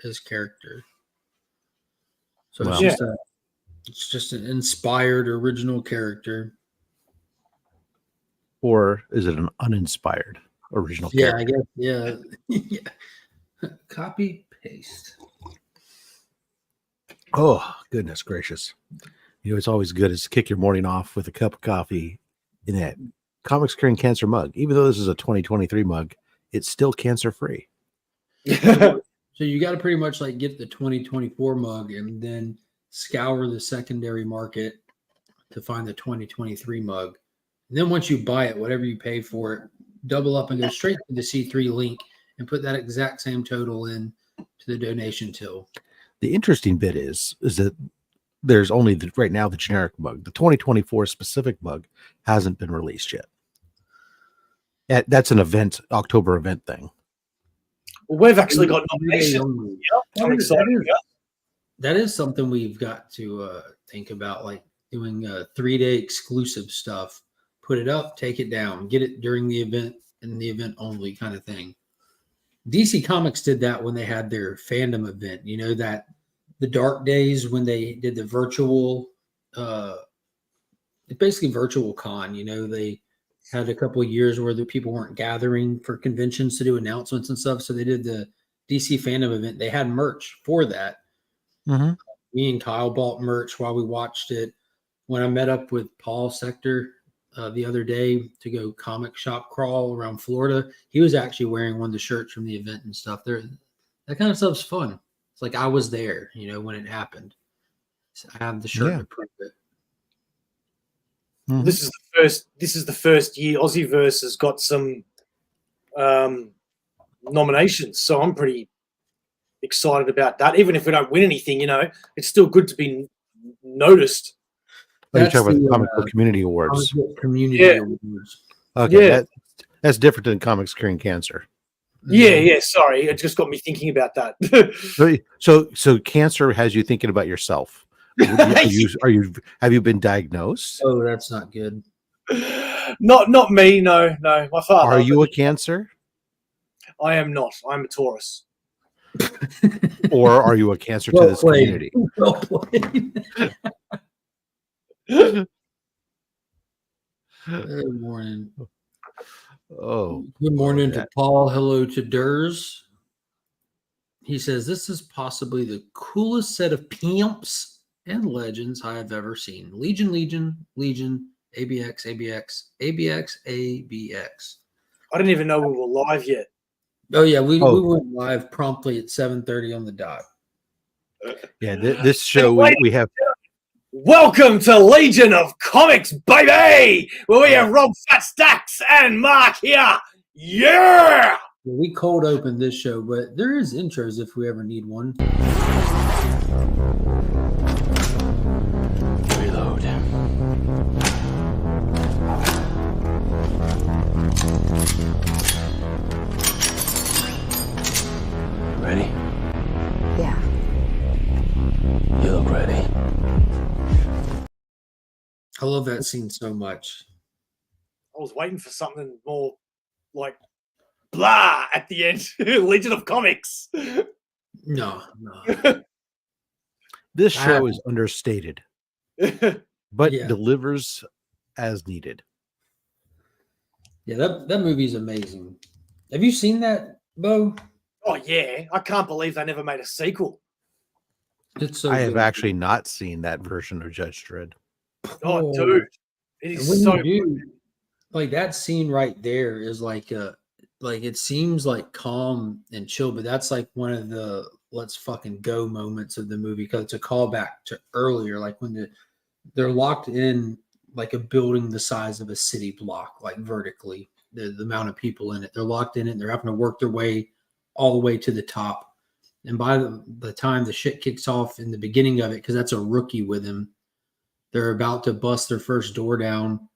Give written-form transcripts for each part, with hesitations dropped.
his character. So Well, it's just an inspired original character. Or is it an uninspired original character? I guess. Yeah. Copy paste. Oh, goodness gracious. You know, it's always good is to kick your morning off with a cup of coffee in that Comics Curing Cancer mug. Even though this is a 2023 mug, it's still cancer free. So you got to pretty much like get the 2024 mug and then scour the secondary market to find the 2023 mug. And then once you buy it, whatever you pay for it, double up and go straight to the C3 link and put that exact same total in to the donation till. The interesting bit is that there's only right now the generic mug. The 2024 specific mug hasn't been released yet. That's an event, October event thing. Well, we've actually got nominations. Yep, I'm excited. That is something we've got to think about, like doing 3-day exclusive stuff. Put it up, take it down, get it during the event and the event only kind of thing. DC Comics did that when they had their fandom event. You know, that the dark days when they did the virtual, basically virtual con. You know, they had a couple of years where the people weren't gathering for conventions to do announcements and stuff. So they did the DC fandom event. They had merch for that. Mm-hmm. Me and Kyle bought merch while we watched it. When I met up with Paul Sector the other day to go comic shop crawl around Florida, he was actually wearing one of the shirts from the event and stuff. That kind of stuff's fun. It's like I was there, you know, when it happened. So I have the shirt to prove it. Mm-hmm. This is the first year Aussieverse has got some nominations, so I'm pretty excited about that. Even if we don't win anything, you know, it's still good to be noticed. You're talking about the Comic Book Community Awards. Awards. Okay, that's different than Comics Curing Cancer. Yeah. Sorry, it just got me thinking about that. So cancer has you thinking about yourself. Have you been diagnosed? Oh, that's not good. Not me. No. My father. Are you a Cancer? I am not. I'm a Taurus. Or are you a Cancer to this community? Well played. Good morning. Oh, good morning to Paul. Hello to Durs. He says, this is possibly the coolest set of pimps and legends I have ever seen. Legion, ABX, ABX, ABX, ABX. I didn't even know we were live yet. Oh, yeah. We went live promptly at 7:30 on the dot. Yeah, this show we have... Welcome to Legion of Comics, baby! Where we have Rob Fat Stacks and Mark here. Yeah! We cold opened this show, but there is intros if we ever need one. Reload. Ready? Yeah. You look ready. I love that scene so much. I was waiting for something more like blah at the end. Legion of Comics. No. This show is understated, but delivers as needed. Yeah, that movie's amazing. Have you seen that, Bo? Oh, yeah. I can't believe they never made a sequel. It's so I have actually not seen that version of Judge Dredd. Oh, dude. It is so good. Like that scene right there is like it seems like calm and chill, but that's like one of the let's fucking go moments of the movie because it's a callback to earlier, like when they're locked in like a building the size of a city block, like vertically, the amount of people in it. They're locked in it and they're having to work their way all the way to the top. And by the time the shit kicks off in the beginning of it, because that's a rookie with him, they're about to bust their first door down,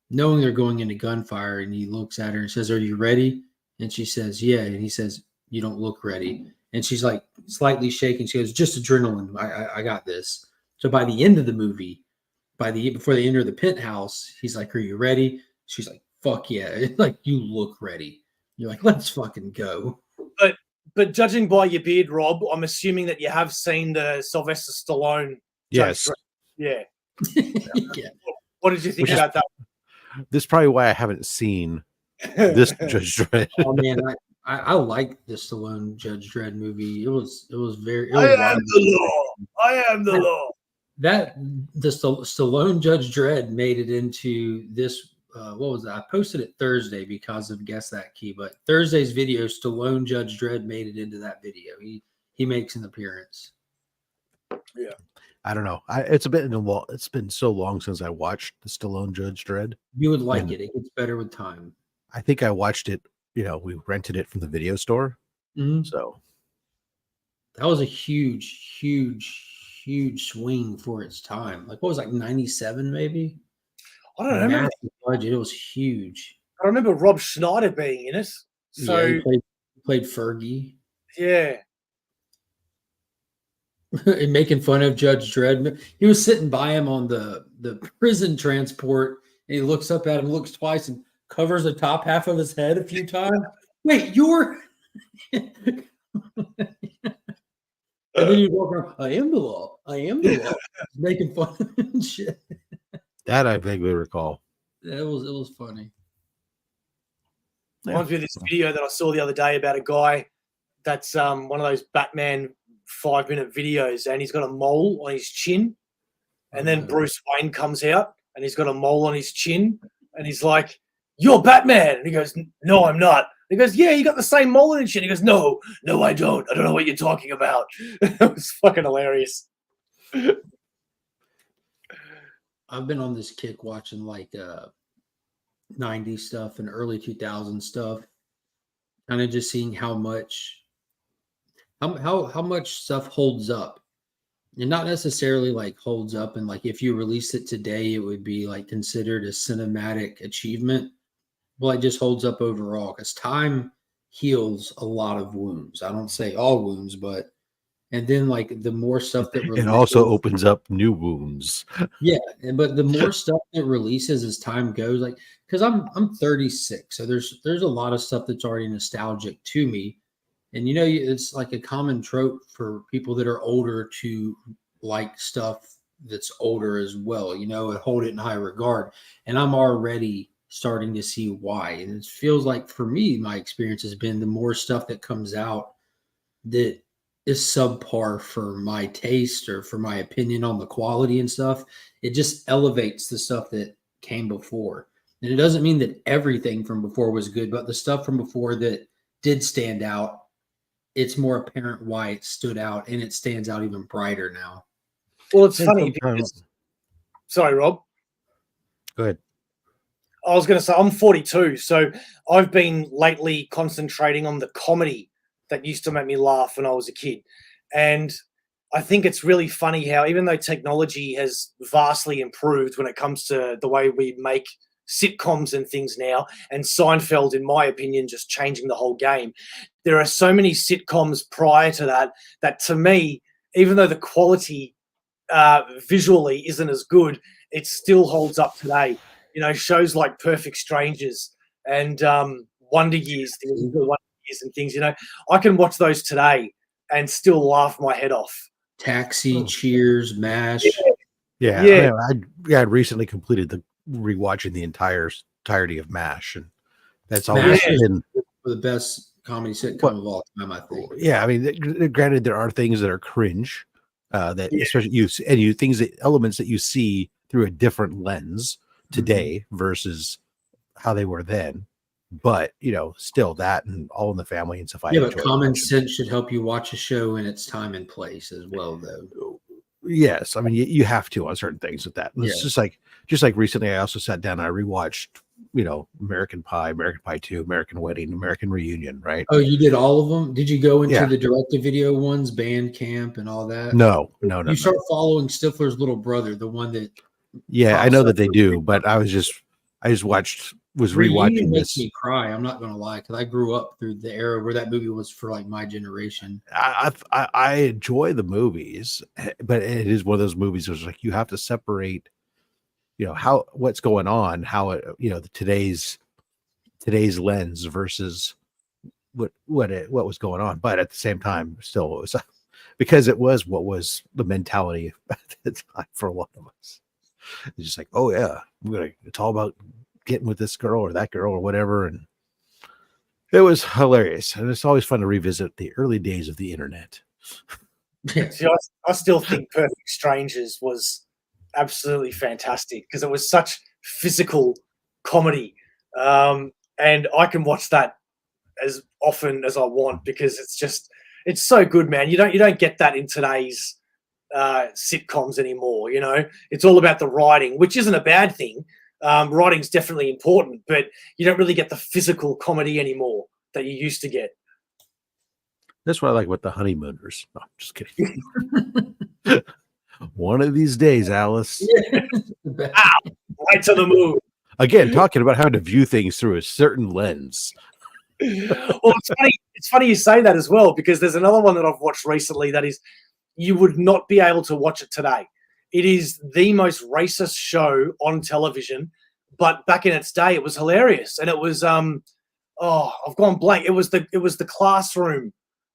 knowing they're going into gunfire. And he looks at her and says, "Are you ready?" And she says, "Yeah." And he says, "You don't look ready." And she's like slightly shaking. She goes, "Just adrenaline. I got this." So by the end of the movie, before they enter the penthouse, he's like, "Are you ready?" She's like, "Fuck yeah." It's like, "You look ready." You're like, "Let's fucking go." But But judging by your beard, Rob, I'm assuming that you have seen the Sylvester Stallone. Yes. Yeah. Yeah. What did you think about that? This is probably why I haven't seen this Judge Dredd. Oh man, I like the Stallone Judge Dredd movie. It was very. It I was am the law. I am the law. That the Stallone Judge Dredd made it into this. What was that? I posted it Thursday because of Guess That Key, but Thursday's video, Stallone Judge Dredd made it into that video. He makes an appearance. Yeah. I don't know. It's been so long since I watched the Stallone Judge Dredd. You would like it. It gets better with time. I think I watched it. We rented it from the video store. Mm-hmm. So that was a huge, huge, huge swing for its time. Like what was it, like 97 maybe? I don't remember. Budget. It was huge. I remember Rob Schneider being in it. So yeah, he played Fergie. Yeah. And making fun of Judge Dredd. He was sitting by him on the prison transport, and he looks up at him, looks twice, and covers the top half of his head a few times. Wait, you're and then you walk around, I am the law. I am the law. Making fun of him and shit. That I vaguely recall. It was funny. Reminds me of this video that I saw the other day about a guy that's one of those Batman 5-minute videos, and he's got a mole on his chin, and then Bruce Wayne comes out and he's got a mole on his chin, and he's like, "You're Batman," and he goes, "No, I'm not." He goes, "Yeah, you got the same mole on your chin." He goes, No, I don't. I don't know what you're talking about." It was fucking hilarious. I've been on this kick watching like 90s stuff and early 2000s stuff, kind of just seeing how much stuff holds up, and not necessarily like holds up and like if you release it today it would be like considered a cinematic achievement. Well, it just holds up overall because time heals a lot of wounds. I don't say all wounds, but and then like the more stuff that it also opens up new wounds. Yeah, but the more stuff that releases as time goes, like because I'm 36, so there's a lot of stuff that's already nostalgic to me, and it's like a common trope for people that are older to like stuff that's older as well. And hold it in high regard, and I'm already starting to see why. And it feels like for me, my experience has been the more stuff that comes out that is subpar for my taste or for my opinion on the quality and stuff, it just elevates the stuff that came before. And it doesn't mean that everything from before was good, but the stuff from before that did stand out, it's more apparent why it stood out, and it stands out even brighter now. Well, it's funny because... Sorry, Rob. Go ahead. I was going to say, I'm 42, so I've been lately concentrating on the comedy that used to make me laugh when I was a kid. And I think it's really funny how even though technology has vastly improved when it comes to the way we make sitcoms and things now, and Seinfeld, in my opinion, just changing the whole game, there are so many sitcoms prior to that to me, even though the quality visually isn't as good, it still holds up today. Shows like Perfect Strangers and Wonder Years, and things, I can watch those today and still laugh my head off. Taxi, Cheers, MASH. Yeah. I recently completed rewatching the entirety of MASH, and that's always been the best comedy sitcom of all time, I think. Yeah, I mean, granted, there are things that are cringe, especially elements that you see through a different lens today versus how they were then. But still that and All in the Family and stuff. But common sense should help you watch a show in its time and place as well, though. Yes, I mean you have to on certain things with that. It's just like recently, I also sat down and I rewatched American Pie, American Pie 2, American Wedding, American Reunion. Right? Oh, you did all of them? Did you go into the direct-to-video ones, Bandcamp, and all that? No. You start following Stifler's little brother, the one that. Yeah, I know that they do, but I just was rewatching this. Makes me cry. I'm not gonna lie, because I grew up through the era where that movie was for like my generation. I enjoy the movies, but it is one of those movies where it's like you have to separate, what's going on, how it, today's lens versus what was going on, but at the same time, still it was because it was what was the mentality at the time for a lot of us. It's just like, oh yeah, it's all about getting with this girl or that girl or whatever, and it was hilarious. And it's always fun to revisit the early days of the internet. See, I still think Perfect Strangers was absolutely fantastic because it was such physical comedy, and I can watch that as often as I want because it's so good, man. You don't get that in today's sitcoms anymore. You know, it's all about the writing, which isn't a bad thing. Writing's definitely important, but you don't really get the physical comedy anymore that you used to get. That's what I like about the Honeymooners. No, I'm just kidding. One of these days, Alice. Right to the moon. Again, talking about how to view things through a certain lens. Well, it's funny. It's funny you say that as well because there's another one that I've watched recently that is you would not be able to watch it today. It is the most racist show on television, but back in its day, it was hilarious, and it was I've gone blank. It was the Classroom,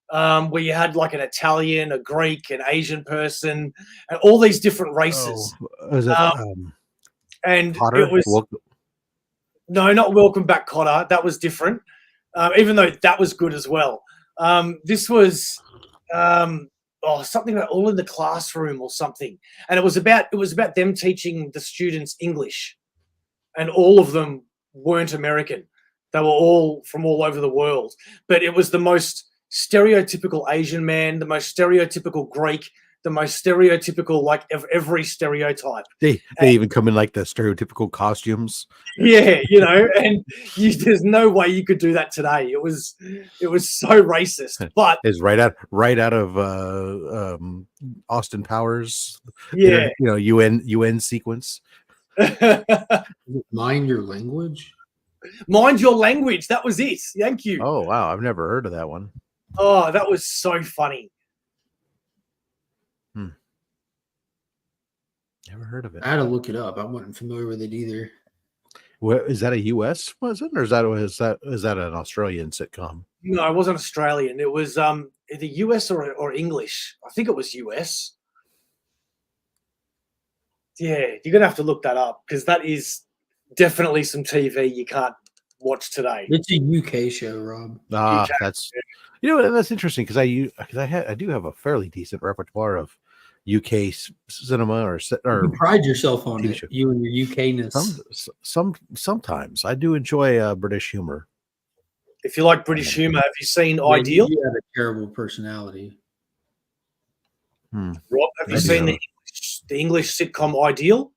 where you had like an Italian, a Greek, an Asian person, and all these different races. Is it, and Potter? it was no, not Welcome Back, Cotter. That was different. Even though that was good as well. This was something about All in the Classroom or something, and it was about them teaching the students English, and all of them weren't American. They were all from all over the world, but it was the most stereotypical Asian man, the most stereotypical Greek, the most stereotypical of every stereotype. They even come in like the stereotypical costumes. Yeah, and there's no way you could do that today. It was so racist, but it's right out of Austin Powers. Yeah, UN sequence. Mind your language. Mind your language. That was it. Thank you. Oh wow, I've never heard of that one. Oh, that was so funny. Never heard of it. I had to look it up. I wasn't familiar with it either. What is that? A U.S. was it, or is that an Australian sitcom? No, it wasn't Australian. It was either US or English. I think it was US. Yeah, you're gonna have to look that up because that is definitely some TV you can't watch today. It's a UK show, Rob. That's that's interesting because I do have a fairly decent repertoire of UK cinema or you pride yourself on TV it. show. You and your UK-ness. Sometimes I do enjoy British humor. If you like British humor, have you seen Ideal? You have a terrible personality. Rob, have you seen the English sitcom Ideal?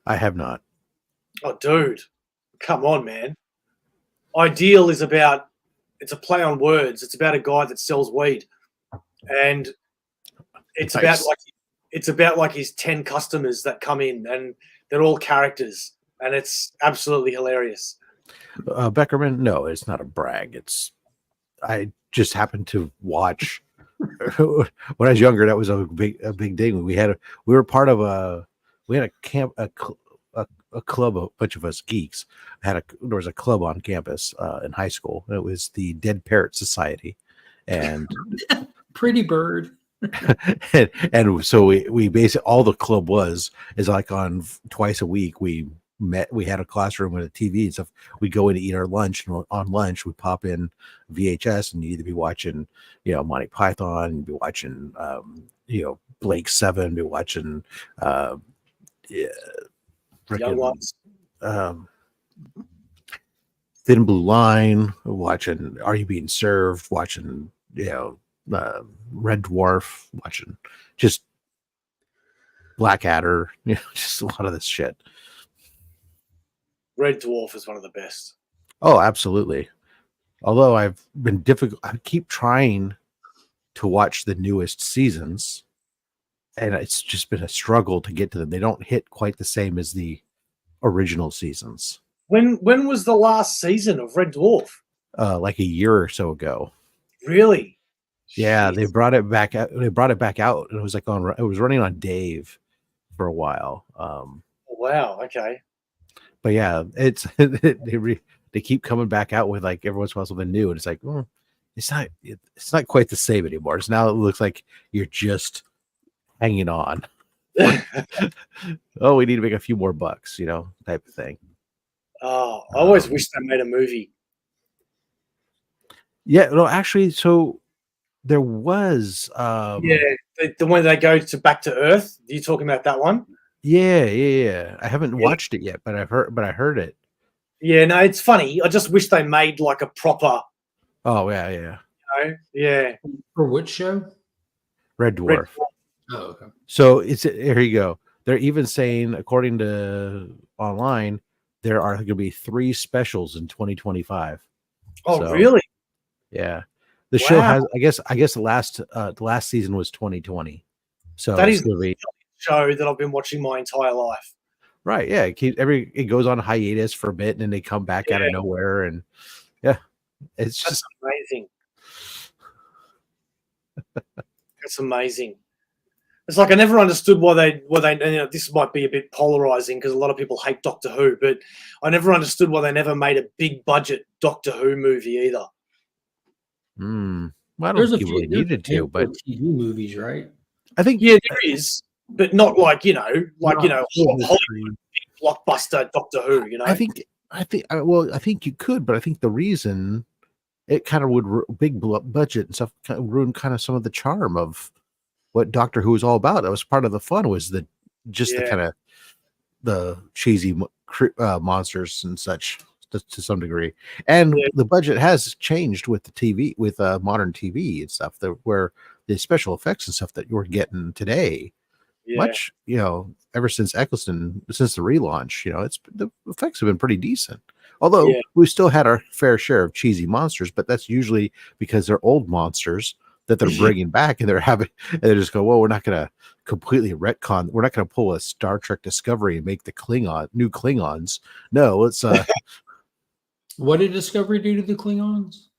I have not. Oh, dude, come on, man! Ideal is it's a play on words. It's about a guy that sells weed, and it's about like his 10 customers that come in, and they're all characters, and it's absolutely hilarious. Beckerman, no, it's not a brag. I just happened to watch when I was younger. That was a big thing. We were part of a camp, a club, a bunch of us geeks there was a club on campus in high school. It was the Dead Parrot Society, and Pretty Bird. and so we basically all the club is like on twice a week we had a classroom with a TV and stuff. We go in to eat our lunch, and on lunch we pop in VHS, and you either be watching Monty Python, you'd be watching Blake Seven, be watching Young ones. Thin Blue Line, watching Are You Being Served, watching Red Dwarf, watching just Blackadder, just a lot of this shit. Red Dwarf is one of the best. Oh, absolutely. Although I've been I keep trying to watch the newest seasons, and it's just been a struggle to get to them. They don't hit quite the same as the original seasons. When was the last season of Red Dwarf? Like a year or so ago. Really? Yeah, Jeez. they brought it back out. They brought it back out, and it was like it was running on Dave for a while. Wow. Okay. But yeah, it's they keep coming back out with like every once in a while something new, and it's like, it's not quite the same anymore. It's now it looks like you're just hanging on. Oh, we need to make a few more bucks, type of thing. Oh, I always wish they made a movie. Yeah, no, actually, so there was The one they go back to Earth. Are you talking about that one? Yeah. I haven't watched it yet, but I heard it. Yeah, no, it's funny. I just wish they made like a proper. Oh yeah. Yeah. For which show? Red Dwarf. Oh, okay. So here you go. They're even saying, according to online, there are going to be 3 specials in 2025. Oh, So, really? Yeah. The show has, I guess the last season was 2020. So that is the show that I've been watching my entire life. Right. Yeah. It goes on hiatus for a bit and then they come back out of nowhere. And it's just amazing. It's amazing. It's like I never understood why they this might be a bit polarizing because a lot of people hate Doctor Who, but I never understood why they never made a big budget Doctor Who movie either. Well, I don't think you really needed to, but TV movies, right? I think there is, but not like Hollywood blockbuster Doctor Who. I think you could, but I think the reason it kind of would big budget and stuff kind of ruin kind of some of the charm of what Doctor Who was all about. That was part of the fun, was the kind of the cheesy monsters and such to some degree. And the budget has changed with the TV, with modern TV and stuff, where the special effects and stuff that you're getting today, much, ever since Eccleston, since the relaunch, the effects have been pretty decent. Although we still had our fair share of cheesy monsters, but that's usually because they're old monsters that they're bringing back, and they just go, well, we're not going to completely retcon. We're not going to pull a Star Trek Discovery and make the new Klingons. No, let's. What did Discovery do to the Klingons?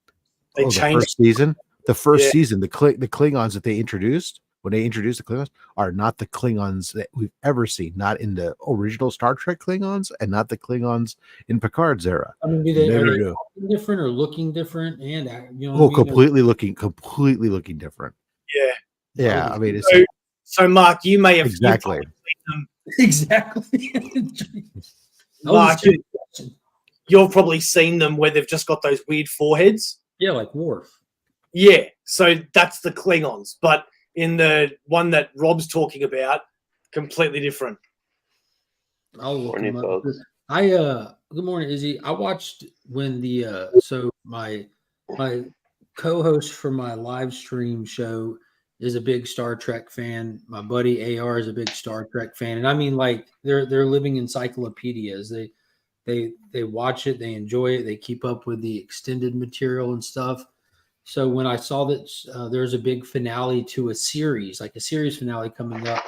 They changed the first season. The Klingons that they introduced, when they introduced the Klingons, are not the Klingons that we've ever seen. Not in the original Star Trek Klingons, and not the Klingons in Picard's era. I mean, are they different or looking different? And completely looking different. Yeah. I mean, so Mark, you may have exactly. Mark, you've probably seen them where they've just got those weird foreheads. Yeah, like Worf. Yeah, so that's the Klingons, but in the one that Rob's talking about, completely different. I'll look them up. Good morning, Izzy. I watched when my co-host for my live stream show is a big Star Trek fan. My buddy AR is a big Star Trek fan, and I mean, like, they're living encyclopedias. They watch it, they enjoy it, they keep up with the extended material and stuff. So when I saw that there's a big finale to a series, like a series finale coming up,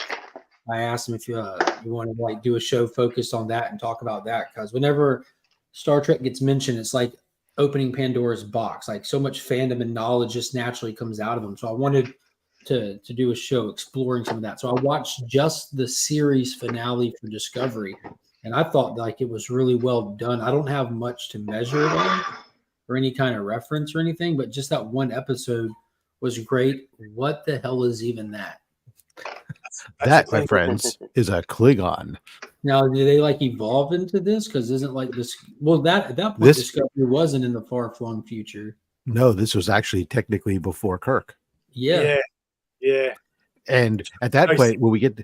I asked him if you want to do a show focused on that and talk about that, because whenever Star Trek gets mentioned, it's like opening Pandora's box. Like, so much fandom and knowledge just naturally comes out of them. So I wanted to do a show exploring some of that. So I watched just the series finale for Discovery, and I thought like it was really well done. I don't have much to measure it on or any kind of reference or anything, but just that one episode was great. What the hell is even that? That, my friends, is a Klingon. Now, do they like evolve into this? Because isn't like this? Well, at that point, Discovery wasn't in the far-flung future. No, this was actually technically before Kirk. Yeah. And at that point, when we get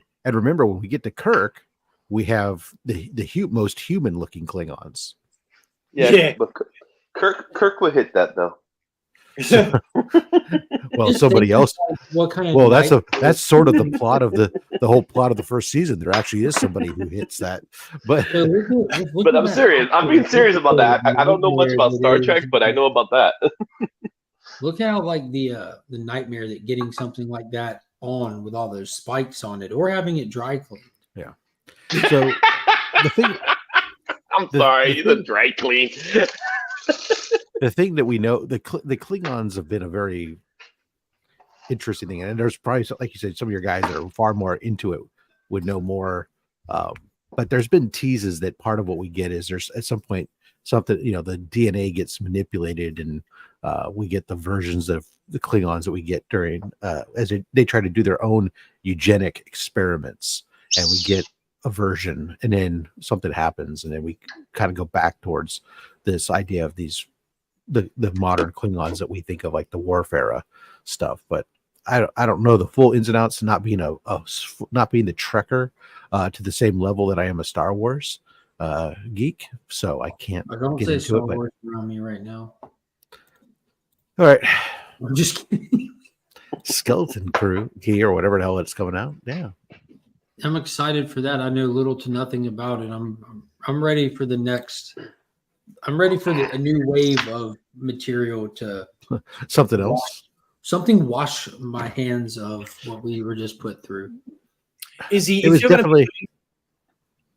to Kirk, we have the most human-looking Klingons. Yeah. But Kirk would hit that though. Well, somebody else. What kind of? Well, that's sort of the plot of the whole plot of the first season. There actually is somebody who hits that. But but I'm serious. I'm being serious about that. I don't know much about Star Trek, but I know about that. Look how like the nightmare that getting something like that on with all those spikes on it, or having it dry cleaned. Yeah. So the thing. I'm sorry, he's a dry clean. The thing that we know, the Klingons have been a very interesting thing, and there's probably, like you said, some of your guys that are far more into it would know more. But there's been teases that part of what we get is there's at some point something, the DNA gets manipulated and We get the versions of the Klingons that we get during as they try to do their own eugenic experiments, and we get a version, and then something happens, and then we kind of go back towards this idea of these the modern Klingons that we think of, like the Worf era stuff. But I don't know the full ins and outs, not being not being the Trekker to the same level that I am a Star Wars geek, so I can't don't get say into Star it. But Wars around me right now. all right, I'm just kidding. Skeleton Crew key or whatever the hell it's coming out. Yeah, I'm excited for that. I know little to nothing about it. I'm ready for the next. I'm ready for a new wave of material to something else. wash my hands of what we were just put through. Izzy, It was definitely.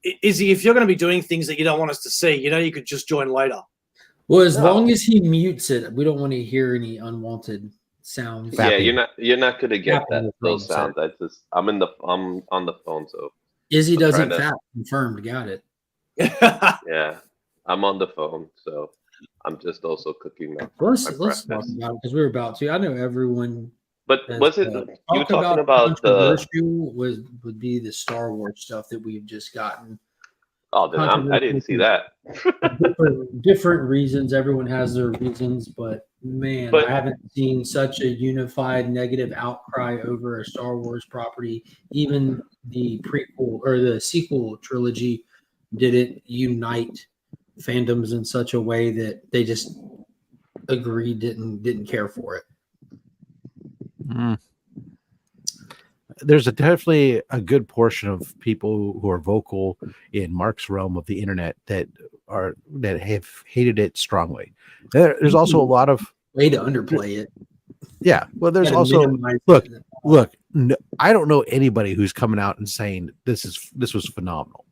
If you're going to be doing things that you don't want us to see, you could just join later. Well, as long as he mutes it, we don't want to hear any unwanted sounds. Yeah, you're not gonna get Fapping. those sounds. I'm on the phone, so Izzy doesn't trying to- fap. Confirmed. Got it. yeah, I'm on the phone, so I'm just also cooking my Let's talk breakfast. about it because we were about to. I know everyone. But has, was it you were talking about the? controversial would be the Star Wars stuff that we've just gotten. Oh, then I didn't see that. different reasons. Everyone has their reasons, but man, I haven't seen such a unified negative outcry over a Star Wars property. Even the prequel or the sequel trilogy didn't unite fandoms in such a way that they just agreed didn't care for it. There's definitely a good portion of people who are vocal in Mark's realm of the internet that have hated it strongly. There's also a lot of way to underplay it. Yeah, well, there's also look. No, I don't know anybody who's coming out and saying this was phenomenal.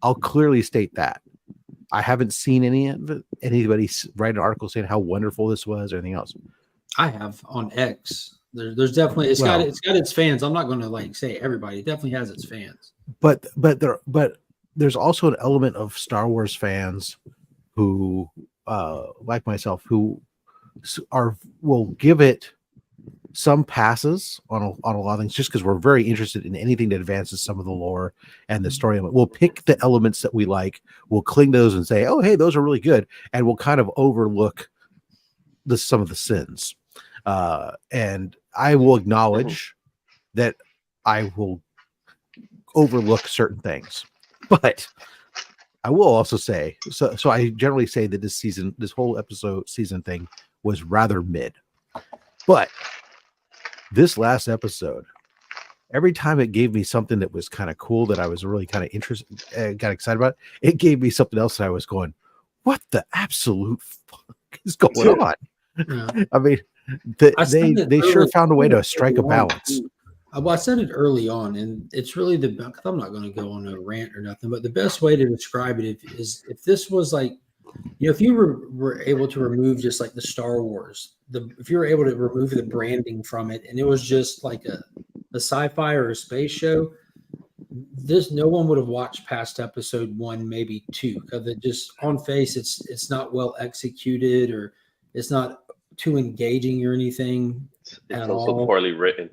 I'll clearly state that I haven't seen anybody write an article saying how wonderful this was or anything else. I have on X. There's definitely it's got its fans. I'm not going to say everybody. It definitely has its fans. But there's also an element of Star Wars fans who, like myself, who will give it some passes on a lot of things just because we're very interested in anything that advances some of the lore and the story. We'll pick the elements that we like. We'll cling to those and say, "Oh, hey, those are really good," and we'll kind of overlook some of the sins. And I will acknowledge that I will overlook certain things, but I will also say, so I generally say that this whole season thing was rather mid, but this last episode, every time it gave me something that was kind of cool that I was really kind of interested, got excited about, it gave me something else that I was going, what the absolute fuck is going on? Yeah. I mean, they sure found a way to strike a balance. Well, I said it early on, and it's really I'm not going to go on a rant or nothing, but the best way to describe it is if this was if you were able to remove just like the Star Wars, if you were able to remove the branding from it, and it was just like a sci-fi or a space show, no one would have watched past episode 1, maybe 2, because it just on face it's not well executed or it's not too engaging or anything. It's also poorly written.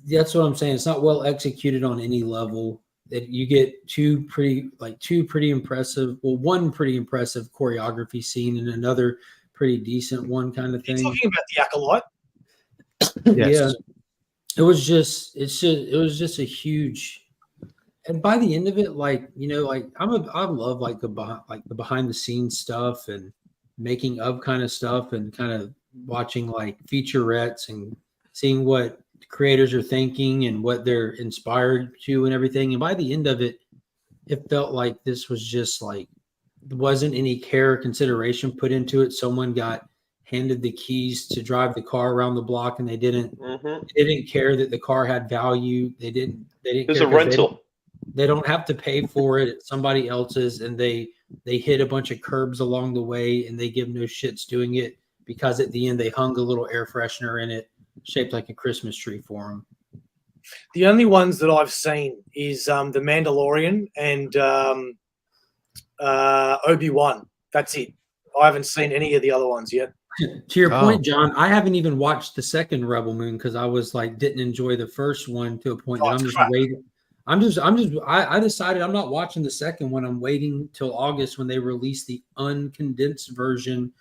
That's what I'm saying. It's not well executed on any level. That you get two pretty impressive. Well, one pretty impressive choreography scene and another pretty decent one kind of thing. You're talking about the Acolyte? Yes. Yeah. It was just a huge. And by the end of it, I love the behind the scenes stuff and making of kind of stuff and kind of watching featurettes and seeing what the creators are thinking and what they're inspired to and everything. And by the end of it, it felt like this was just there wasn't any care or consideration put into it. Someone got handed the keys to drive the car around the block and they didn't care that the car had value. They didn't It's a rental. They don't have to pay for it. It's somebody else's, and they hit a bunch of curbs along the way and they give no shits doing it because at the end they hung a little air freshener in it shaped like a Christmas tree for them. The only ones that I've seen is The Mandalorian and Obi-Wan. That's it. I haven't seen any of the other ones yet. To your Oh. point, John, I haven't even watched the second Rebel Moon because I was like didn't enjoy the first one to a point that I'm just waiting. I decided I'm not watching the second one. I'm waiting till August when they release the uncondensed version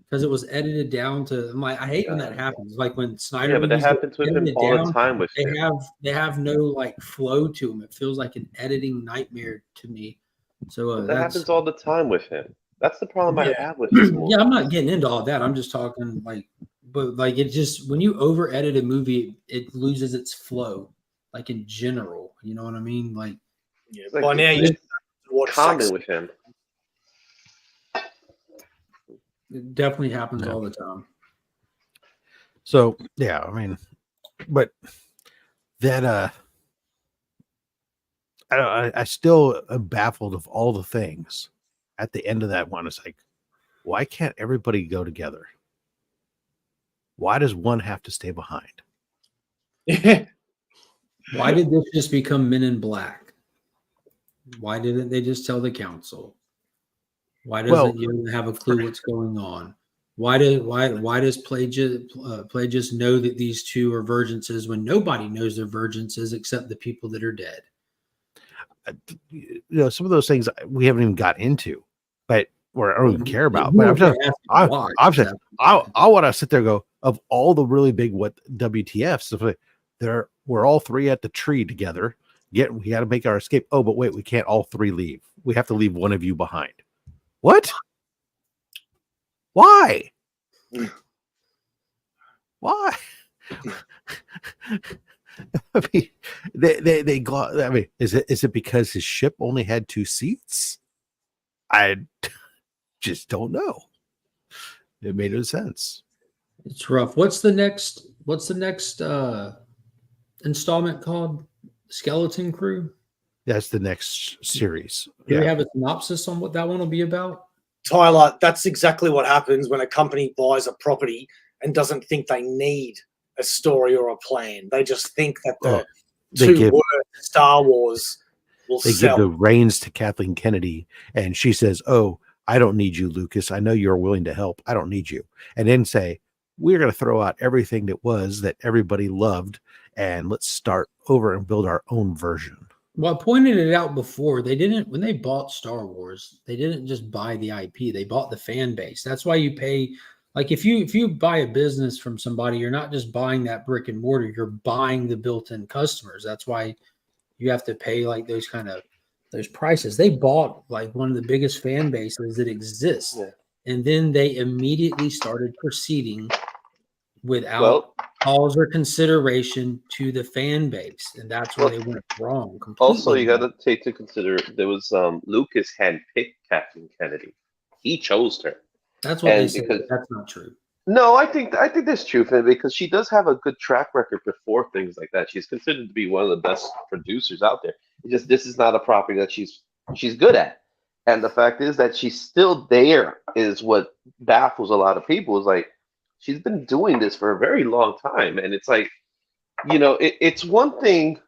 because it was edited down to. I'm like, I hate when that happens. Like when Snyder Yeah, but that movies get happens with him edited all the down, time with they him. have no like flow to them. It feels like an editing nightmare to me. So But that that's happens all the time with him. That's the problem I have with his movie. yeah. I'm not getting into all that. I'm just talking like, but like it just when you over edit a movie, it loses its flow. Like in general, you know what I mean? Like Yeah, It's like, by now you it's watch common sex. with him. it definitely happens Yeah. all the time. So yeah, I mean, but that I still am baffled of all the things at the end of that one. It's like, why can't everybody go together? Why does one have to stay behind? Yeah. Why did this just become Men in Black? Why didn't they just tell the council? Why doesn't you have a clue what's going on? Why does Plagueis know that these two are virginses when nobody knows they're virginses except the people that are dead? You know, some of those things we haven't even got into, but or I don't even care about. You But know I'm what just, they have to watch, I'm saying, that's- I want to sit there and go, of all the really big what WTFs, we're all three at the tree together. Yet we got to make our escape. Oh, but wait, we can't all three leave. We have to leave one of you behind. What? Why? Why? I mean, they got. I mean, is it because his ship only had 2 seats? I just don't know. It made no sense. It's rough. What's the next installment called? Skeleton Crew? That's the next series. Do we have a synopsis on what that one will be about? Tyler, that's exactly what happens when a company buys a property and doesn't think they need a story or a plan. They just think that the words Star Wars will They sell. give the reins to Kathleen Kennedy, and she says, "Oh, I don't need you, Lucas. I know you're willing to help. I don't need you." And then say, "We're going to throw out everything that everybody loved, and let's start over and build our own version." Well, I pointed it out before. They didn't, when they bought Star Wars, they didn't just buy the IP. They bought the fan base. That's why you pay. Like if you buy a business from somebody, you're not just buying that brick and mortar. You're buying the built-in customers. That's why you have to pay like those prices. They bought like one of the biggest fan bases that exists, and then they immediately started proceeding without cause or consideration to the fan base, and that's where they went wrong. Also, you got to take to consider there was Lucas handpicked Kathleen Kennedy. He chose her. That's what they said. That's not true. No, I think there's truth in it because she does have a good track record before things like that. She's considered to be one of the best producers out there. It's just this is not a property that she's good at, and the fact is that she's still there is what baffles a lot of people. Is like she's been doing this for a very long time, and it's like, you know, it's one thing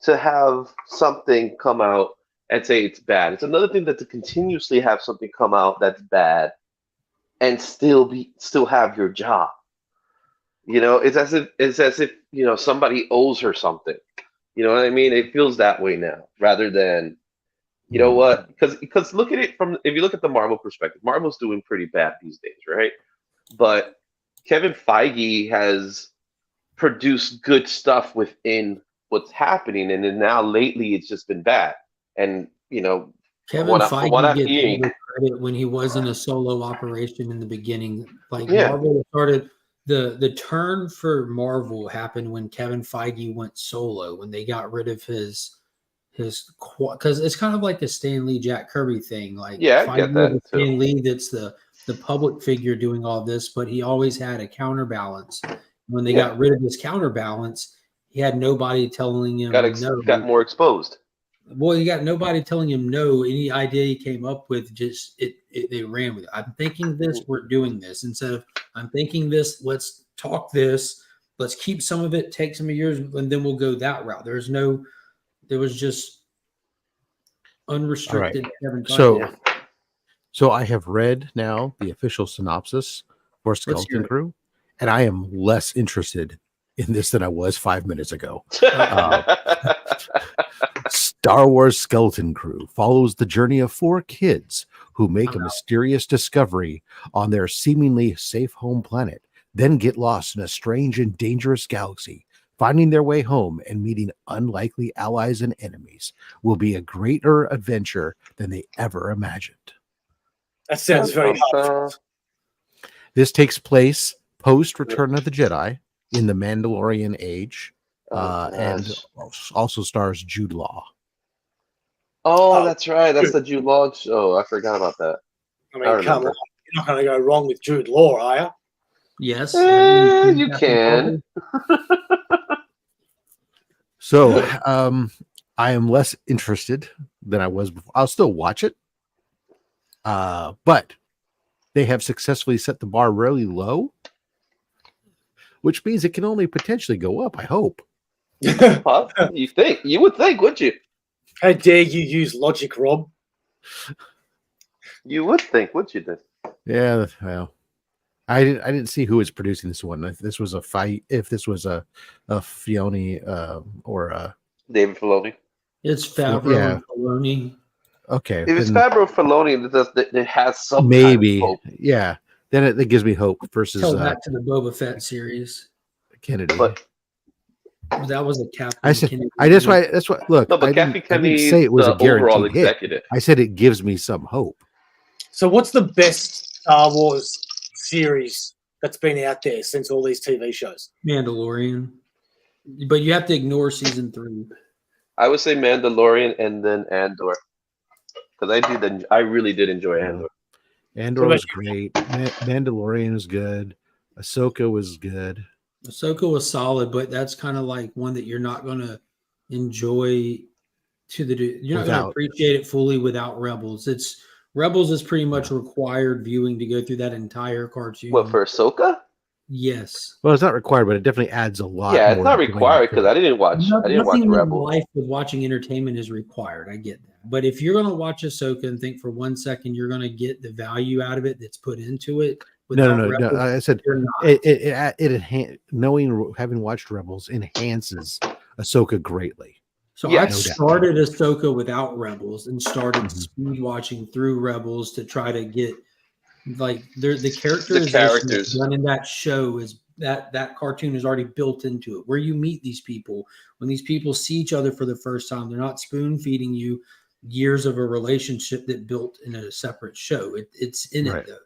to have something come out and say it's bad. It's another thing to continuously have something come out that's bad and still have your job. You know, it's as if you know somebody owes her something. You know what I mean? It feels that way now, rather than, you know what? Because look at it if you look at the Marvel perspective, Marvel's doing pretty bad these days, right? But Kevin Feige has produced good stuff within what's happening, and then now lately it's just been bad. And you know, Kevin Feige gets all the credit when he wasn't a solo operation in the beginning. Like Marvel started the turn for Marvel happened when Kevin Feige went solo, when they got rid of his because it's kind of like the Stan Lee Jack Kirby thing. Like I get that too. Stan Lee, that's the public figure doing all this, but he always had a counterbalance. When they got rid of his counterbalance, he had nobody telling him no. Got more exposed. Well, you got nobody telling him no. Any idea he came up with, they ran with it. I'm thinking this, we're doing this. Instead of I'm thinking this, let's talk this, let's keep some of it, take some of yours, and then we'll go that route. There was just unrestricted. Right. So I have read now the official synopsis for hear Skeleton it. Crew, and I am less interested in this than I was 5 minutes ago. Star Wars Skeleton Crew follows the journey of 4 kids who make a mysterious discovery on their seemingly safe home planet, then get lost in a strange and dangerous galaxy. Finding their way home and meeting unlikely allies and enemies will be a greater adventure than they ever imagined. That sounds very hard. This takes place post Return of the Jedi in the Mandalorian age, and also stars Jude Law. Oh, that's right. That's the Jude Law show. I forgot about that. I mean, come on. You're not going to go wrong with Jude Law, are you? Yes. You can. So I am less interested than I was before. I'll still watch it. But they have successfully set the bar really low, which means it can only potentially go up, I hope. You would think, wouldn't you? How dare you use logic, Rob? You would think, wouldn't you? Yeah, well, I didn't see who was producing this one. If this was a fight, if this was a Filoni or a David Filoni. It's Favreau and Filoni. Okay, if it's Favreau Filoni, it has some maybe kind of hope. Yeah. Then it gives me hope versus back to the Boba Fett series. Kennedy. But that was a Captain. I said Kennedy. that's what. Look, no, but I Kathy Kennedy didn't say it was a overall guaranteed executive. hit. I said it gives me some hope. So, what's the best Star Wars series that's been out there since all these TV shows? Mandalorian, but you have to ignore season 3. I would say Mandalorian and then Andor, because I really did enjoy Andor. Andor was great. Mandalorian was good. Ahsoka was good. Ahsoka was solid, but that's kind of like one that you're not going to enjoy you're not going to appreciate it fully without Rebels. Rebels is pretty much required viewing to go through that entire cartoon. What, for Ahsoka? Yes. Well, it's not required, but it definitely adds a lot. Yeah, it's not required because I didn't watch. I didn't watch Rebels. Life with watching entertainment is required. I get that. But if you're going to watch Ahsoka and think for 1 second you're going to get the value out of it that's put into it. No. I said having watched Rebels enhances Ahsoka greatly. So I started Ahsoka without Rebels and started speed watching through Rebels to try to get like the characters done in that show is that cartoon is already built into it. Where you meet these people, when these people see each other for the first time, they're not spoon feeding you years of a relationship that built in a separate show. It's in it though.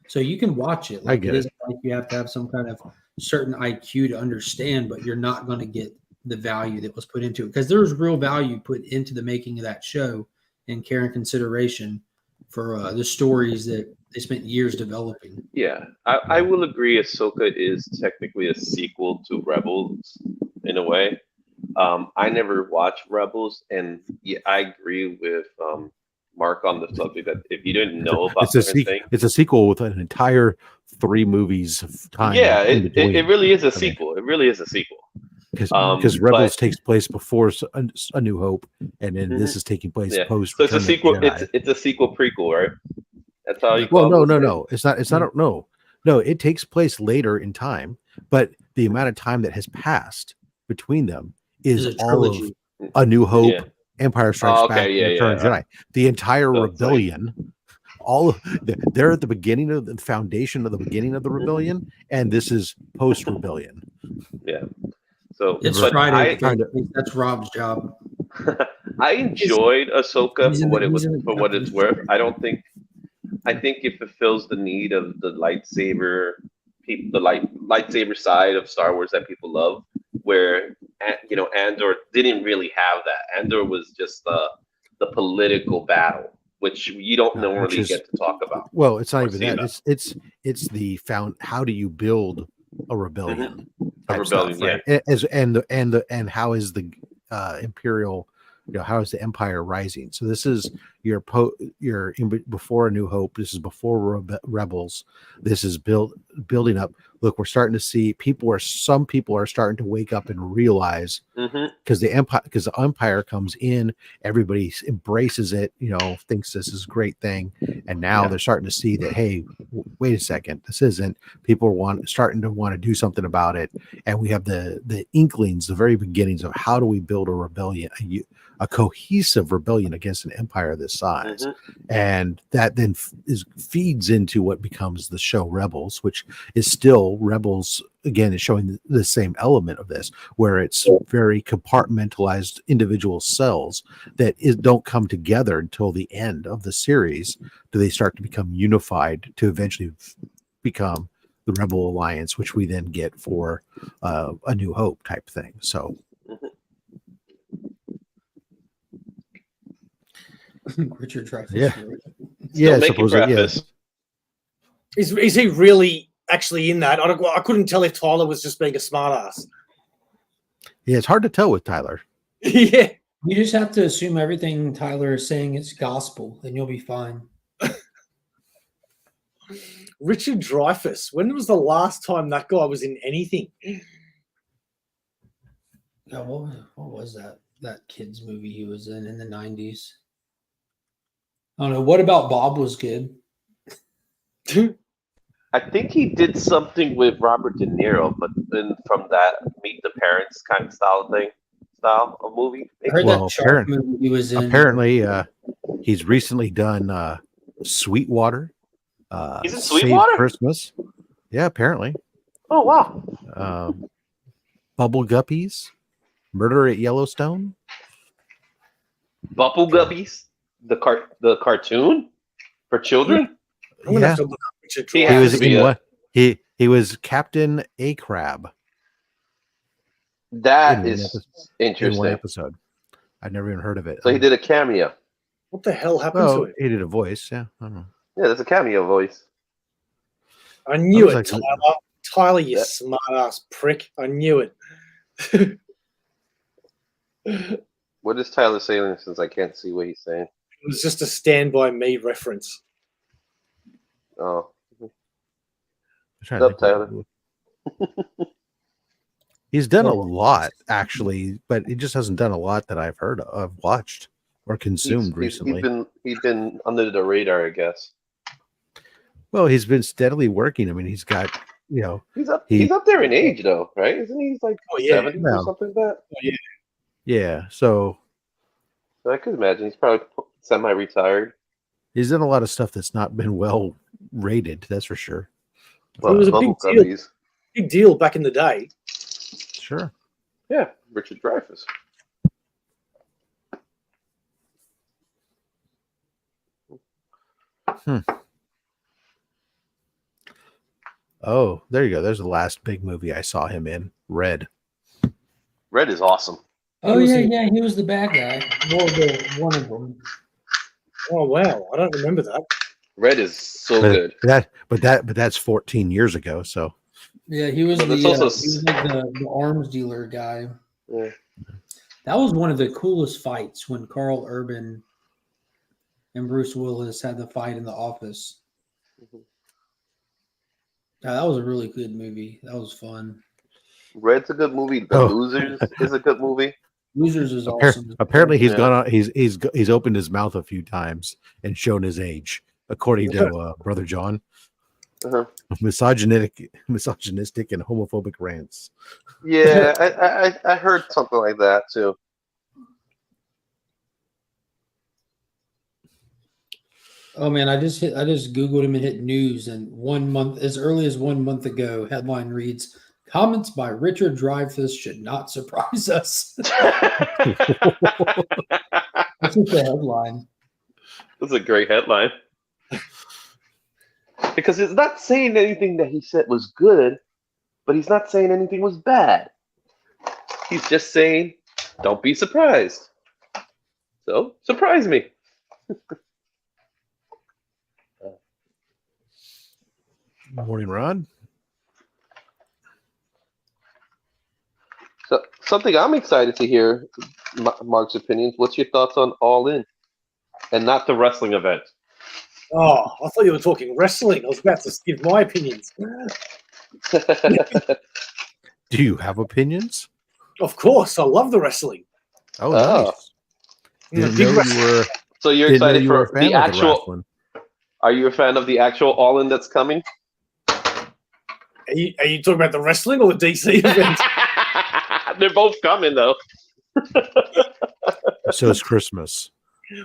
So you can watch it. Like, it isn't like you have to have some kind of certain IQ to understand, but you're not going to get the value that was put into it because there was real value put into the making of that show and care and consideration for the stories that they spent years developing. Yeah, I will agree. Ahsoka is technically a sequel to Rebels in a way. I never watched Rebels, and I agree with Mark on the subject that if you didn't know about it's a sequel with an entire 3 movies of time. Yeah, it really is a sequel. It really is a sequel. Because Rebels takes place before A New Hope, and then this is taking place post. So it's a sequel. It's a sequel prequel, right? That's how you. Well, no. It's not. It's not. No. It takes place later in time, but the amount of time that has passed between them is all of A New Hope, Empire Strikes Back, Return of the Jedi. The entire rebellion. They're at the beginning of the foundation of the beginning of the rebellion, and this is post rebellion. Yeah. So it's Friday. That's Rob's job. I enjoyed Ahsoka for what it's worth. I think it fulfills the need of the lightsaber side of Star Wars that people love. Where Andor didn't really have that. Andor was just the political battle, which you don't normally get to talk about. Well, it's not even that. It's the how do you build a rebellion? A rebellion, stuff, right? And how is the imperial, how is the empire rising? So this is your before A New Hope. This is before Rebels. This is building up. look, we're starting to see some people are starting to wake up and realize, Mm-hmm. because the empire comes in, everybody embraces it, thinks this is a great thing, and now they're starting to see that, hey, wait a second, this isn't. People starting to want to do something about it, and we have the inklings, the very beginnings of how do we build a rebellion, a cohesive rebellion against an empire this size. And that then feeds into what becomes the show Rebels, which is still Rebels, again, is showing the same element of this, where it's very compartmentalized individual cells that don't come together until the end of the series. Do they start to become unified to eventually become the Rebel Alliance, which we then get for A New Hope type thing. So Richard Dreyfuss. Yeah, Still making breakfast. Is he really actually in that? I couldn't tell if Tyler was just being a smartass. Yeah, it's hard to tell with Tyler. Yeah. You just have to assume everything Tyler is saying is gospel, and you'll be fine. Richard Dreyfuss. When was the last time that guy was in anything? Yeah, what was that kid's movie he was in the 90s? I don't know. What about Bob was good? I think he did something with Robert De Niro, but then from that Meet the Parents kind of style of movie. I heard that shark movie he was in. Apparently, he's recently done Sweetwater. He's in Save Sweetwater? Christmas. Yeah, apparently. Oh, wow. Bubble Guppies. Murder at Yellowstone. Bubble Guppies? The cartoon for children? I'm gonna have to look up Richard Dreyfuss. He was Captain A Crab. That is interesting. In one episode. I'd never even heard of it. So he did a cameo. What the hell happened to him? He did a voice, yeah. I don't know. Yeah, there's a cameo voice. I knew it, Tyler. Tyler, you smart ass prick. I knew it. What is Tyler saying since I can't see what he's saying? It was just a Stand By Me reference. Oh. What's up, Tyler? He's done a lot, actually, but he just hasn't done a lot that I've watched or consumed recently. He's been under the radar, I guess. Well, he's been steadily working. I mean, he's got, he's up there in age, though, right? Isn't he like 70 or something like that? Oh, yeah. Yeah, so I could imagine he's probably semi-retired. He's done a lot of stuff that's not been well rated, that's for sure. Well, it was a big deal back in the day. Sure. Yeah, Richard Dreyfuss. Oh, there you go. There's the last big movie I saw him in, Red. Red is awesome. Oh, yeah, he was the bad guy. One of them. Oh, wow. I don't remember that. Red is so good. But that's 14 years ago, so. Yeah, he was he was like the arms dealer guy. Yeah. That was one of the coolest fights when Carl Urban and Bruce Willis had the fight in the office. Yeah, that was a really good movie. That was fun. Red's a good movie. The Losers is a good movie. Losers is awesome. Apparently, he's gone on. He's opened his mouth a few times and shown his age, according to Brother John. Misogynistic and homophobic rants. Yeah, I heard something like that too. Oh man, I just Googled him and hit news, and 1 month, as early as 1 month ago, headline reads: "Comments by Richard Dreyfuss should not surprise us." That's just the headline. That's a great headline. Because it's not saying anything that he said was good, but he's not saying anything was bad. He's just saying, don't be surprised. So, surprise me. Morning, Ron. So, something I'm excited to hear, Mark's opinions. What's your thoughts on All In? And not the wrestling event. Oh, I thought you were talking wrestling. I was about to give my opinions. Do you have opinions? Of course, I love the wrestling. Oh, Oh. nice. I'm a Didn't big know wrestling. you were. So you're Didn't know excited you were for a fan the of the actual? wrestling. Are you a fan of the actual All In that's coming? Are you talking about the wrestling or the DC event? They're both coming though. So it's Christmas.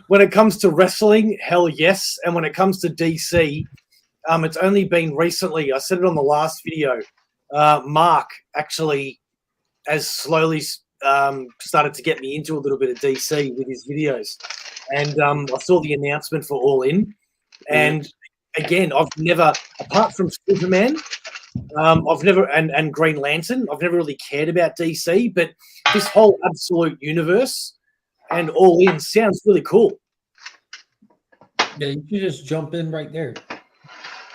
When it comes to wrestling, hell yes. And when it comes to DC, it's only been recently. I said it on the last video. Mark actually has slowly started to get me into a little bit of DC with his videos, and I saw the announcement for All In, and again, I've never, apart from Superman, I've never and Green Lantern, I've never really cared about DC, but this whole Absolute universe and All In sounds really cool. Yeah, you should just jump in right there.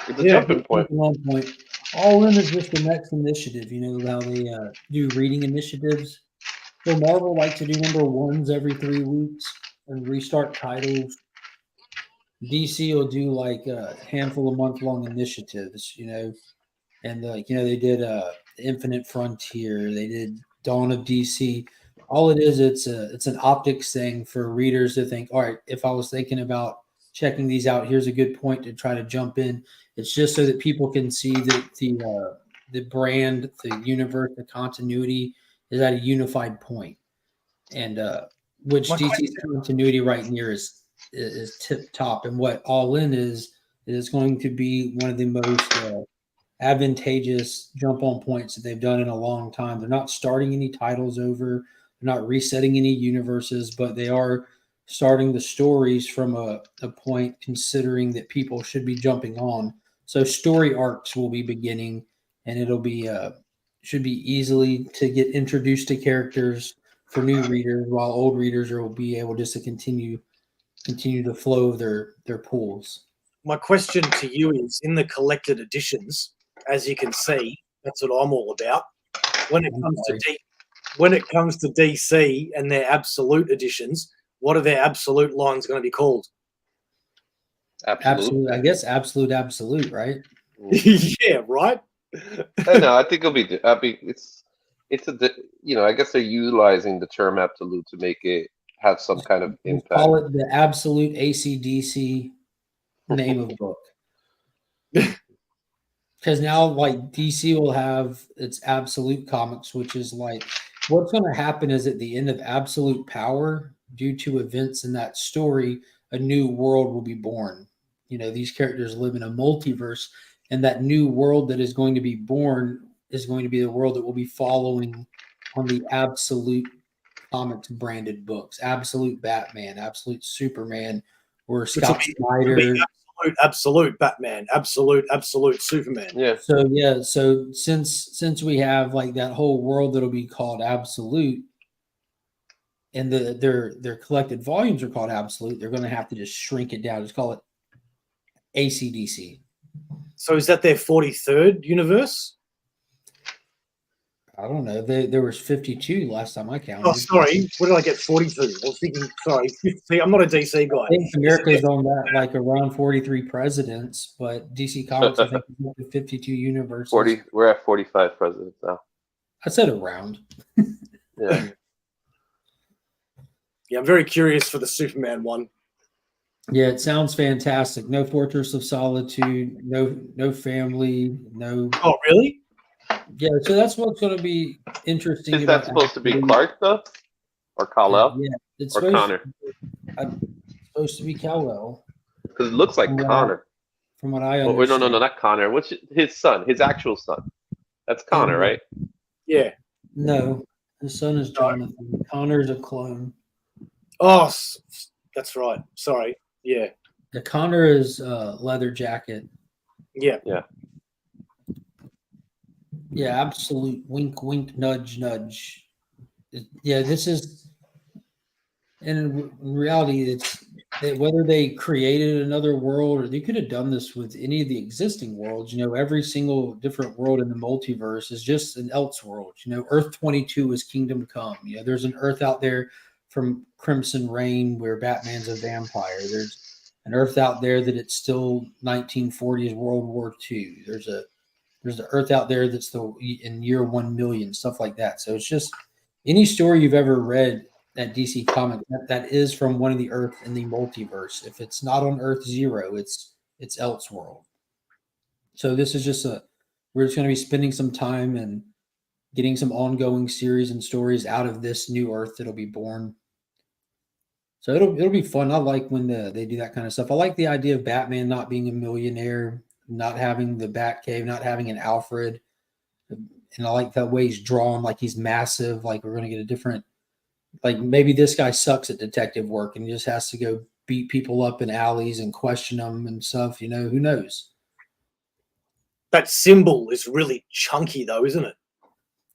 It's a jumping point. All In is just the next initiative. You know how they do reading initiatives. So Marvel likes to do #1s every 3 weeks and restart titles. DC will do like a handful of month-long initiatives, you know, and they did Infinite Frontier, they did Dawn of DC. All it is, it's an optics thing for readers to think, all right, if I was thinking about checking these out, here's a good point to try to jump in. It's just so that people can see that the brand, the universe, the continuity is at a unified point, and which DC's continuity right near is tip top. And what All In is going to be one of the most advantageous jump on points that they've done in a long time. They're not starting any titles over, they're not resetting any universes, but they are starting the stories from a point considering that people should be jumping on. So story arcs will be beginning, and it'll be should be easily to get introduced to characters for new readers, while old readers will be able just to continue the flow of their pools. My question to you is, in the collected editions, as you can see, that's what I'm all about. When it comes to DC and their absolute editions, what are their absolute lines going to be called? Absolute. I guess absolute, right? Yeah, right. I know. I think it'll be. It's a. I guess they're utilizing the term absolute to make it have some kind of impact. Call it the absolute ACDC name of book. Because now, like, DC will have its Absolute Comics, which is like, what's going to happen is at the end of Absolute Power, due to events in that story, a new world will be born. You know, these characters live in a multiverse, and that new world that is going to be born is going to be the world that will be following on the Absolute Comics branded books. Absolute Batman, Absolute Superman, or Scott Snyder. Absolute Batman, absolute Superman. Yeah. So since we have like that whole world that'll be called Absolute, and their collected volumes are called Absolute, they're going to have to just shrink it down. Just call it ACDC. So is that their 43rd universe? I don't know. There was 52 last time I counted. Oh, sorry. What did I get? 42. I was thinking, sorry. See, I'm not a DC guy. I think America's on that, like around 43 presidents, but DC Comics, I think, is 52 universes. We're at 45 presidents now. I said around. Yeah. Yeah, I'm very curious for the Superman one. Yeah, it sounds fantastic. No Fortress of Solitude, no family, no. Oh, really? Yeah, so that's what's going to be interesting. Is that supposed to be Clark though, or Kal-El? Yeah, it's or Connor. It's supposed to be Kal-El. Because it looks like Connor. From what I understand. No, not Connor. What's his son? His actual son. That's Connor, right? Yeah. No, his son is Jonathan. Connor's a clone. Oh, that's right. Sorry. Yeah. The Connor is Leather Jacket. Yeah. Yeah. Yeah, absolute wink, wink, nudge, nudge. Yeah, this is, and in reality, it's whether they created another world or they could have done this with any of the existing worlds. You know, every single different world in the multiverse is just an else world. You know, Earth 22 is Kingdom Come. You know, there's an Earth out there from Crimson Reign where Batman's a vampire. There's an Earth out there that it's still 1940s World War II. There's There's the Earth out there that's in year 1,000,000, stuff like that. So it's just any story you've ever read at DC Comics that is from one of the Earths in the multiverse. If it's not on Earth 0, it's Elseworld. So this is just we're just going to be spending some time and getting some ongoing series and stories out of this new Earth that'll be born. So it'll be fun. I like when they do that kind of stuff. I like the idea of Batman not being a millionaire, not having the Batcave, not having an Alfred. And I like the way he's drawn, like he's massive. Like we're going to get a different, like maybe this guy sucks at detective work and he just has to go beat people up in alleys and question them and stuff. You know, who knows? That symbol is really chunky though, isn't it?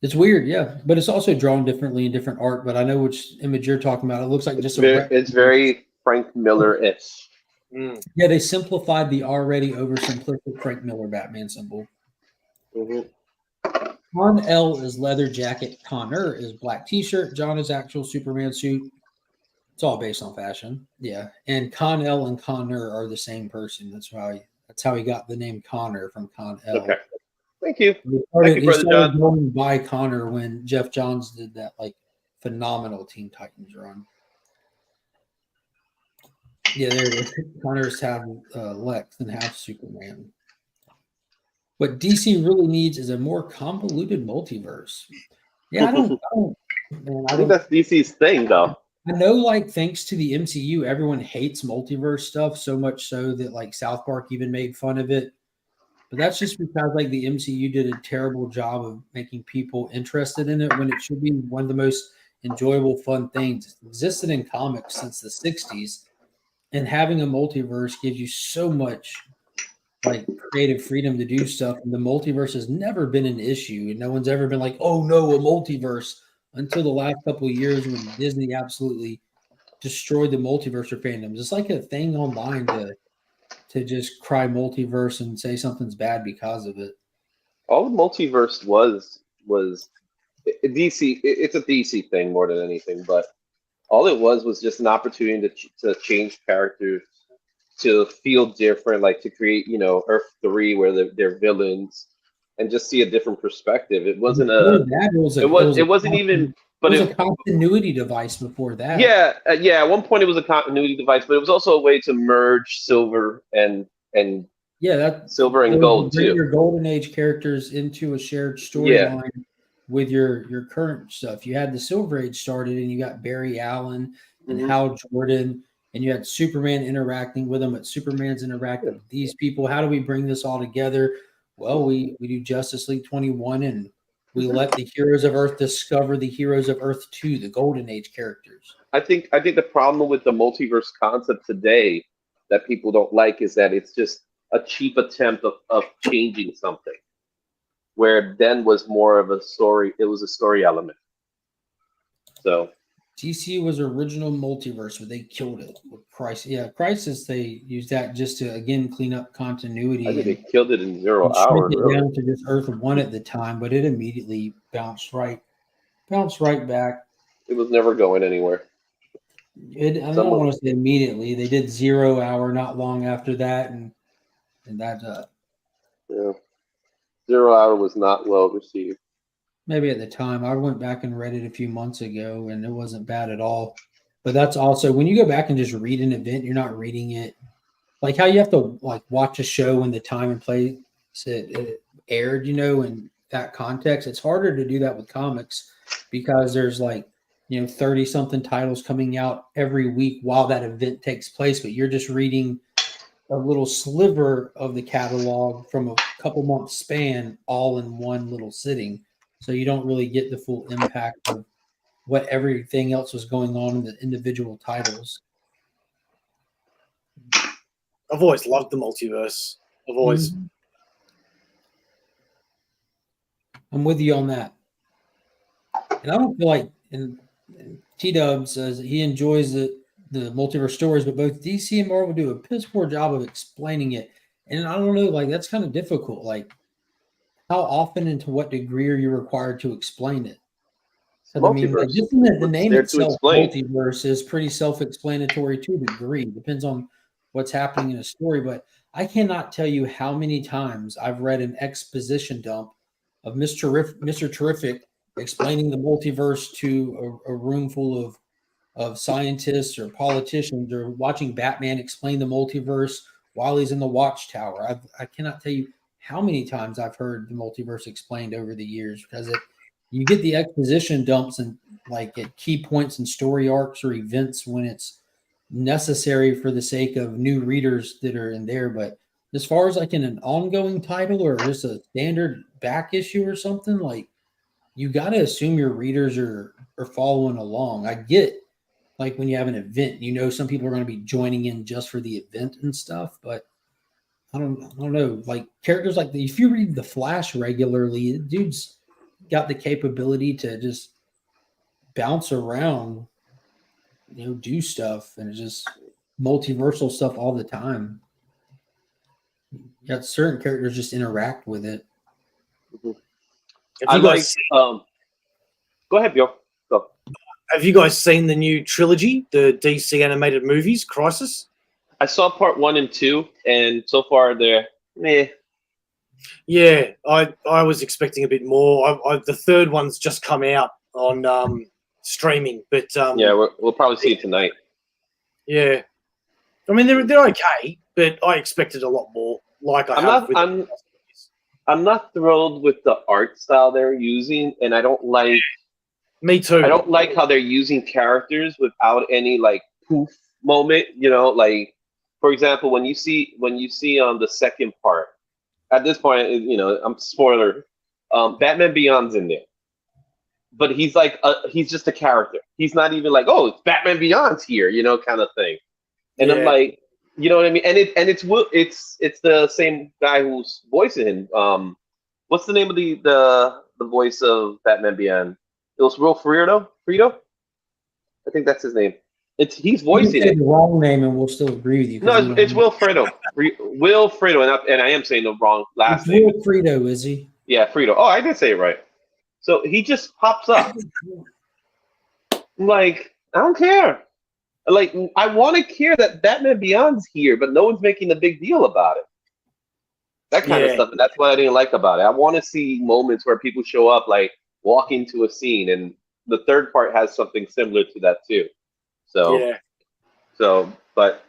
It's weird, yeah, but it's also drawn differently in different art. But I know which image you're talking about. It looks like It's very Frank Miller-ish. Yeah, they simplified the already oversimplistic Frank Miller Batman symbol. Con-El is leather jacket. Connor is black T-shirt. John is actual Superman suit. It's all based on fashion, yeah. And Con-El and Connor are the same person. That's how he got the name Connor from Con-El. Okay. Thank you. He started going by Connor when Jeff Johns did that like phenomenal Teen Titans run. Yeah, there it is. Connor's half Lex and half Superman. What DC really needs is a more convoluted multiverse. Yeah, I think that's DC's thing, though. I know, like, thanks to the MCU, everyone hates multiverse stuff so much so that like South Park even made fun of it. But that's just because like the MCU did a terrible job of making people interested in it when it should be one of the most enjoyable, fun things. It's existed in comics since the 60s, and having a multiverse gives you so much like creative freedom to do stuff. And the multiverse has never been an issue, and no one's ever been like, "Oh no, a multiverse," until the last couple of years when Disney absolutely destroyed the multiverse for fandoms. It's like a thing online to just cry multiverse and say something's bad because of it. All the multiverse was DC. It's a DC thing more than anything, but all it was just an opportunity to change characters to feel different, like to create, Earth 3 where they're villains, and just see a different perspective. It wasn't it wasn't even. But it was a continuity device before that. Yeah. At one point, it was a continuity device, but it was also a way to merge Silver and Silver and Gold too. Your Golden Age characters into a shared storyline with your current stuff. You had the Silver Age started, and you got Barry Allen and Hal Jordan, and you had Superman interacting with them. But Superman's interacting with these people. How do we bring this all together? Well, we do Justice League 21 and we let the Heroes of Earth discover the Heroes of Earth 2, the Golden Age characters. I think the problem with the multiverse concept today that people don't like is that it's just a cheap attempt of changing something, where then was more of a story. It was a story element. So DC was original multiverse, but they killed it with Crisis. Yeah, Crisis, they used that just to, again, clean up continuity. I think they killed it in 0 hour. It down to just Earth 1 at the time, but it immediately bounced right back. It was never going anywhere. I don't want to say immediately. They did 0 hour not long after that, and that. Yeah, 0 hour was not well received. Maybe at the time. I went back and read it a few months ago, and it wasn't bad at all. But that's also when you go back and just read an event, you're not reading it like how you have to like watch a show when the time and place it aired, in that context. It's harder to do that with comics because there's 30 something titles coming out every week while that event takes place, but you're just reading a little sliver of the catalog from a couple months span all in one little sitting. So you don't really get the full impact of what everything else was going on in the individual titles. I've always loved the multiverse. I've always. I'm with you on that. And I don't feel like, and T-Dub says he enjoys the multiverse stories, but both DC and Marvel do a piss poor job of explaining it. And I don't know, that's kind of difficult. How often and to what degree are you required to explain it? So, just the name itself, multiverse, is pretty self-explanatory to a degree. Depends on what's happening in a story. But I cannot tell you how many times I've read an exposition dump of Mr. Terrific explaining the multiverse to a room full of scientists or politicians, or watching Batman explain the multiverse while he's in the Watchtower. I cannot tell you how many times I've heard the multiverse explained over the years, because you get the exposition dumps and like at key points in story arcs or events when it's necessary for the sake of new readers that are in there. But as far as like in an ongoing title or just a standard back issue or something, like you got to assume your readers are following along. I get like when you have an event, you know, some people are going to be joining in just for the event and stuff, but I don't know. Like characters like if you read The Flash regularly, the dude's got the capability to just bounce around, you know, do stuff and just multiversal stuff all the time. You got certain characters just interact with it. I like. Go ahead, Bjorn. Go. Have you guys seen the new trilogy, the DC animated movies, Crisis? I saw part 1 and 2, and so far they're meh. Yeah, I was expecting a bit more. The third one's just come out on streaming, but Yeah, we'll probably see it tonight. Yeah, I mean they're okay, but I expected a lot more. Like I'm not thrilled with the art style they're using, and I don't like. Me too. I don't like how they're using characters without any like poof moment. You know, like for example, when you see the second part. At this point, you know, I'm spoiler. Batman Beyond's in there, but he's like he's just a character. He's not even like, oh, it's Batman Beyond's here, you know, kind of thing. And I'm like, you know what I mean? And it's the same guy who's voicing him. What's the name of the voice of Batman Beyond? It was Will Frito. I think that's his name. He's voicing it. The wrong name, and we'll still agree with you. No, it's Will Frito. Will Frito, and I am saying the wrong last name. Will Frito, is he? Yeah, Frito. Oh, I did say it right. So he just pops up. I'm like, I don't care. Like, I want to care that Batman Beyond's here, but no one's making a big deal about it. That kind of stuff, and that's what I didn't like about it. I want to see moments where people show up, like walk into a scene, and the third part has something similar to that too. But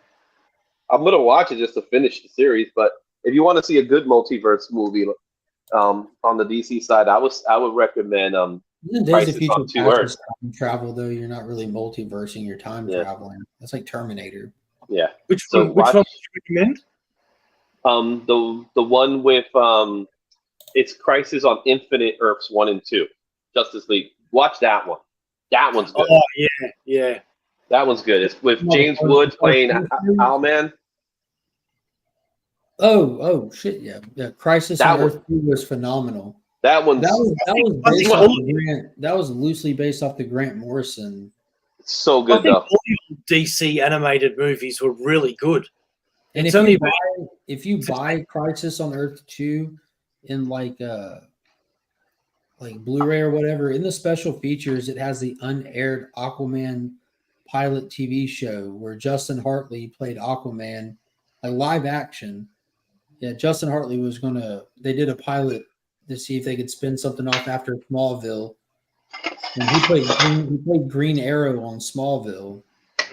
I'm gonna watch it just to finish the series. But if you want to see a good multiverse movie, on the DC side, I would recommend Days of Future Past time travel, though. You're not really multiversing, you're time traveling. That's like Terminator. Yeah. Which one would you recommend? The one with it's Crisis on Infinite Earths 1 and 2, Justice League. Watch that one. That one's good. Oh yeah. That one's good. It's with James Woods playing Owlman. Oh shit, yeah. Crisis on Earth 2 was phenomenal. That was loosely based off the Grant Morrison. It's so good though. All the DC animated movies were really good. And if you buy Crisis on Earth 2 in like Blu-ray or whatever, in the special features, it has the unaired Aquaman pilot TV show where Justin Hartley played Aquaman, like live action. Yeah, Justin Hartley they did a pilot to see if they could spin something off after Smallville. And he played Green Arrow on Smallville,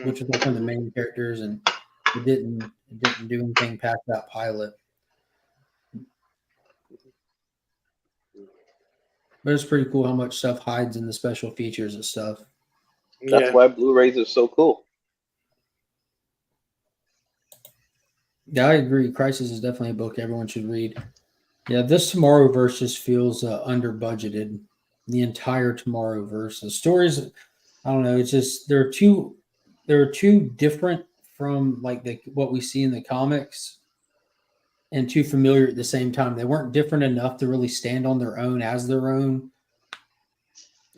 which was like one of the main characters, and it didn't do anything past that pilot. But it's pretty cool how much stuff hides in the special features and stuff. That's why Blu-rays are so cool. Yeah, I agree. Crisis is definitely a book everyone should read. Yeah, this Tomorrowverse just feels under budgeted. The entire Tomorrowverse. The stories, I don't know. It's just they're too different from like what we see in the comics, and too familiar at the same time. They weren't different enough to really stand on their own as their own.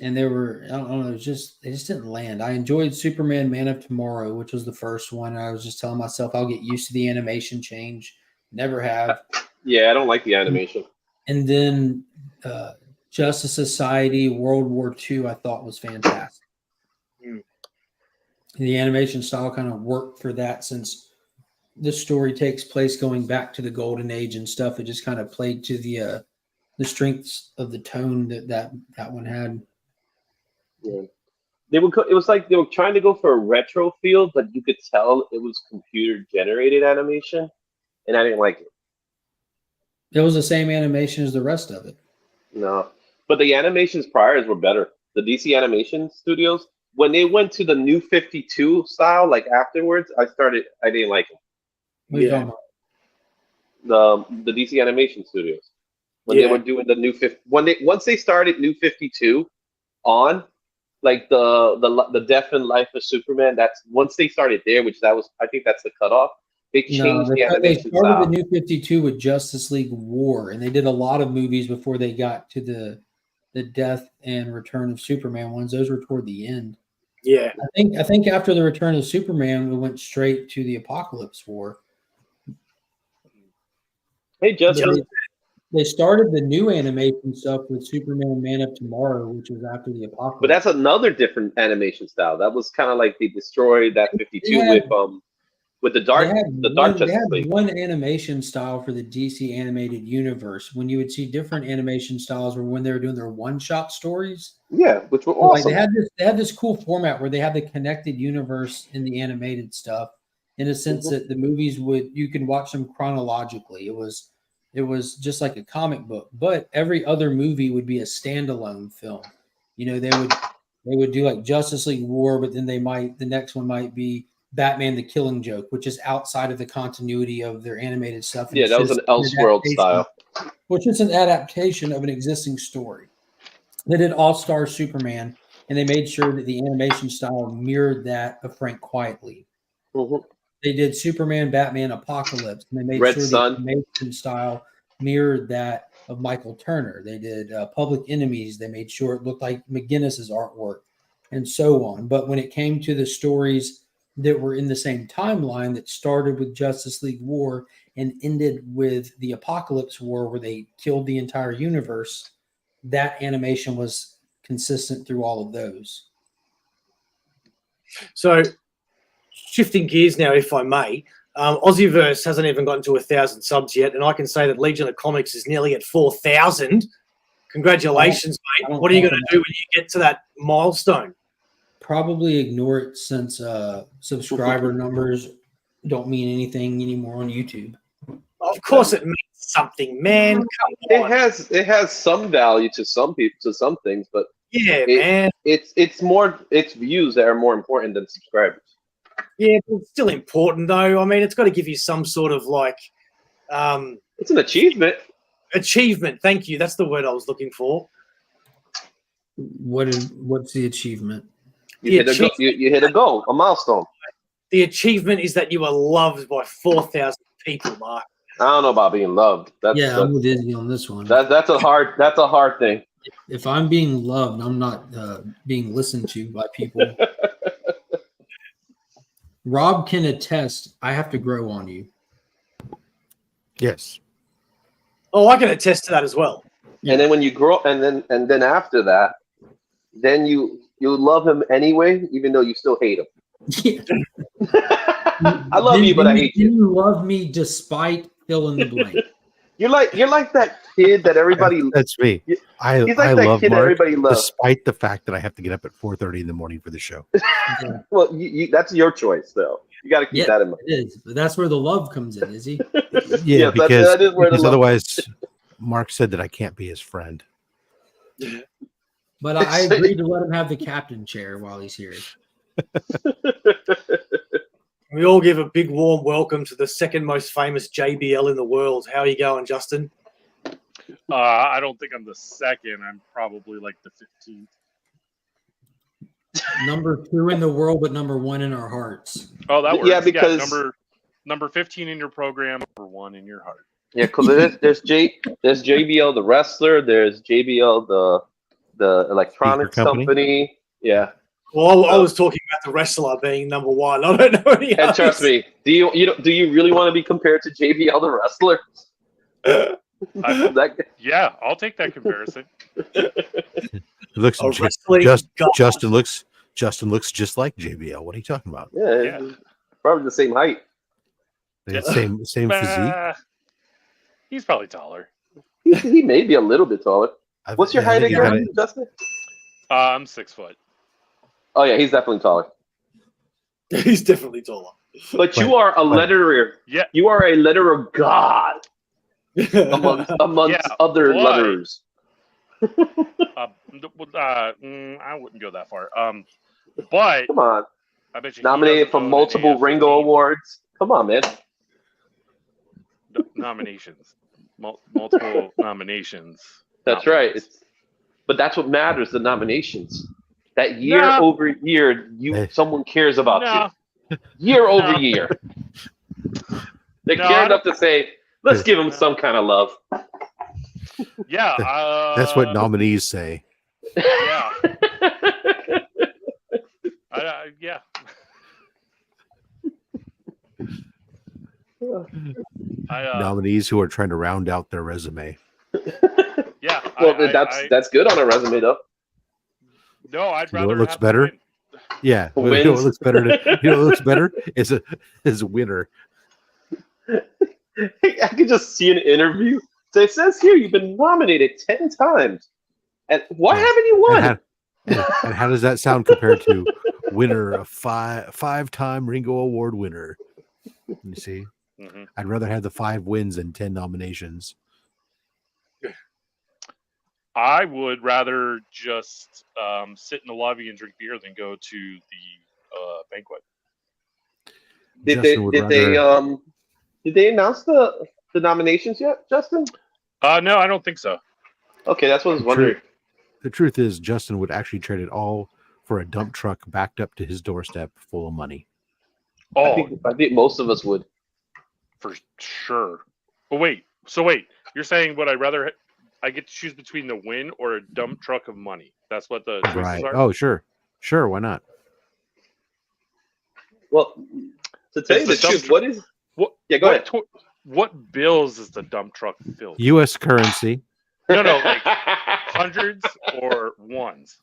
And they were, I don't know, they just didn't land. I enjoyed Superman Man of Tomorrow, which was the first one. I was just telling myself I'll get used to the animation change. Never have. Yeah, I don't like the animation. And then Justice Society World War II I thought was fantastic. The animation style kind of worked for that, since the story takes place going back to the golden age and stuff. It just kind of played to the strengths of the tone that one had. Yeah. It was like they were trying to go for a retro feel, but you could tell it was computer generated animation, and I didn't like it. It was the same animation as the rest of it. No, but the animations priors were better. The DC animation studios, when they went to the new 52 style, like afterwards, I didn't like it. What are you talking about? The DC animation studios, when they were doing the new once they started new 52 on, like the Death and Life of Superman, that's once they started there, I think that's the cutoff. They changed the animation They started style. the new 52 with Justice League War, and they did a lot of movies before they got to the Death and Return of Superman ones. Those were toward the end. Yeah. I think after the Return of Superman, we went straight to the Apocalypse War. Hey, Justin. They started the new animation stuff with Superman Man of Tomorrow, which was after the Apocalypse. But that's another different animation style. That was kind of like they destroyed that 52 with the dark They had one animation style for the DC animated universe. When you would see different animation styles were when they were doing their one-shot stories. Yeah, which were awesome. Like they had this cool format where they had the connected universe in the animated stuff, in a sense that the movies you can watch them chronologically. It was just like a comic book, but every other movie would be a standalone film. You know, they would do like Justice League War, but then the next one might be Batman the Killing Joke, which is outside of the continuity of their animated stuff. Yeah, that was an Elseworld style. Which is an adaptation of an existing story. They did All-Star Superman, and they made sure that the animation style mirrored that of Frank Quietly. Mm-hmm. They did Superman, Batman, Apocalypse, and they made Red sure Sun. the animation style mirrored that of Michael Turner. They did Public Enemies. They made sure it looked like McGinnis's artwork, and so on. But when it came to the stories that were in the same timeline that started with Justice League War and ended with the Apocalypse War, where they killed the entire universe, that animation was consistent through all of those. So, shifting gears now, if I may, Aussieverse hasn't even gotten to 1,000 subs yet, and I can say that Legion of Comics is nearly at 4,000. Congratulations, mate. What are you going to do when you get to that milestone? Probably ignore it, since subscriber numbers don't mean anything anymore on YouTube. Of course it means something, man. Come on. It has some value to some people, to some things, but Yeah, man. It's views that are more important than subscribers. Yeah, but it's still important, though. I mean, it's got to give you some sort of like it's an achievement. Achievement. Thank you. That's the word I was looking for. What's the achievement? You hit a goal, a milestone. The achievement is that you are loved by 4,000 people, Mark. I don't know about being loved. I'm with Izzy on this one. That's a hard thing. If I'm being loved, I'm not being listened to by people. Rob can attest. I have to grow on you. Yes. Oh, I can attest to that as well. And then when you grow, and then after that, then you love him anyway, even though you still hate him. Yeah. I love you, but I hate you. You love me despite fill in the blank. You're like that kid that everybody. That's me. He's I like that love kid Mark, everybody loves, despite the fact that I have to get up at 4:30 in the morning for the show. Yeah. Well, that's your choice, though. You got to keep that in mind. It is, but that's where the love comes in, is he? Yeah, Yes, because, that is where the because love- otherwise, Mark said that I can't be his friend. But I agreed to let him have the captain chair while he's here. We all give a big warm welcome to the second most famous JBL in the world. How are you going, Justin? I don't think I'm the second. I'm probably like the 15th. Number 2 in the world, but number 1 in our hearts. Oh, that works. Yeah, because number 15 in your program, number 1 in your heart. Yeah, because there's JBL the wrestler, there's JBL the electronics company. Yeah. Well, I was talking about the wrestler being number 1. I don't know any And others. trust me, do you really want to be compared to JBL the wrestler? Yeah, I'll take that comparison. Justin looks just like JBL. What are you talking about? Yeah, probably the same height. They had same physique. He's probably taller. He may be a little bit taller. What's your height again, Justin? I'm 6 foot. Oh yeah, he's definitely taller. He's definitely taller. But you are a letterer. Yeah. You are a letterer god amongst other letterers. I wouldn't go that far. But Come on. I bet you Nominated for multiple Ringo Awards. Come on, man. Nominations. Multiple nominations. That's right. But that's what matters, the nominations. That year over year, someone cares about you. Year over year. They care enough to say, let's give him some kind of love. Yeah. That's what nominees say. Yeah. Yeah. Nominees who are trying to round out their resume. Yeah. Well, that's good on a resume, though. No, I'd rather. You know what looks better? Yeah. You know what looks better? You know what looks better? Is a winner. I could just see an interview. So it says here you've been nominated 10 times. And why haven't you won? And how does that sound compared to winner, a five-time Ringo Award winner? You see? Mm-hmm. I'd rather have the 5 wins than 10 nominations. I would rather just sit in the lobby and drink beer than go to the banquet. Did they announce the nominations yet, Justin? No, I don't think so. Okay, that's what I was wondering. The truth is, Justin would actually trade it all for a dump truck backed up to his doorstep full of money. Oh, I think most of us would. For sure. But wait, you're saying would I rather I get to choose between the win or a dump truck of money? That's what the choices are? Oh, sure. Sure, why not? Well, to tell you the truth, go ahead. What bills is the dump truck filled? U.S. currency. No, like hundreds or ones.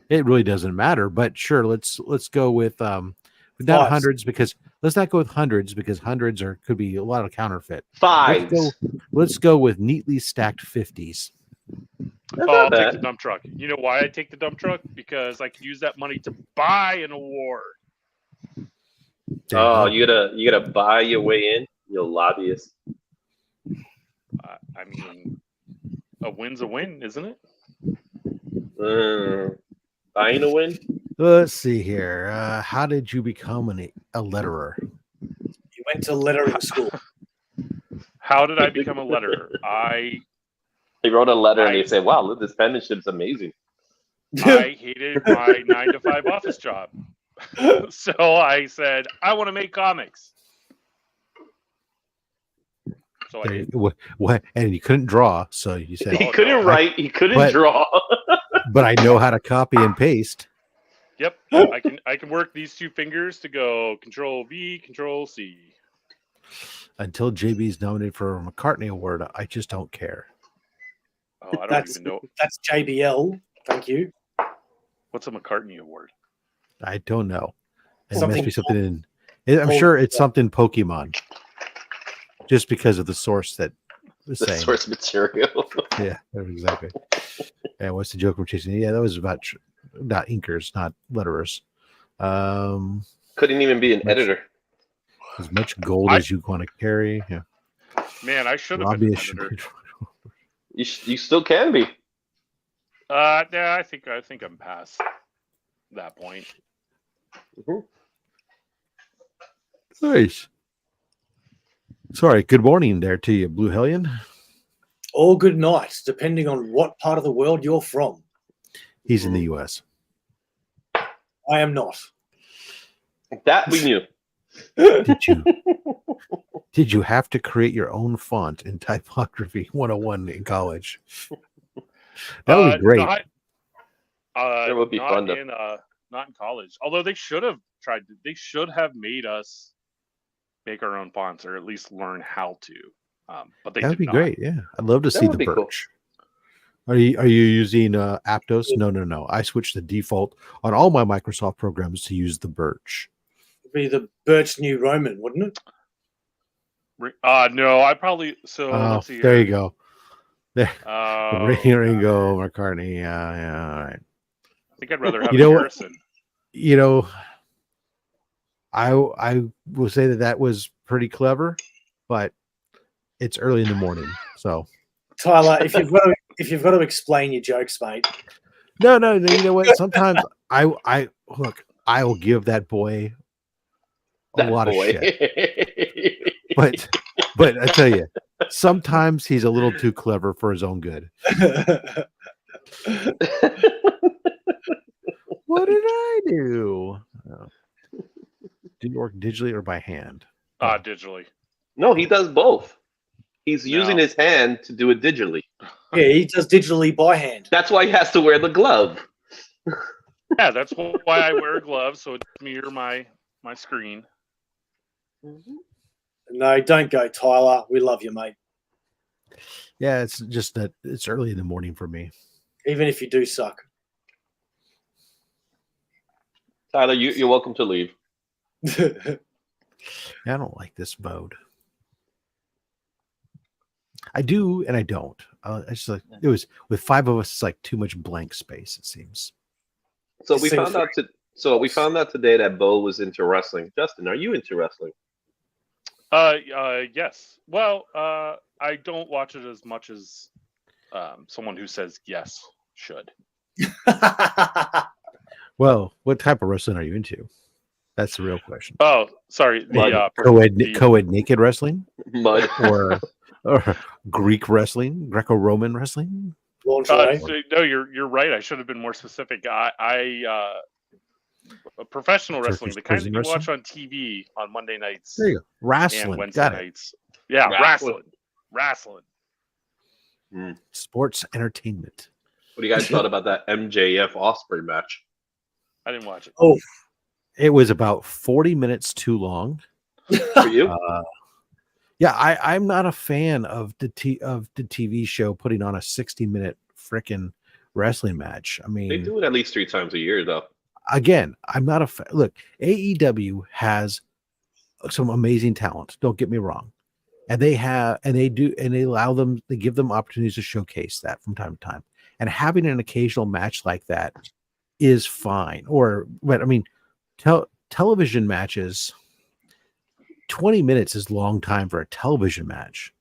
It really doesn't matter, but sure, let's go with not hundreds because let's not go with hundreds because hundreds could be a lot of counterfeit. Let's go with neatly stacked 50s. I'll take the dump truck. You know why I take the dump truck? Because I can use that money to buy an award. You gotta buy your way in, you lobbyist. I mean, a win's a win, isn't it? Buying a win. Let's see here. How did you become a letterer? You went to lettering school. How did I become a letterer? He wrote a letter and he said, "Wow, this penmanship's amazing." I hated my 9-to-5 office job, so I said, "I want to make comics." So I did. What? And you couldn't draw, so you said he couldn't write. He couldn't draw. But I know how to copy and paste. Yep, I can work these 2 fingers to go Control V, Control C. Until JB's nominated for a McCartney Award, I just don't care. Oh, I don't even know. That's JBL. Thank you. What's a McCartney Award? I don't know. It Something must be something in. I'm sure it's something Pokemon. Just because of the source that was saying. Source material. Yeah, exactly. And what's the joke we're chasing? Yeah, that was about not inkers, not letterers. Couldn't even be an editor. As much gold as you want to carry. Yeah. Man, I should have been an editor. You still can be. Yeah, I think I'm past that point. Mm-hmm. Nice. Sorry, good morning there to you, Blue Hellion. Or good night, depending on what part of the world you're from. He's in the U.S. I am not. That we knew. Did you have to create your own font in typography 101 in college? That would be great. That would be fun. Not in college. Although they should have tried. They should have made us make our own fonts, or at least learn how to. But they that would be not. Great. Yeah, I'd love to see the birch. Cool. Are you using Aptos? No. I switched the default on all my Microsoft programs to use the birch. It'd be the Birch New Roman, wouldn't it? No, I probably. So Oh, let's see. there Here. you go. There, Oh, Ringo, McCartney. Yeah, all right. I think I'd rather have You know what? Harrison. You know, I will say that was pretty clever, but it's early in the morning, so Tyler, if you've got to explain your jokes, mate. no. You know what? Sometimes I look. I will give that boy a lot of shit, but I tell you, sometimes he's a little too clever for his own good. What did I do? Oh. Did you work digitally or by hand? Digitally. No, he does both. He's No. using his hand to do it digitally. Yeah, he does digitally by hand. That's why he has to wear the glove. Yeah, that's why I wear gloves, so it mirror my screen. No, don't go, Tyler. We love you, mate. Yeah, it's just that it's early in the morning for me. Even if you do suck. Tyler, you're welcome to leave. I don't like this mode. I do and I don't. I just like it was with 5 of us. It's like too much blank space. It seems. So we found out today that Bo was into wrestling. Justin, are you into wrestling? Yes. Well, I don't watch it as much as someone who says yes should. Well, what type of wrestling are you into? That's the real question. Oh, sorry. The Co-ed naked wrestling, Mud. or Greek wrestling, Greco-Roman wrestling. no, you're right. I should have been more specific. I professional wrestling, the kind that you watch on TV on Monday nights. There you go. Wrestling. And Wednesday nights. Yeah, wrestling. Sports entertainment. What do you guys thought about that MJF Osprey match? I didn't watch it. Oh, it was about 40 minutes too long. For you? Yeah, I'm not a fan of the TV show putting on a 60-minute freaking wrestling match. I mean, They do it at least 3 times a year, though. Again, I'm not a fan. Look, AEW has some amazing talent. Don't get me wrong, and they give them opportunities to showcase that from time to time. And having an occasional match like that is fine. But I mean, television matches. 20 minutes is a long time for a television match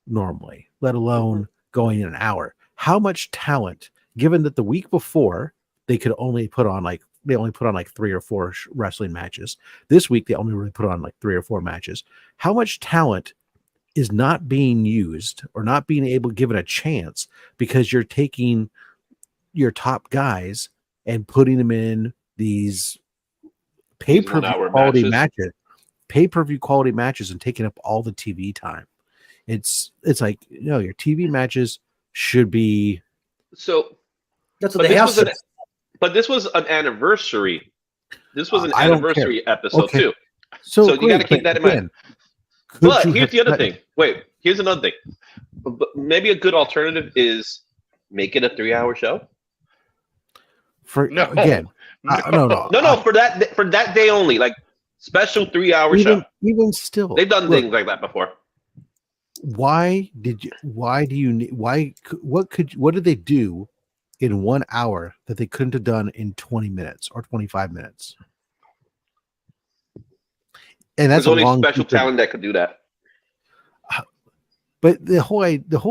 normally, let alone going in an hour. How much talent, given that the week before they only put on like 3 or 4 wrestling matches. This week they only really put on like 3 or 4 matches. How much talent is not being used or not being able given a chance because you're taking your top guys and putting them in these pay-per-view quality matches and taking up all the TV time. It's like, your TV matches should be so. That's what the house. But this was an anniversary. This was an anniversary episode too. So you got to keep that in mind. But here's the other thing. Wait, here's another thing. Maybe a good alternative is make it a 3-hour show. No. For that day only, like special 3-hour show. Even still, they've done things like that before. What did they do in 1 hour that they couldn't have done in 20 minutes or 25 minutes? And that's only special talent that could do that. But the whole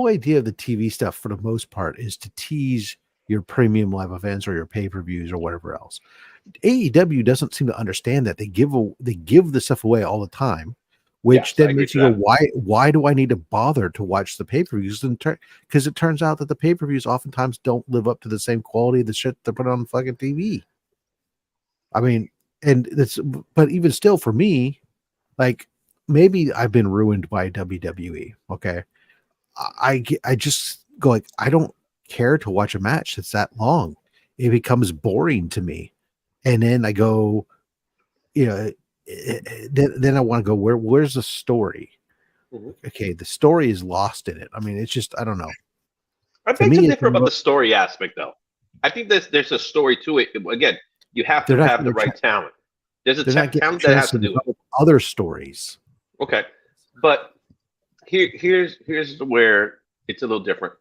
idea of the TV stuff, for the most part, is to tease your premium live events or your pay-per-views or whatever else. AEW doesn't seem to understand that. They give the stuff away all the time, which then makes you go, why do I need to bother to watch the pay-per-views? Because it turns out that the pay-per-views oftentimes don't live up to the same quality of the shit they put on fucking TV. I mean, but even still, for me, like, maybe I've been ruined by WWE. Okay, I just go like, I don't care to watch a match that's that long. It becomes boring to me, and then I go, then I want to go, where's the story? Okay, the story is lost in it. I mean, it's just, I don't know. I think it's different about the story aspect, though. I think there's a story to it. Again, you have to have the right talent. There's a talent that has to do other stories. Okay, but here's where it's a little different.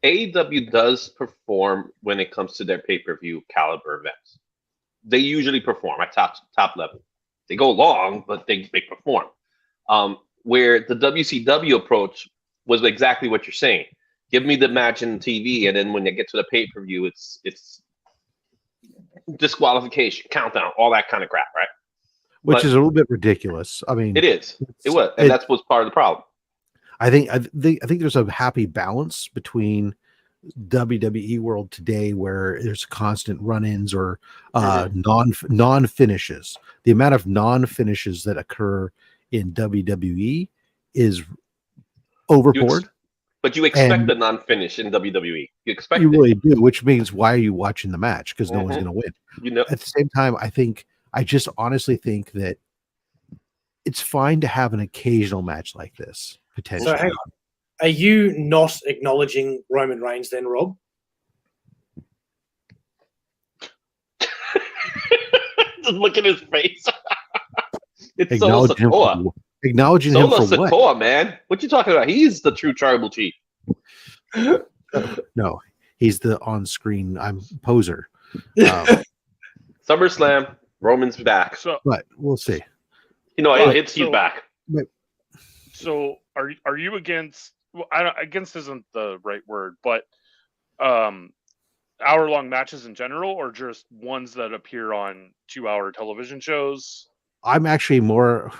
AEW does perform when it comes to their pay-per-view caliber events. They usually perform at top level. They go long, but they perform. Where the WCW approach was exactly what you're saying. Give me the match in TV, and then when they get to the pay-per-view, it's disqualification, countdown, all that kind of crap, right? Which is a little bit ridiculous. I mean, it is. It was, and that's what's part of the problem. I think there's a happy balance between WWE world today where there's constant run-ins or non-finishes. The amount of non-finishes that occur in WWE is overboard. But you expect the non-finish in WWE. You expect you really do, which means why are you watching the match? Because no one's going to win. You know. At the same time, I just honestly think that it's fine to have an occasional match like this potentially. So hang on. Are you not acknowledging Roman Reigns then, Rob? Just look at his face. It's acknowledging him for Sikoa, what? Man. What you talking about? He's the true tribal chief. No, he's the on-screen. I'm poser. SummerSlam, Roman's back. But we'll see. You know, he's back. So are you against? Well, against isn't the right word, but hour-long matches in general, or just ones that appear on 2-hour television shows? I'm actually more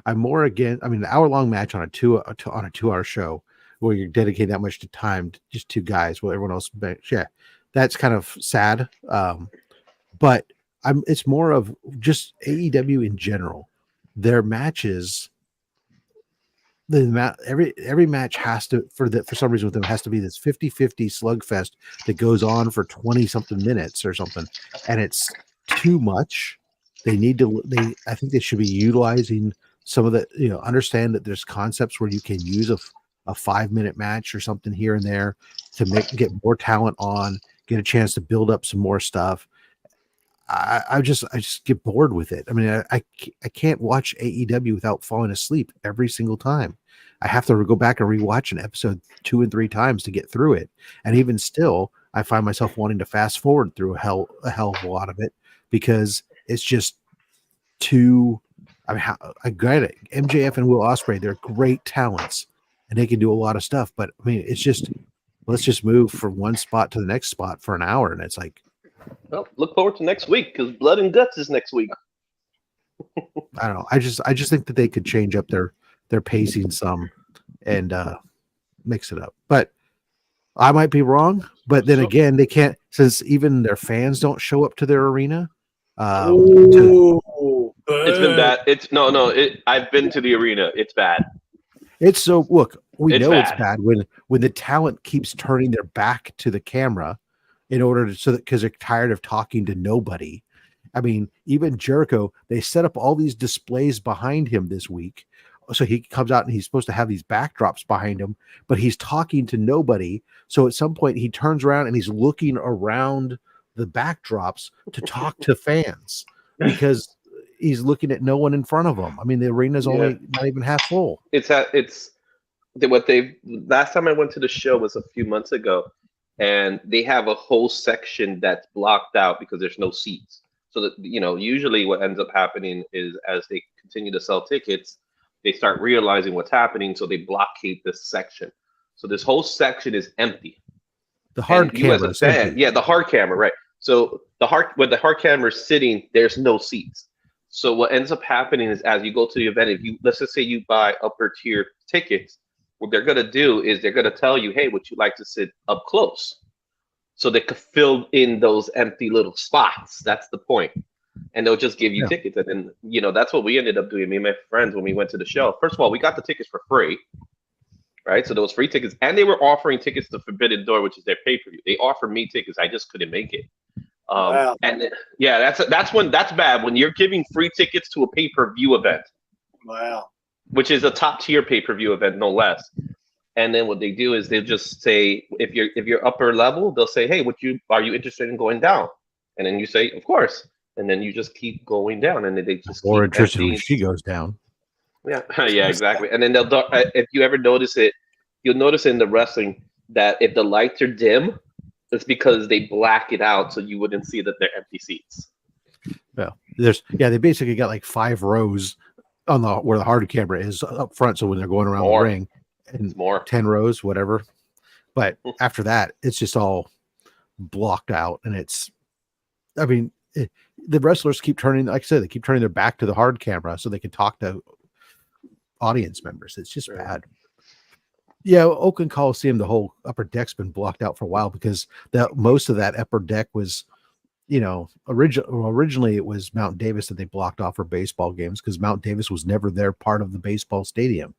against. I mean, an hour-long match on a 2-hour show where you're dedicating that much to time, to just two guys, while everyone else, that's kind of sad. But it's more of just AEW in general. Their matches. Every match has to for some reason with them has to be this 50-50 slugfest that goes on for 20-something minutes or something, and it's too much. I think they should be utilizing some of the, understand that there's concepts where you can use a 5-minute match or something here and there to get more talent on, get a chance to build up some more stuff. I just get bored with it. I mean, I can't watch AEW without falling asleep every single time. I have to go back and rewatch an episode 2 and 3 times to get through it. And even still, I find myself wanting to fast forward through a hell of a lot of it because it's just too. I mean, I get it. MJF and Will Ospreay, they're great talents and they can do a lot of stuff. But I mean, it's just, let's just move from one spot to the next spot for an hour. And it's like, well, look forward to next week because Blood and Guts is next week. I don't know. I just think that they could change up their pacing some and mix it up. But I might be wrong. But then again, they can't, since even their fans don't show up to their arena. It's been bad. I've been to the arena. It's bad. It's so look. It's bad when the talent keeps turning their back to the camera. In order to, because they're tired of talking to nobody. I mean, even Jericho, they set up all these displays behind him this week. So he comes out and he's supposed to have these backdrops behind him, but he's talking to nobody. So at some point he turns around and he's looking around the backdrops to talk to fans because he's looking at no one in front of him. I mean, the arena's only not even half full. Last time I went to the show was a few months ago. And they have a whole section that's blocked out because there's no seats. So that, usually what ends up happening is as they continue to sell tickets, they start realizing what's happening. So they blockade this section. So this whole section is empty. The hard camera. The hard camera, right. So when the hard camera is sitting, there's no seats. So what ends up happening is as you go to the event, let's just say you buy upper tier tickets, what they're going to do is they're going to tell you, hey, would you like to sit up close? So they could fill in those empty little spots. That's the point. And they'll just give you tickets. And then, that's what we ended up doing, me and my friends, when we went to the show. First of all, we got the tickets for free, right? So those free tickets. And they were offering tickets to Forbidden Door, which is their pay-per-view. They offered me tickets. I just couldn't make it. Wow. And that's bad when you're giving free tickets to a pay-per-view event. Wow. Which is a top tier pay-per-view event, no less. And then what they do is they'll just say, if you're upper level, they'll say, hey, are you interested in going down? And then you say, of course. And then you just keep going down, and then they just more interested when she goes down. Yeah, yeah, exactly. And then if you ever notice it, you'll notice in the wrestling that if the lights are dim, it's because they black it out so you wouldn't see that they're empty seats. Well, they basically got like 5 rows on the where the hard camera is up front. So when they're going around the ring, and more 10 rows, whatever. But after that, it's just all blocked out, and the wrestlers keep turning, like I said, they keep turning their back to the hard camera so they can talk to audience members. It's just bad. Yeah, Oakland Coliseum, the whole upper deck's been blocked out for a while because most of that upper deck was, originally it was Mount Davis that they blocked off for baseball games because Mount Davis was never there part of the baseball stadium,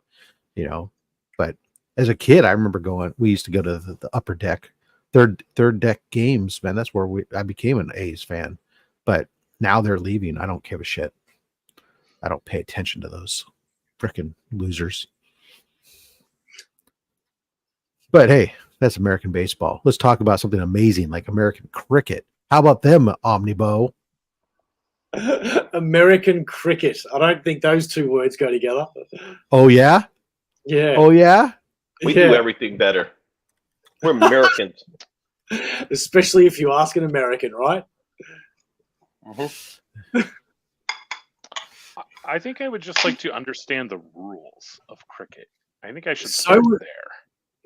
But as a kid, I remember we used to go to the upper deck, third deck games, man. That's where I became an A's fan. But now they're leaving. I don't give a shit. I don't pay attention to those freaking losers. But hey, that's American baseball. Let's talk about something amazing like American cricket. How about them, Omnibo? American cricket. I don't think those two words go together. Oh, yeah? Yeah. Oh, yeah? We do everything better. We're Americans. Especially if you ask an American, right? Mm-hmm. I think I would just like to understand the rules of cricket. I think I should start there.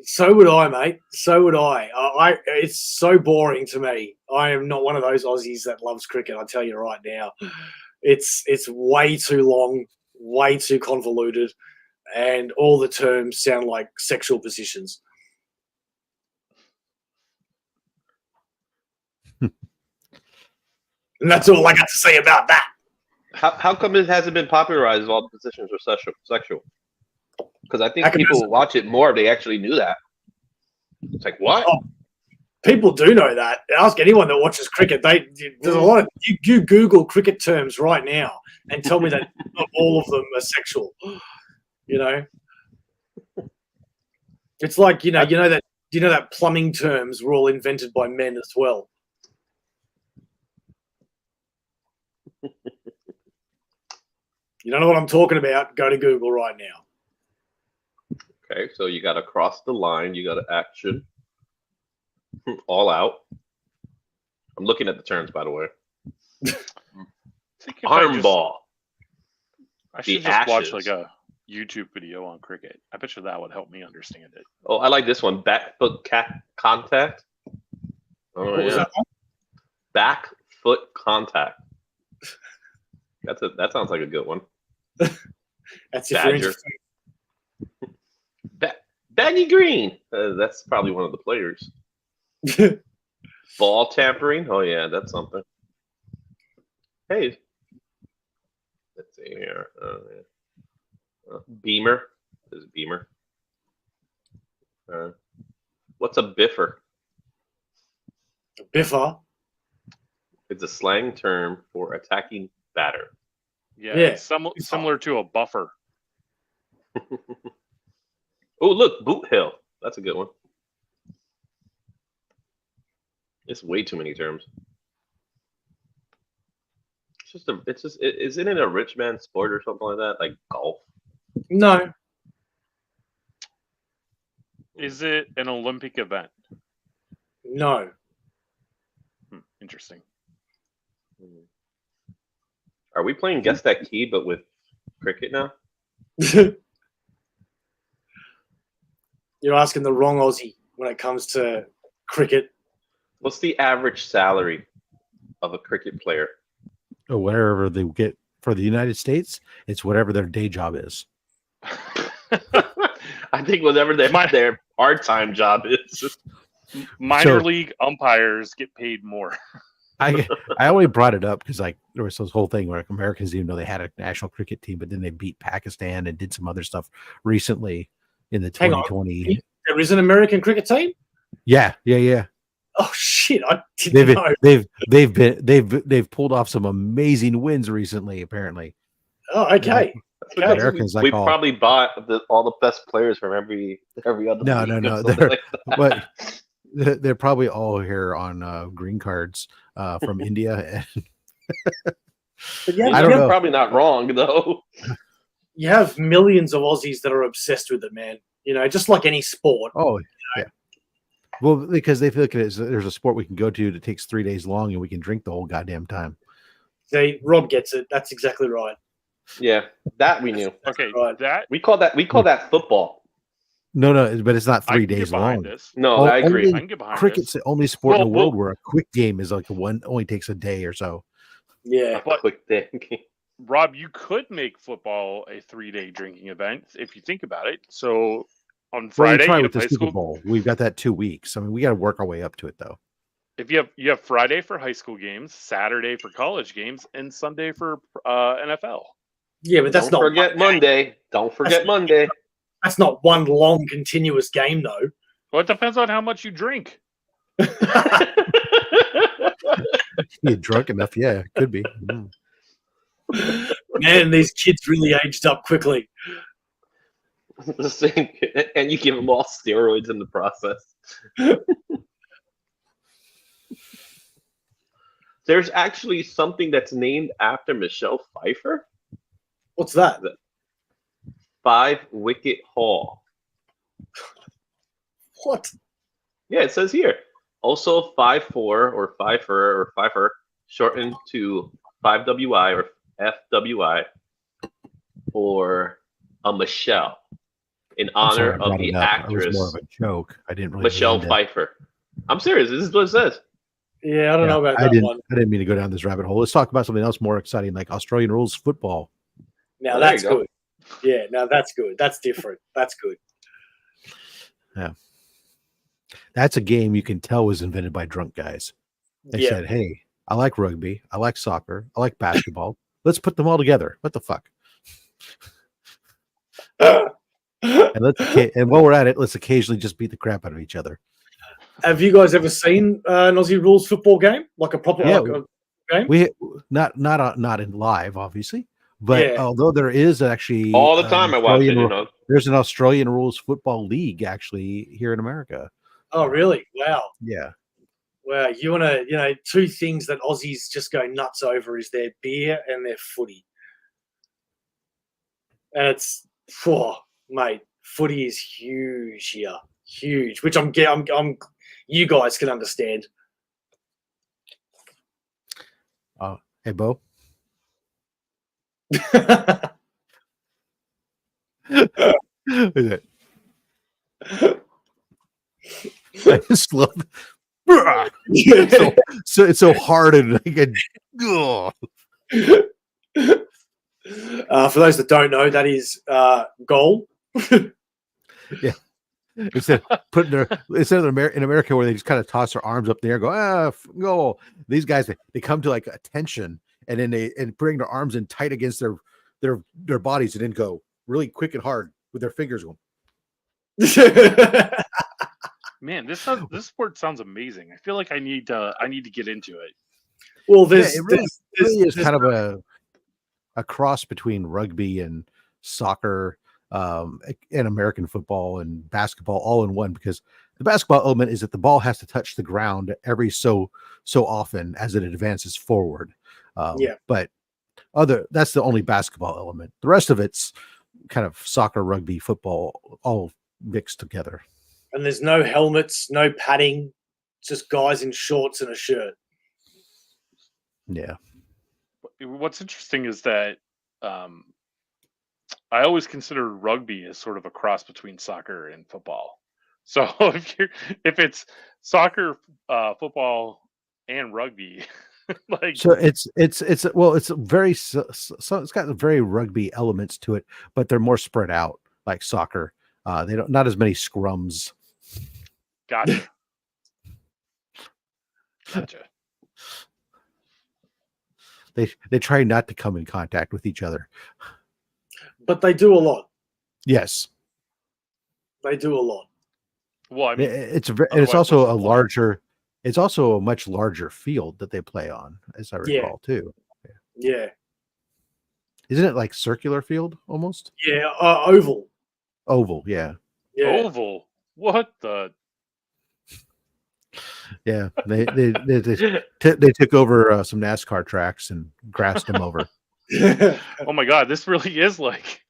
So would I, mate. So would I. It's so boring to me. I am not one of those Aussies that loves cricket. I'll tell you right now. It's way too long, way too convoluted, and all the terms sound like sexual positions. And that's all I got to say about that. How come it hasn't been popularized? All the positions are sexual. Because I think people will watch it more if they actually knew that. It's like, what? Oh, people do know that. Ask anyone that watches cricket. There's a lot of you Google cricket terms right now and tell me that not all of them are sexual. It's like that plumbing terms were all invented by men as well. You don't know what I'm talking about? Go to Google right now. Okay, so you got to cross the line. You got to action. All out. I'm looking at the terms, by the way. Arm ball. I should just watch like a YouTube video on cricket. I bet you that would help me understand it. Oh, I like this one. Back foot contact. Oh, what was that one? Back foot contact. That sounds like a good one. That's if you're interested. Baggy Green. That's probably one of the players. Ball tampering. Oh yeah, that's something. Hey, let's see here. Beamer. There's a beamer. What's a biffer? A biffer? It's a slang term for attacking batter. Yeah. Similar to a buffer. Oh, look, boot hill. That's a good one. It's way too many terms. Isn't it a rich man sport or something like that? Like golf? No. Is it an Olympic event? No. Interesting. Are we playing Guess That Key, but with cricket now? You're asking the wrong Aussie when it comes to cricket. What's the average salary of a cricket player? Or whatever they get for the United States, it's whatever their day job is. I think whatever their part-time job is. Minor league umpires get paid more. I only brought it up because there was this whole thing where Americans didn't know they had a national cricket team, but then they beat Pakistan and did some other stuff recently in the 2020. There is an American cricket team? Yeah. Oh shit! I didn't know. They've pulled off some amazing wins recently. Apparently. Oh, okay. Americans we probably bought all the best players from every other. No. But they're probably all here on green cards from India. But yeah, I don't know. Probably not wrong though. you have millions of Aussies that are obsessed with it, man. You know, just like any sport. Oh, yeah. Well, because they feel like there's a sport we can go to that takes 3 days long and we can drink the whole goddamn time. See, Rob gets it. That's exactly right. Yeah, that we knew. Okay, Right. that We call that football. No, but it's not I 3 can days get behind long. this. No, Oh, I agree. I can get behind Cricket's this. the only sport in the Well, world where a quick game is like only takes a day or so. Yeah. But Quick thing. Rob, you could make football a 3-day drinking event if you think about it. So on Well, Friday, you try you with have the high Super school. Bowl. We've got that 2 weeks. I mean, we got to work our way up to it, though. If you have Friday for high school games, Saturday for college games, and Sunday for NFL. Yeah, but that's Don't not forget one game. Monday. Don't forget Monday. That's not one long continuous game though. Well, it depends on how much you drink. You drunk enough? Yeah, it could be. Man, these kids really aged up quickly. And you give them all steroids in the process. There's actually something that's named after Michelle Pfeiffer. What's that? 5 Wicket Hall. What? Yeah, it says here. Also 5-4 or Pfeiffer, shortened to 5WI or FWI, or a Michelle, in honor of the It actress was more of a joke. I didn't really Michelle mean to- Pfeiffer. I'm serious. This is what it says. Yeah, I don't know about I that didn't. one. I didn't mean to go down this rabbit hole. Let's talk about something else more exciting, like Australian rules football. Now Well, there that's you go. good. Yeah, now that's good. That's different. That's good. That's a game you can tell was invented by drunk guys. They Yeah. said, "Hey, I like rugby. I like soccer. I like basketball. Let's put them all together." What the fuck? And while we're at it, let's occasionally just beat the crap out of each other. Have you guys ever seen an Aussie rules football game? Like a proper Yeah, like a game? We not in live, obviously, but Yeah. although there is actually All the time I watch it. Australian there's an Australian rules football league actually here in America. Oh, really? Wow. Yeah. Wow. You want to, two things that Aussies just go nuts over is their beer and their footy. And it's, mate, footy is huge here. Huge, which I'm you guys can understand. Hey, Bo. Is it? I just love so it's so hard and like for those that don't know, that is goal. instead of in America where they just kind of toss their arms up in the air, go. These guys they come to like attention and then they bring their arms in tight against their bodies and then go really quick and hard with their fingers going. Man, this sport sounds amazing. I feel like I need to get into it. Well, It really is kind of a cross between rugby and soccer, and American football and basketball all in one, because the basketball element is that the ball has to touch the ground every so often as it advances forward. But that's the only basketball element. The rest of it's kind of soccer, rugby, football, all mixed together. And there's no helmets, no padding, just guys in shorts and a shirt. Yeah. What's interesting is that I always consider rugby as sort of a cross between soccer and football. So if it's soccer, football, and rugby, like so it's very so it's got very rugby elements to it, but they're more spread out like soccer. They don't not as many scrums. Gotcha. They try not to come in contact with each other. But they do a lot. Yes. They do a lot. Well, I mean, it's also a larger. It's also a much larger field that they play on, as I recall, too. Yeah. Isn't it like circular field almost? Yeah, oval. Oval, yeah. Yeah. Oval. What the? Yeah, they took over some NASCAR tracks and grassed them over. Oh my God, this really is like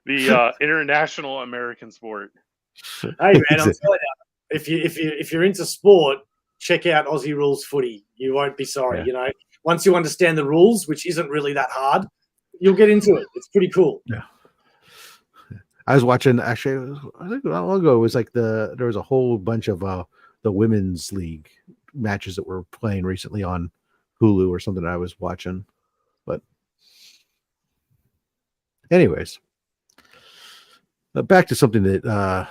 The international American sport. Hey man, I'm telling you, if you're into sport, check out Aussie Rules Footy. You won't be sorry. Yeah. You know, once you understand the rules, which isn't really that hard, you'll get into it. It's pretty cool. Yeah. I was watching, actually, I think not long ago, it was like there was a whole bunch of the women's league matches that were playing recently on Hulu or something I was watching. But anyways, back to something that a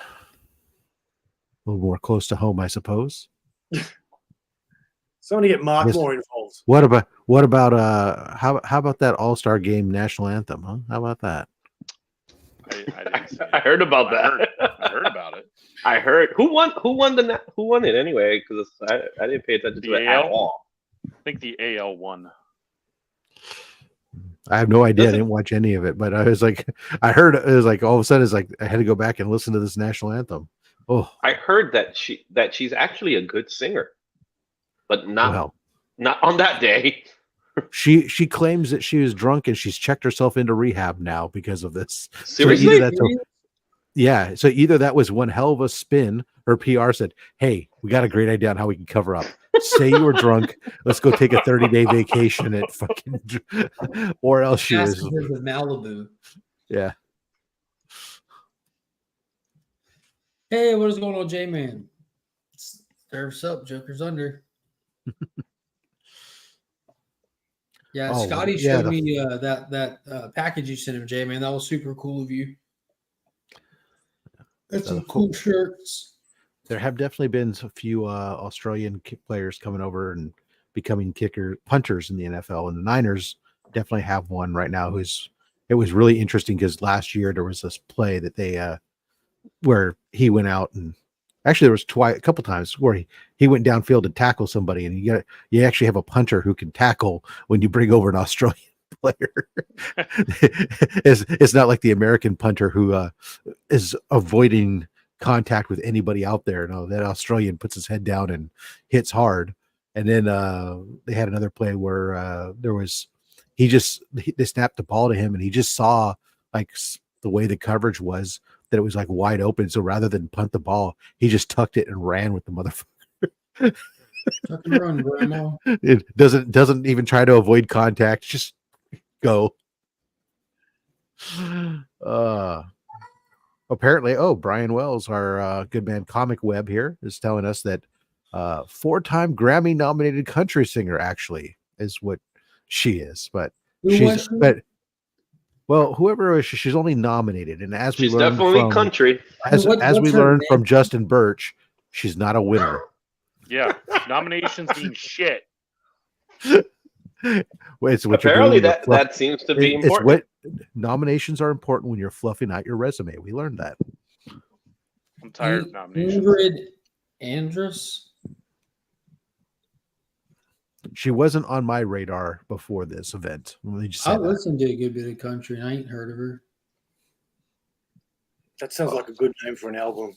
little more close to home, I suppose. Someone to get Mark Yes. more involved. What about how about that All-Star Game national anthem, huh? How about that? I didn't see it. I heard about that. I heard about it. I heard who won it anyway? Because I didn't pay attention to The it at AL? all. I think the AL won. I have no idea. I Doesn't- didn't watch any of it, but I was like, I heard it was like all of a sudden it's like I had to go back and listen to this national anthem. Oh, I heard that she's actually a good singer, but not well, not on that day. she claims that she was drunk and she's checked herself into rehab now because of this. Seriously? So either that's yeah. So either that was one hell of a spin. Her PR said, "Hey, we got a great idea on how we can cover up. Say you were drunk. Let's go take a 30-day vacation at fucking." Or else she was. Passengers of Malibu. Yeah. Hey, what is going on, J-Man? Surf's up, Joker's under. Yeah, Oh, Scotty yeah, showed me that package you sent him, J-Man. That was super cool of you. That's some cool shirts. There have definitely been a few Australian players coming over and becoming punters in the NFL, and the Niners definitely have one right now. It was really interesting because last year there was this play that they where he went out, and actually there was a couple times where he went downfield to tackle somebody, and you actually have a punter who can tackle when you bring over an Australian player. It's not like the American punter who is avoiding contact with anybody out there. No, that Australian puts his head down and hits hard. And then they had another play where they snapped the ball to him, and he just saw like the way the coverage was that it was like wide open. So rather than punt the ball, he just tucked it and ran with the motherfucker. Tuck and run, Grandma. It doesn't even try to avoid contact. Just go. Apparently, Brian Wells, our good man Comic Web here, is telling us that 4-time Grammy nominated country singer actually is what she is. But whoever is, she's only nominated, and as She's we learned definitely from country. as we what's her learned name? from Justin Birch, she's not a winner. Yeah, nominations mean shit. It's what Apparently, you're doing that seems to be it's important. what nominations are important when you're fluffing out your resume. We learned that. I'm tired of nominations. Ingrid Andress. She wasn't on my radar before this event. Let me just say I that. listened to a good bit of country, and I ain't heard of her. That sounds like a good name for an album.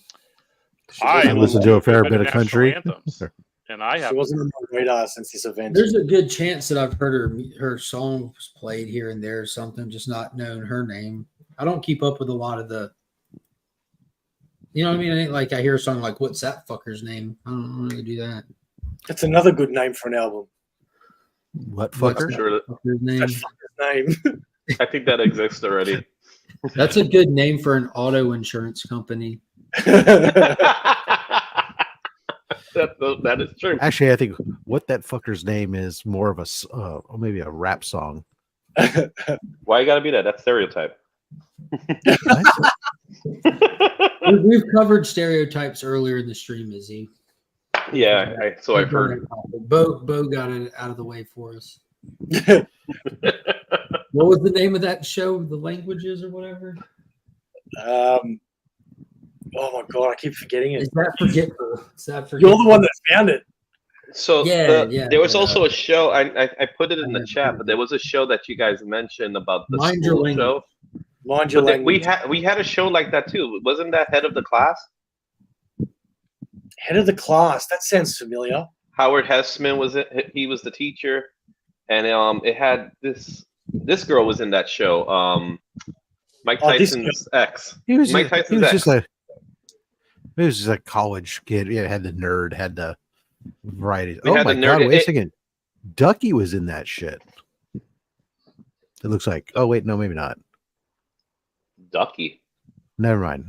I listened to a fair bit of national country. anthems, and I She have. wasn't on my radar since this event. There's a good chance that I've heard her songs played here and there or something, just not knowing her name. I don't keep up with a lot of the, you know what I mean? It ain't like I hear a song like, what's that fucker's name? I don't really do that. That's another good name for an album. What What's fucker? that Sure. fucker's name? That fucker's name. I think that exists already. That's a good name for an auto insurance company. That is true. Actually, I think what that fucker's name is more of a maybe a rap song. Why you gotta be that? That's stereotype. We've covered stereotypes earlier in the stream, Izzy. Yeah, so I've heard. Bo got it out of the way for us. What was the name of that show? The Languages or whatever? Oh my god, I keep forgetting it. Is that forgetful? You're the one that found it. So Yeah, there was yeah. also a show. I put it in the chat, but there was a show that you guys mentioned about the Mind Your school Language. show. Mind your But then language. we had a show like that too. Wasn't that Head of the Class? Head of the class. That sounds familiar. Howard Hessman was it? He was the teacher, and it had this girl was in that show. Mike Oh, this Tyson's ex. He was Mike just, he Tyson's was ex. just a college kid. Yeah, had the nerd, had the variety. We Oh had my the god! nerd- Wait a it- second. Ducky was in that shit. It looks like. Oh wait, no, maybe not. Ducky. Never mind.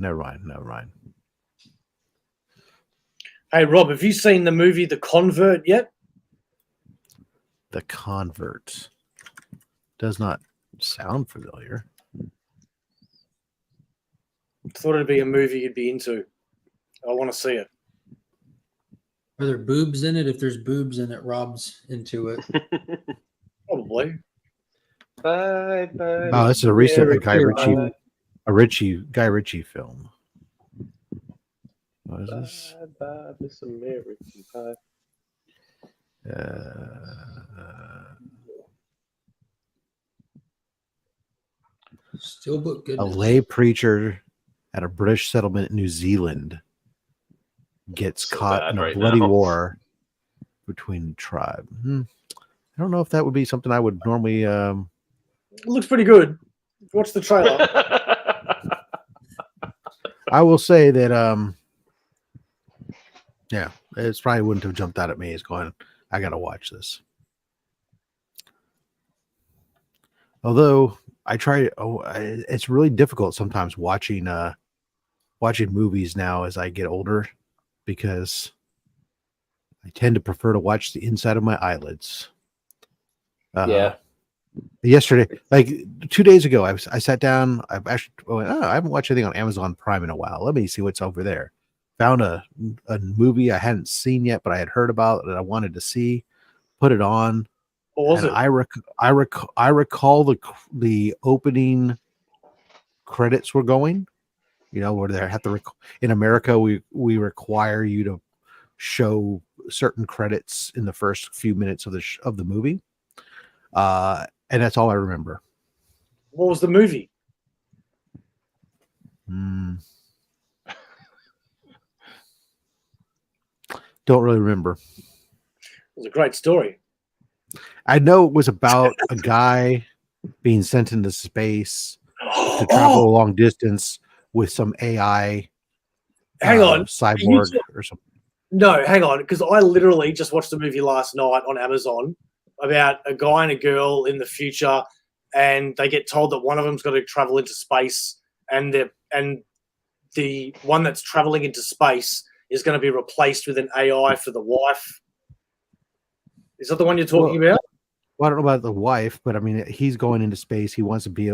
Hey, Rob, have you seen the movie The Convert yet? The Convert does not sound familiar. Thought it'd be a movie you'd be into. I want to see it. Are there boobs in it? If there's boobs in it, Rob's into it. Probably. Bye, bye. Oh, this is a recent Very Guy clear. Ritchie, Guy Ritchie film. What is this? Bye, bye, Miss American Pie. Steelbook A goodness. lay preacher at a British settlement in New Zealand gets So caught bad in a right bloody now. war between tribe. I don't know if that would be something I would normally. It looks pretty good. Watch the trailer. I will say that. Yeah, it's probably wouldn't have jumped out at me as going, I gotta watch this. Although I try, it's really difficult sometimes watching movies now as I get older, because I tend to prefer to watch the inside of my eyelids. Yeah. Yesterday, like 2 days ago, I sat down. I haven't watched anything on Amazon Prime in a while. Let me see what's over there. Found a movie I hadn't seen yet, but I had heard about that I wanted to see. Put it on. What was And it? I recall the opening credits were going. You know, where they have to in America we require you to show certain credits in the first few minutes of the movie. And that's all I remember. What was the movie? Don't really remember. It was a great story. I know it was about a guy being sent into space to travel a long distance with some AI Hang on. cyborg or something. No, hang on, because I literally just watched a movie last night on Amazon about a guy and a girl in the future, and they get told that one of them's got to travel into space, and the one that's traveling into space is going to be replaced with an AI for the wife. Is that the one you're talking about? Well, I don't know about the wife, but I mean, he's going into space. He wants to be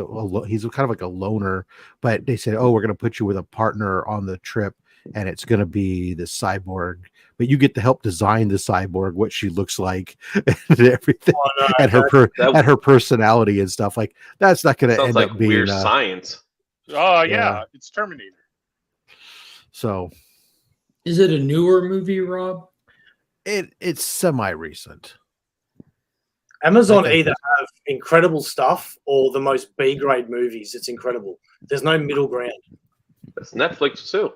he's kind of like a loner, but they said, "Oh, we're going to put you with a partner on the trip, and it's going to be the cyborg, but you get to help design the cyborg, what she looks like, and everything, and her personality and stuff." Like, that's not going to end like up being weird science. Oh yeah, it's Terminator. So, is it a newer movie, Rob? It's semi-recent. Amazon either have incredible stuff or the most B-grade movies. It's incredible. There's no middle ground. That's Netflix too.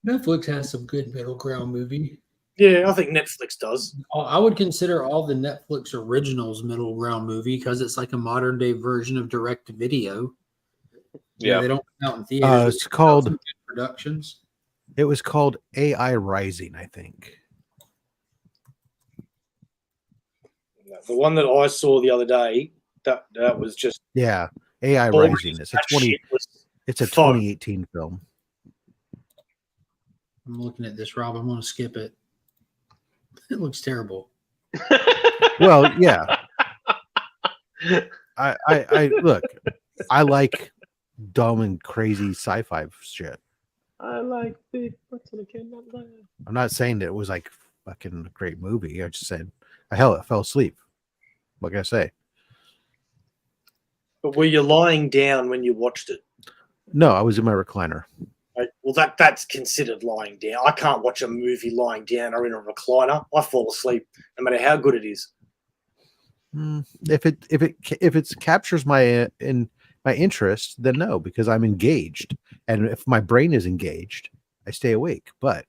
Netflix has some good middle ground movie. Yeah, I think Netflix does. I would consider all the Netflix originals middle ground movie because it's like a modern day version of direct to video. Yeah, they don't come out in theaters. It's called productions. It was called AI Rising, I think. The one that I saw the other day, that was just AI Rising. It's a 2018 film. I'm looking at this, Rob. I'm going to skip it. It looks terrible. Well, yeah. I look. I like dumb and crazy sci-fi shit. I like big butts and I cannot laugh. I'm not saying that it was like fucking a great movie. I just said I fell asleep. What can I say? But were you lying down when you watched it? No, I was in my recliner. Right? Well, that's considered lying down. I can't watch a movie lying down or in a recliner. I fall asleep no matter how good it is. If it captures my interest, then no, because I'm engaged, and if my brain is engaged, I stay awake. But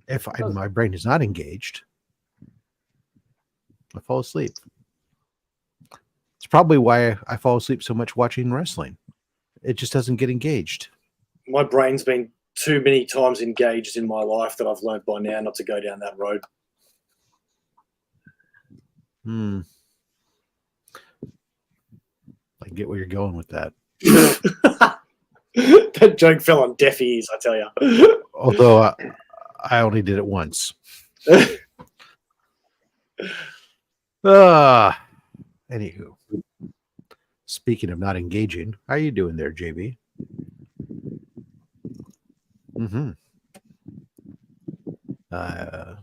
if my brain is not engaged, I fall asleep. It's probably why I fall asleep so much watching wrestling. It just doesn't get engaged. My brain's been too many times engaged in my life that I've learned by now not to go down that road. I get where you're going with that. That joke fell on deaf ears, I tell you. Although I only did it once. Anywho, speaking of not engaging, how are you doing there, JB? Mm-hmm. I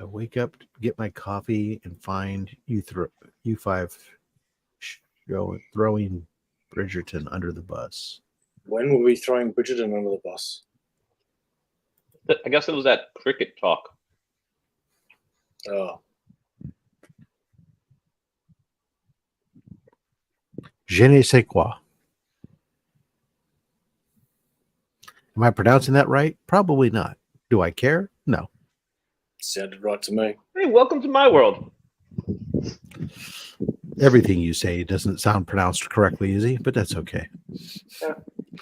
wake up, get my coffee, and find U5 throwing Bridgerton under the bus. When were we throwing Bridgerton under the bus? I guess it was that cricket talk. Oh. Je ne sais quoi. Am I pronouncing that right? Probably not. Do I care? No. Sounded right to me. Hey, welcome to my world. Everything you say doesn't sound pronounced correctly, Izzy, but that's okay. Yeah,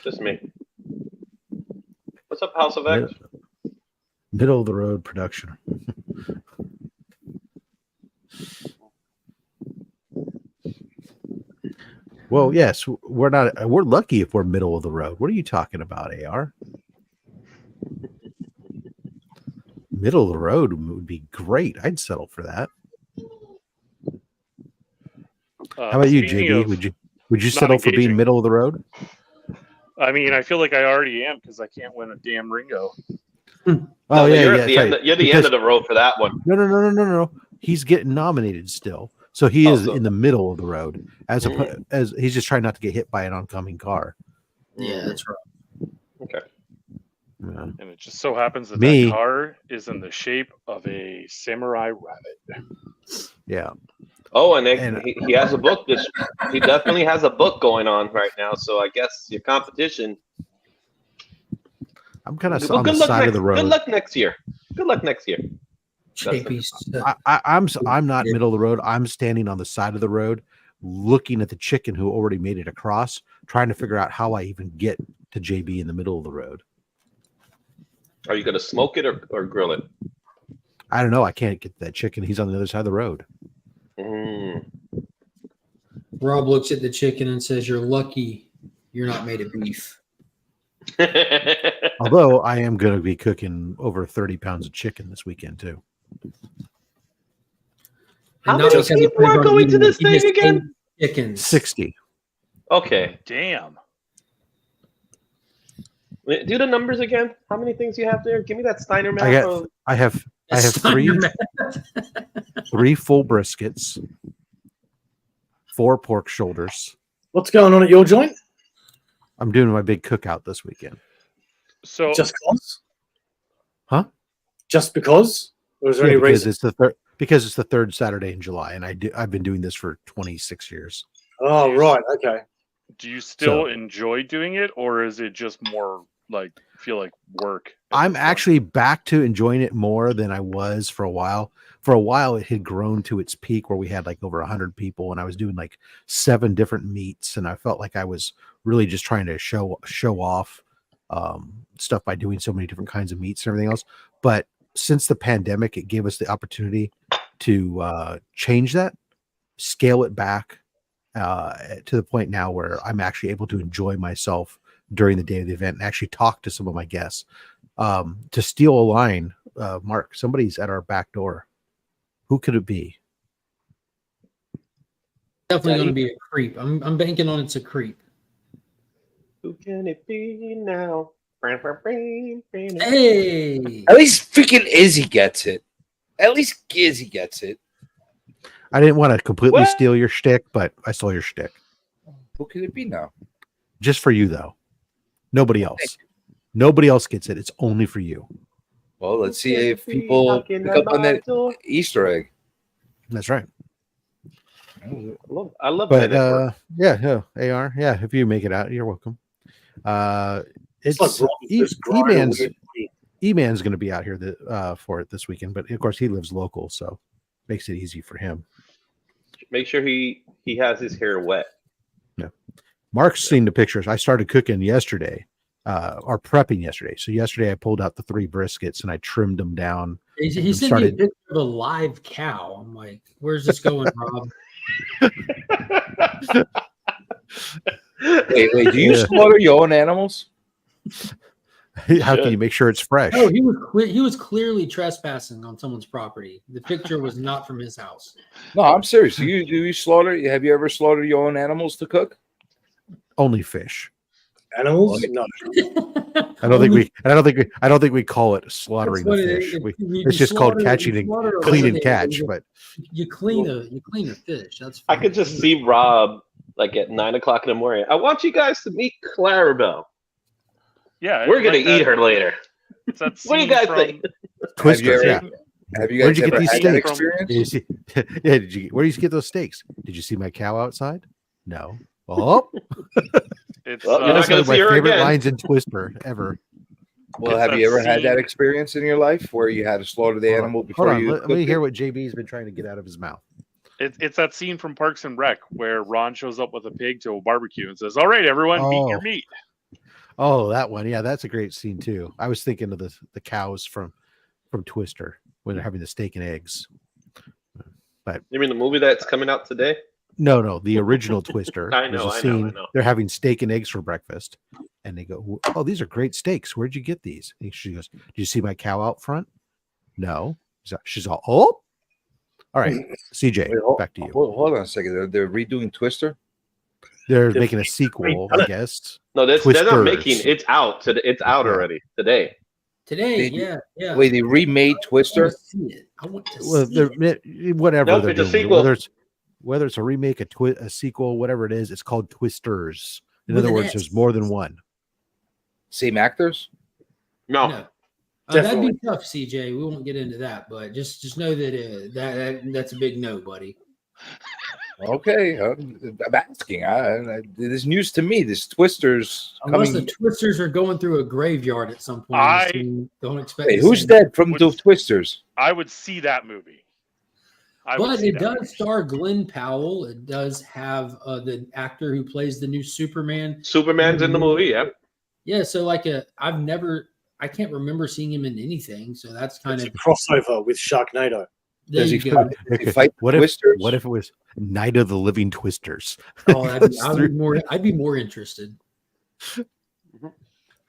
just me. What's up, House of X? Middle of the road production. Well, yes, we're not. We're lucky if we're middle of the road. What are you talking about, AR? Middle of the road would be great. I'd settle for that. How about you, JB? Would you settle for being middle of the road? I mean, I feel like I already am because I can't win a damn Ringo. Oh yeah, you're yeah. at the end, you're the end of the road for that one. No. He's getting nominated still, so he is in the middle of the road. As he's just trying not to get hit by an oncoming car. Yeah, that's right. Okay. Yeah. And it just so happens that that car is in the shape of a samurai rabbit. Yeah. Oh, and he has a book. He definitely has a book going on right now. So I guess your competition. I'm kind of on the side of the road. Good luck next year. Good luck next year. I'm not middle of the road. I'm standing on the side of the road, looking at the chicken who already made it across, trying to figure out how I even get to JB in the middle of the road. Are you going to smoke it or grill it? I don't know. I can't get that chicken. He's on the other side of the road. Rob looks at the chicken and says, "You're lucky you're not made of beef." Although I am going to be cooking over 30 pounds of chicken this weekend too. How many people are going to this thing again? Chickens. 60. Okay. Damn. Do the numbers again. How many things you have there? Give me that Steiner math. I have three full briskets, 4 pork shoulders. What's going on at your joint? I'm doing my big cookout this weekend. So just because? Huh? Just because? Or is there any reason? Because it's the third Saturday in July, and I've been doing this for 26 years. Oh, right. Okay. Do you still enjoy doing it, or is it just more like feel like work? I'm actually back to enjoying it more than I was for a while. For a while, it had grown to its peak where we had like over 100 people, and I was doing like 7 different meats, and I felt like I was really just trying to show off stuff by doing so many different kinds of meats and everything else. But since the pandemic, it gave us the opportunity to change that, scale it back to the point now where I'm actually able to enjoy myself during the day of the event and actually talk to some of my guests. To steal a line, Mark, somebody's at our back door. Who could it be? Definitely going to be a creep. I'm banking on it's a creep. Who can it be now? Hey! At least freaking Izzy gets it. At least Izzy gets it. I didn't want to completely steal your shtick, but I stole your shtick. Who could it be now? Just for you, though. Nobody else. Nobody else gets it. It's only for you. Well, let's see if people pick up on that Easter egg. That's right. I love but that. yeah, AR. Yeah, if you make it out, you're welcome. It's like E-Man's going to be out here for it this weekend, but of course he lives local, so makes it easy for him. Make sure he has his hair wet. Yeah. Mark's seen the pictures. I started cooking yesterday, or prepping yesterday. So yesterday I pulled out the 3 briskets and I trimmed them down. He sent me a picture of a live cow. I'm like, where's this going, Rob? Wait, do you slaughter your own animals? How can you make sure it's fresh? Oh, he was clearly trespassing on someone's property. The picture was not from his house. No, I'm serious. Do you slaughter? Have you ever slaughtered your own animals to cook? Only fish. Animals? No. I don't think we call it slaughtering the fish. It's just called catching and clean and catch. But you clean a fish. That's I fine. could just see Rob like at 9 o'clock in the morning. I want you guys to meet Clarabelle. Yeah, We're gonna eat her later. It's that What do you scene guys from- think? Twister, yeah. Have you Where'd guys you get ever these had that steaks? experience? Where did you get those steaks? Did you see my cow outside? No. Oh, It's Well, you're that's not gonna one of my see her favorite again. lines in Twister ever. Well, It's have that you ever had scene- that experience in your life where you had to slaughter the Hold on. animal Hold before on, you let me cooked hear it? what JB's been trying to get out of his mouth. It's that scene from Parks and Rec where Ron shows up with a pig to a barbecue and says, "All right, everyone, meet your Oh. meat." Oh, that one. Yeah, that's a great scene too. I was thinking of the cows from Twister when they're having the steak and eggs. You mean the movie that's coming out today? No, the original Twister. I There's know, a I scene, know. they're having steak and eggs for breakfast, and they go, "Oh, these are great steaks. Where'd you get these?" And she goes, "Do you see my cow out front?" No. She's all, "Oh, all right." CJ, Wait, back to you. Hold on a second. They're redoing Twister. They're making a sequel, I guess. No, they're not Twisters. making. It's out. It's out Yeah. already today. Today, They- yeah. Wait, they remade I Twister. want to see it. I want to Well, see they're it. whatever Nope, they're it's a doing, sequel. whether it's a remake, a sequel, whatever it is, it's called Twisters. In With other an words, S. there's more than one. Same actors. No, No. That'd Definitely. be tough, CJ. We won't get into that, but just know that that's a big no, buddy. Okay, I'm asking. This is news to me. This Twisters Unless coming. the Twisters are going through a graveyard at some point. I- Don't expect. Wait, to who's see- dead from the What's- Twisters? I would see that movie. But it does star Glenn Powell. It does have the actor who plays the new Superman. Superman's in the movie. Yeah, Yeah, so I can't remember seeing him in anything. So that's kind It's of a crossover with Sharknado. there Does you he go. Does he fight What Twisters? if it was Night of the Living Twisters? Oh, Goes through- I'd be more interested. So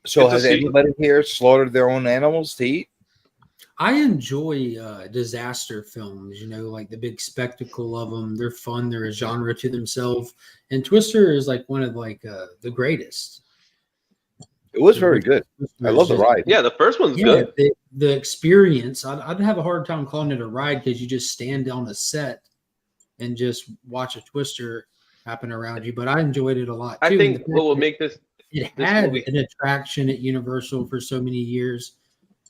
It's a has sequel. anybody here slaughtered their own animals to eat? I enjoy disaster films, like the big spectacle of them. They're fun. They're a genre to themselves. And Twister is like one of the greatest. It was very good. I love the ride. yeah. The first one's Yeah, good. the experience. I'd have a hard time calling it a ride because you just stand on a set and just watch a Twister happen around you. But I enjoyed it a lot too. I And think the fact what will that make this. it this had movie- an attraction at Universal for so many years.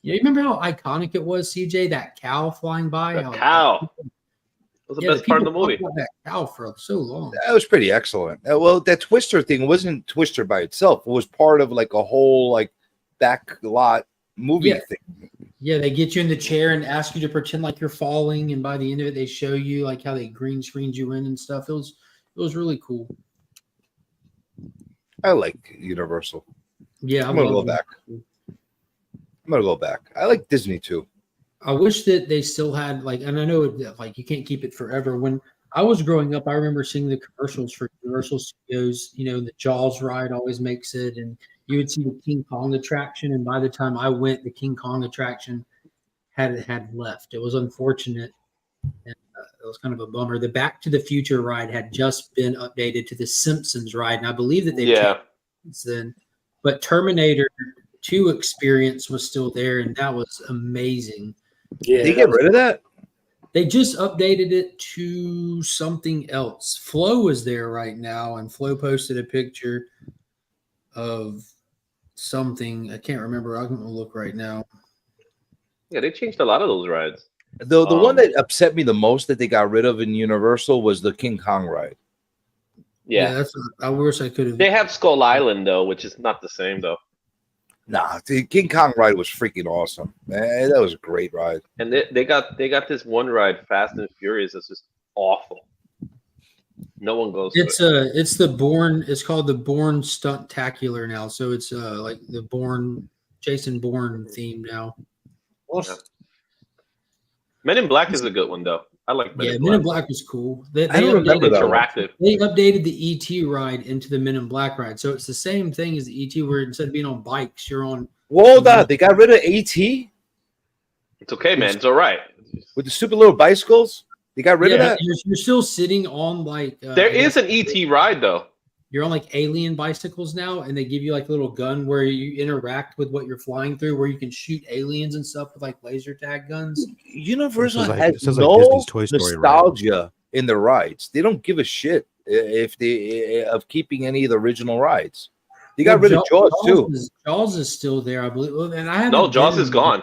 You remember how iconic it was, CJ? That cow flying by. The How- cow was the Yeah, best part of the people movie. talked about that cow for so long. That was pretty excellent. Well, that Twister thing wasn't Twister by itself. It was part of like a whole like back lot movie Yeah. thing. Yeah, they get you in the chair and ask you to pretend like you're falling, and by the end of it, they show you like how they green screened you in and stuff. It was really cool. I like Universal. Yeah, I'm gonna love go it. back. I'm gonna go back. I like Disney too. I wish that they still had and I know like you can't keep it forever. When I was growing up, I remember seeing the commercials for Universal Studios. The Jaws ride always makes it, and you would see the King Kong attraction. And by the time I went, the King Kong attraction had left. It was unfortunate, and it was kind of a bummer. The Back to the Future ride had just been updated to the Simpsons ride, and I believe that they've Yeah, changed since then. But Terminator 2 experience was still there, and that was amazing. Yeah, Did they get rid of that? They just updated it to something else. Flo is there right now, and Flo posted a picture of something. I can't remember. I'm going to look right now. yeah. They changed a lot of those rides. The one that upset me the most that they got rid of in Universal was the King Kong ride. Yeah, that's. I wish I could have. they have Skull Island though, which is not the same though. Nah, the King Kong ride was freaking awesome. Man, that was a great ride. And they got this one ride, Fast and Furious, that's just awful. No one goes to it. It's the Bourne. It's called the Bourne Stuntacular now. So it's like the Jason Bourne theme now. Yeah. Men in Black is a good one though. I like Men in Black. Men in Black was cool. They I don't remember that one. Interactive. They updated the ET ride into the Men in Black ride, so it's the same thing as the ET, where instead of being on bikes, you're on. Hold on, they got rid of AT It's okay, man. It's all right. with the stupid little bicycles. They got rid of that. You're still sitting on like. There is an ET ride though. You're on like alien bicycles now, and they give you like a little gun where you interact with what you're flying through, where you can shoot aliens and stuff with like laser tag guns. Universal This is has like no Disney's Toy Story ride. nostalgia in the rides. They don't give a shit if they of keeping any of the original rides. They got rid of Jaws too. Jaws is still there, I believe. Well, and I haven't No, Jaws been- is gone.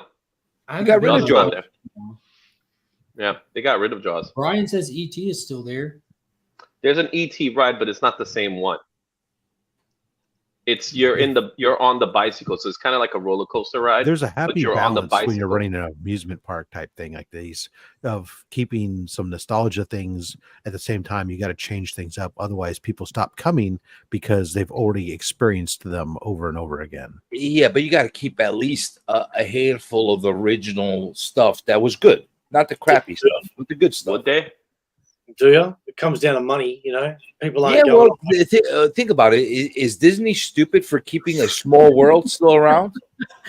I You got rid haven't of been- Jaws. Yeah, they got rid of Jaws. Brian says ET is still there. There's an ET ride, but it's not the same one. It's you're on the bicycle, so it's kind of like a roller coaster ride. There's a happy you're on the balance when you're bicycle. running an amusement park type thing like these, of keeping some nostalgia things at the same time. You got to change things up, otherwise people stop coming because they've already experienced them over and over again. Yeah, but you got to keep at least a handful of the original stuff that was good, not the crappy stuff, but the good stuff. Would they? Do you? It comes down to money, you know. People aren't Yeah, going. well, think about it. Is Disney stupid for keeping a small world still around?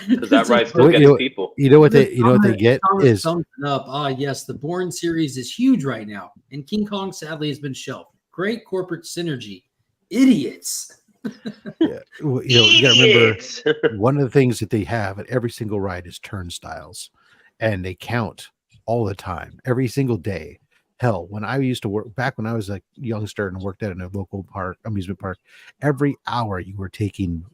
Because that ride still Well, gets people. You know what they get is thumbs up. Yes, the Bourne series is huge right now, and King Kong sadly has been shelved. Great corporate synergy. Idiots. yeah, you got to remember one of the things that they have at every single ride is turnstiles, and they count all the time, every single day. Hell, when I used to work back when I was a youngster and worked at a local amusement park, every hour you were taking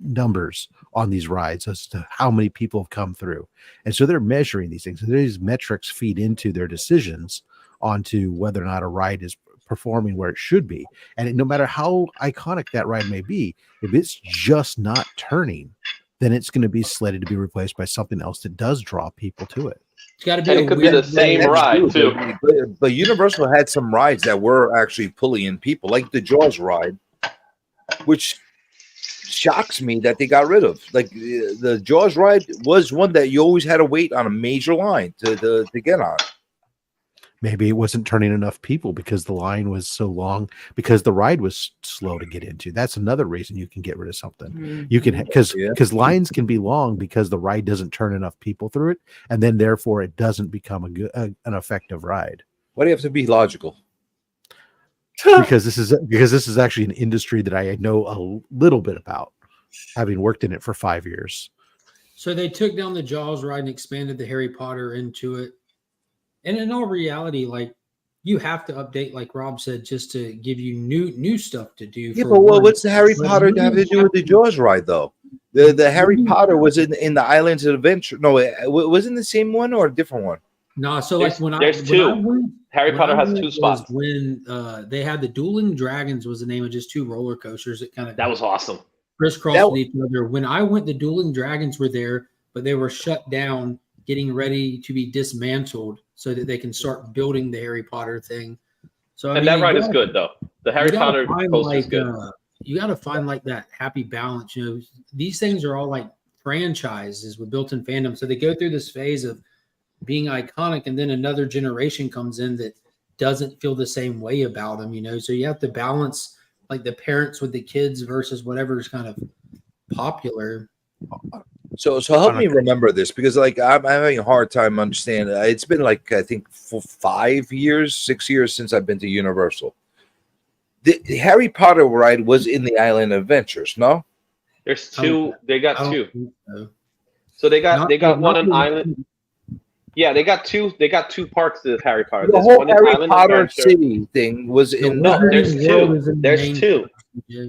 numbers on these rides as to how many people have come through. And so they're measuring these things. So these metrics feed into their decisions onto whether or not a ride is performing where it should be. And no matter how iconic that ride may be, if it's just not turning, then it's going to be slated to be replaced by something else that does draw people to it. It's got to be. And it could be the same ride too. But Universal had some rides that were actually pulling in people, like the Jaws ride, which shocks me that they got rid of. Like the Jaws ride was one that you always had to wait on a major line to get on. Maybe it wasn't turning enough people because the line was so long, because the ride was slow to get into. That's another reason you can get rid of something. You can, because lines can be long because the ride doesn't turn enough people through it, and then therefore it doesn't become an effective ride. Why do you have to be logical? Because this is actually an industry that I know a little bit about, having worked in it for 5 years. So they took down the Jaws ride and expanded the Harry Potter into it. And in all reality, like, you have to update, like Rob said, just to give you new stuff to do. Yeah, but what's the Harry Potter have to do with the Jaws ride, though? The Harry Potter was in the Islands of Adventure. No, it wasn't the same one or a different one. No, so like there's two. Harry Potter has two spots. When they had the Dueling Dragons was the name of just two roller coasters that was awesome. Crisscrossed with each other. When I went, the Dueling Dragons were there, but they were shut down, getting ready to be dismantled so that they can start building the Harry Potter thing. So I mean, that ride is good though. The Harry Potter coaster is good. You got to find like that happy balance. You know, these things are all like franchises with built-in fandom, so they go through this phase of being iconic, and then another generation comes in that doesn't feel the same way about them. You know, so you have to balance like the parents with the kids versus whatever's kind of popular. So help me remember this, because like I'm having a hard time understanding. It's been like, I think, for 6 years since I've been to Universal. The Harry Potter ride was in the Island Adventures, no? There's two. They got two. So they got one on Island. Yeah, they got two. They got two parks to Harry Potter. The whole Harry Potter city thing was in. No, there's two. There's two.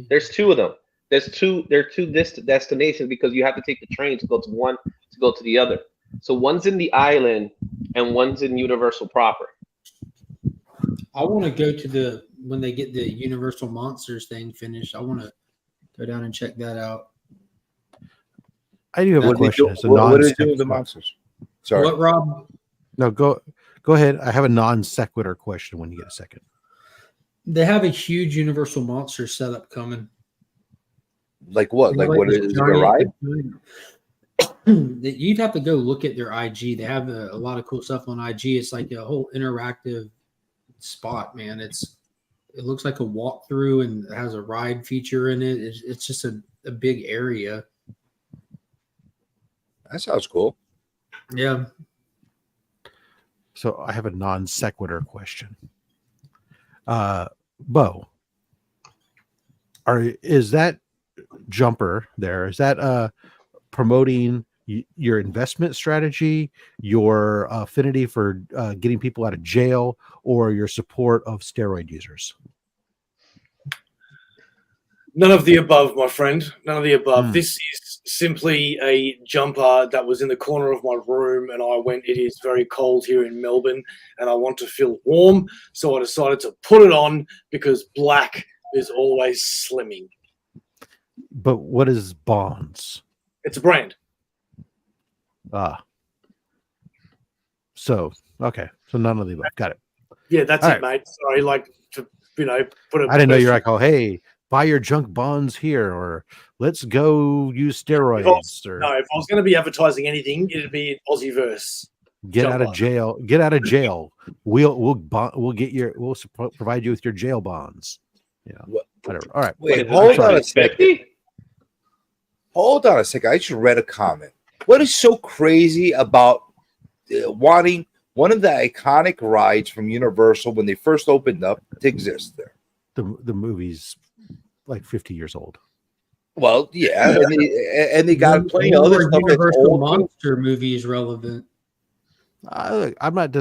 There's two of them. There are two destinations, because you have to take the train to go to one to go to the other. So one's in the island and one's in Universal proper. I want to go to when they get the Universal Monsters thing finished. I want to go down and check that out. I do have a What question. It's a what are they non-sequitur. doing with the monsters? Sorry. What, Rob? No, go ahead. I have a non sequitur question when you get a second. They have a huge Universal Monster setup coming. Like what? Like what is it? A ride? You'd have to go look at their IG. They have a lot of cool stuff on IG. It's like a whole interactive spot, man. It looks like a walkthrough and it has a ride feature in it. It's just a big area. That sounds cool. Yeah. So I have a non sequitur question. Bo, is that jumper there? Is that promoting your investment strategy, your affinity for getting people out of jail, or your support of steroid users? None of the above, my friend. None of the above. Hmm. This is simply a jumper that was in the corner of my room, and I went, it is very cold here in Melbourne, and I want to feel warm, so I decided to put it on because black is always slimming. But what is Bonds? It's a brand. So okay, so none of the above. Got it. Yeah, that's All it, right. mate. Sorry, like to put it. I didn't know you're like, oh, hey, buy your junk bonds here, or let's go use steroids, or No, if I was going to be advertising anything, it'd be Aussieverse. get out of jumper. jail. Get out of jail. We'll provide you with your jail bonds. Yeah, whatever. All right. Wait, What is hold it, on a 50? second. Hold on a second. I just read a comment. What is so crazy about wanting one of the iconic rides from Universal when they first opened up to exist there? The movie's like 50 years old. Well, yeah, and they got plenty of other stuff that's Universal old. Monster movie is relevant. I'm not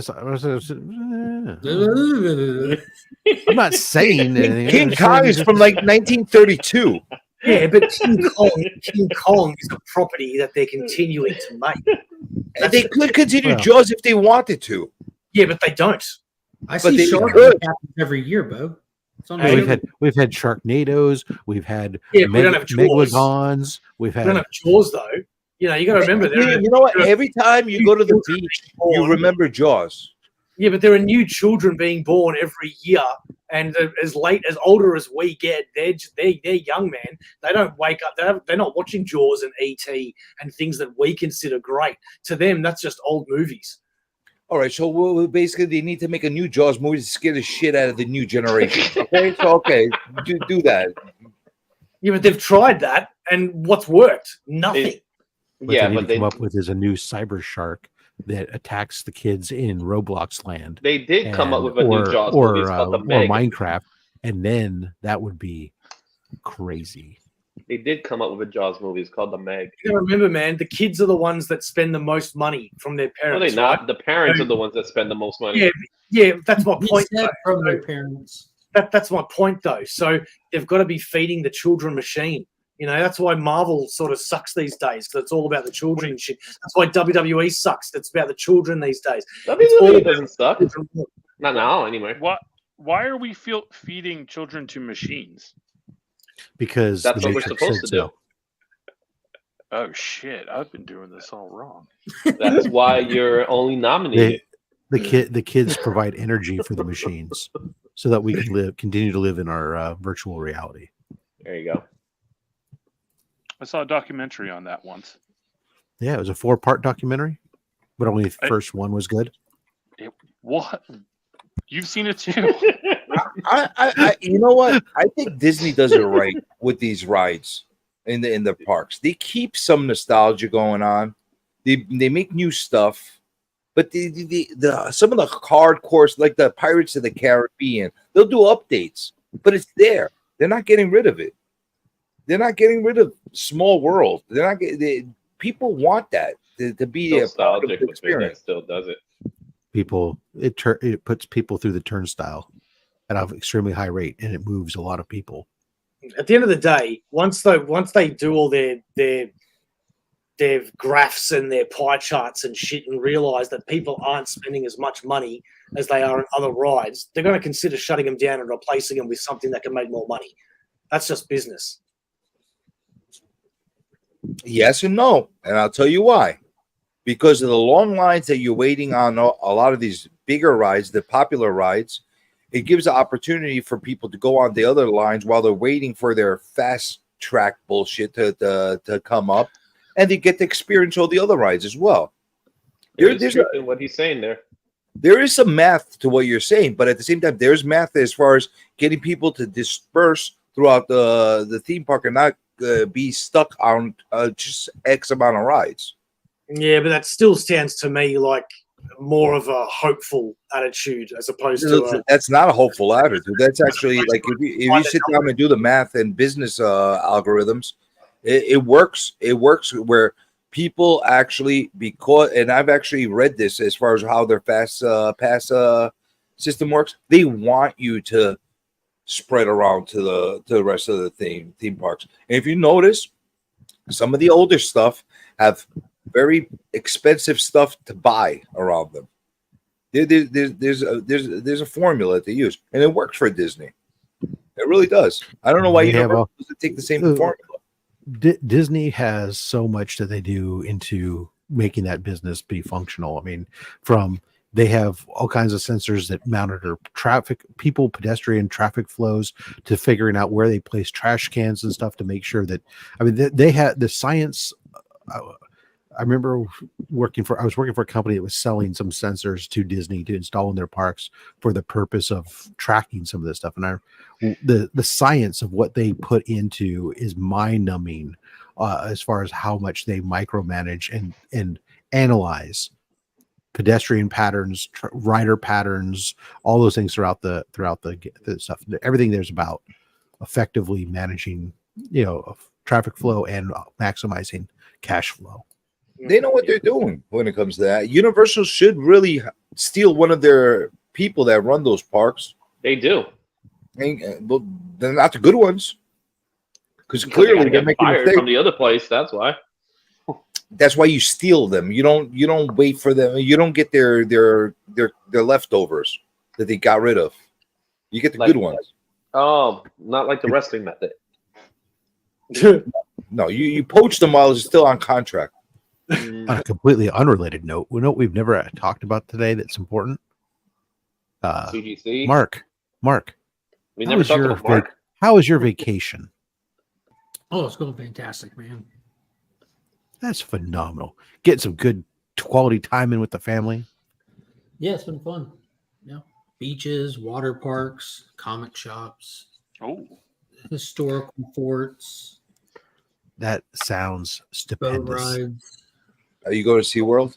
I'm not saying anything. King Kong is from like 1932. Yeah, but King Kong is a property that they're continuing to make. And they could continue Well. Jaws if they wanted to. Yeah, but they don't. I But see they shark could. happens every year, Bo. It's on Hey, the we've had Sharknadoes, we've had Yeah, we don't have Jaws. Megalodons, we've We don't had have Jaws though. You know, you got to remember You know what? Every time you go to the beach, you remember Jaws. Yeah, but there are new children being born every year, and as older as we get, they're young, man. They don't wake up. They're not watching Jaws and E.T. and things that we consider great. To them, that's just old movies. All right, so basically they need to make a new Jaws movie to scare the shit out of the new generation. Okay, so do that. Yeah, but they've tried that, and what's worked? Nothing. what Yeah, they need but to they come up with is a new cyber shark that attacks the kids in Roblox land. they did come up and- with a new Jaws movie. It's called The or Meg. Minecraft, and then that would be crazy. They did come up with a Jaws movie. It's called The Meg. You gotta remember, man, the kids are the ones that spend the most money from their No, parents. they not. right? The parents are the ones that spend the most money. Yeah, yeah, that's my He point. said though. from their parents. That's my point, though. So they've got to be feeding the children machine. You know, that's why Marvel sort of sucks these days, because it's all about the children and shit. That's why WWE sucks. It's about the children these days. WWE doesn't suck. Children. Not now, anyway. Why are we feeding children to machines? Because That's the what we're Matrix supposed said to do. so. Oh shit! I've been doing this all wrong. That's why you're only nominated. The kids provide energy for the machines, so that we can continue to live in our virtual reality. There you go. I saw a documentary on that once. Yeah, it was a 4-part documentary, but only the first one was good. What? You've seen it too? I you know what? I think Disney does it right with these rides in the parks. They keep some nostalgia going on. They make new stuff, but the some of the hardcore, like the Pirates of the Caribbean, they'll do updates, but it's there. They're not getting rid of it. They're not getting rid of Small World. They're not getting. People want that to be a part of Nostalgic the would say that experience. still does it. People, it puts people through the turnstile at an extremely high rate, and it moves a lot of people. At the end of the day, once they do all their graphs and their pie charts and shit and realize that people aren't spending as much money as they are on other rides, they're going to consider shutting them down and replacing them with something that can make more money. That's just business. Yes and no, and I'll tell you why. Because of the long lines that you're waiting on a lot of these bigger rides, the popular rides, it gives the opportunity for people to go on the other lines while they're waiting for their fast track bullshit to come up, and they get to experience all the other rides as well. There's truth in what he's saying there. There is some math to what you're saying, but at the same time, there's math as far as getting people to disperse throughout the theme park and not be stuck on just X amount of rides. Yeah, but that still stands to me like more of a hopeful attitude as opposed to That's not a hopeful attitude. That's actually like if you sit down and do the math and business algorithms, it works. It works where people actually, because, and I've actually read this as far as how their fast pass system works. They want you to spread around to the rest of the theme parks. And if you notice, some of the older stuff have very expensive stuff to buy around them. There's a formula to use, and it works for Disney. It really does. I don't know why Universal doesn't take the same formula. Disney has so much that they do into making that business be functional. I mean, they have all kinds of sensors that monitor traffic, pedestrian traffic flows, to figuring out where they place trash cans and stuff to make sure that, I mean, they had the science. I remember I was working for a company that was selling some sensors to Disney to install in their parks for the purpose of tracking some of this stuff. And the science of what they put into is mind numbing as far as how much they micromanage and analyze pedestrian patterns, rider patterns, all those things throughout the stuff. Everything there's about effectively managing, traffic flow and maximizing cash flow. They know what they're doing when it comes to that. Universal should really steal one of their people that run those parks. They do. But they're not the good ones, because clearly they're making fired from the other place. That's why. That's why you steal them. You don't wait for them. You don't get their leftovers that they got rid of. You get the good ones. Oh, not like the wrestling method. No, you poach them while they're still on contract. On a completely unrelated note, we've never talked about today that's important. CGC. Mark. We never talked about Mark. How was your vacation? Oh, it's going fantastic, man. That's phenomenal. Getting some good quality time in with the family. Yeah, it's been fun. Yeah, beaches, water parks, comic shops, historical forts. That sounds Boat stupendous. rides. Are you going to SeaWorld?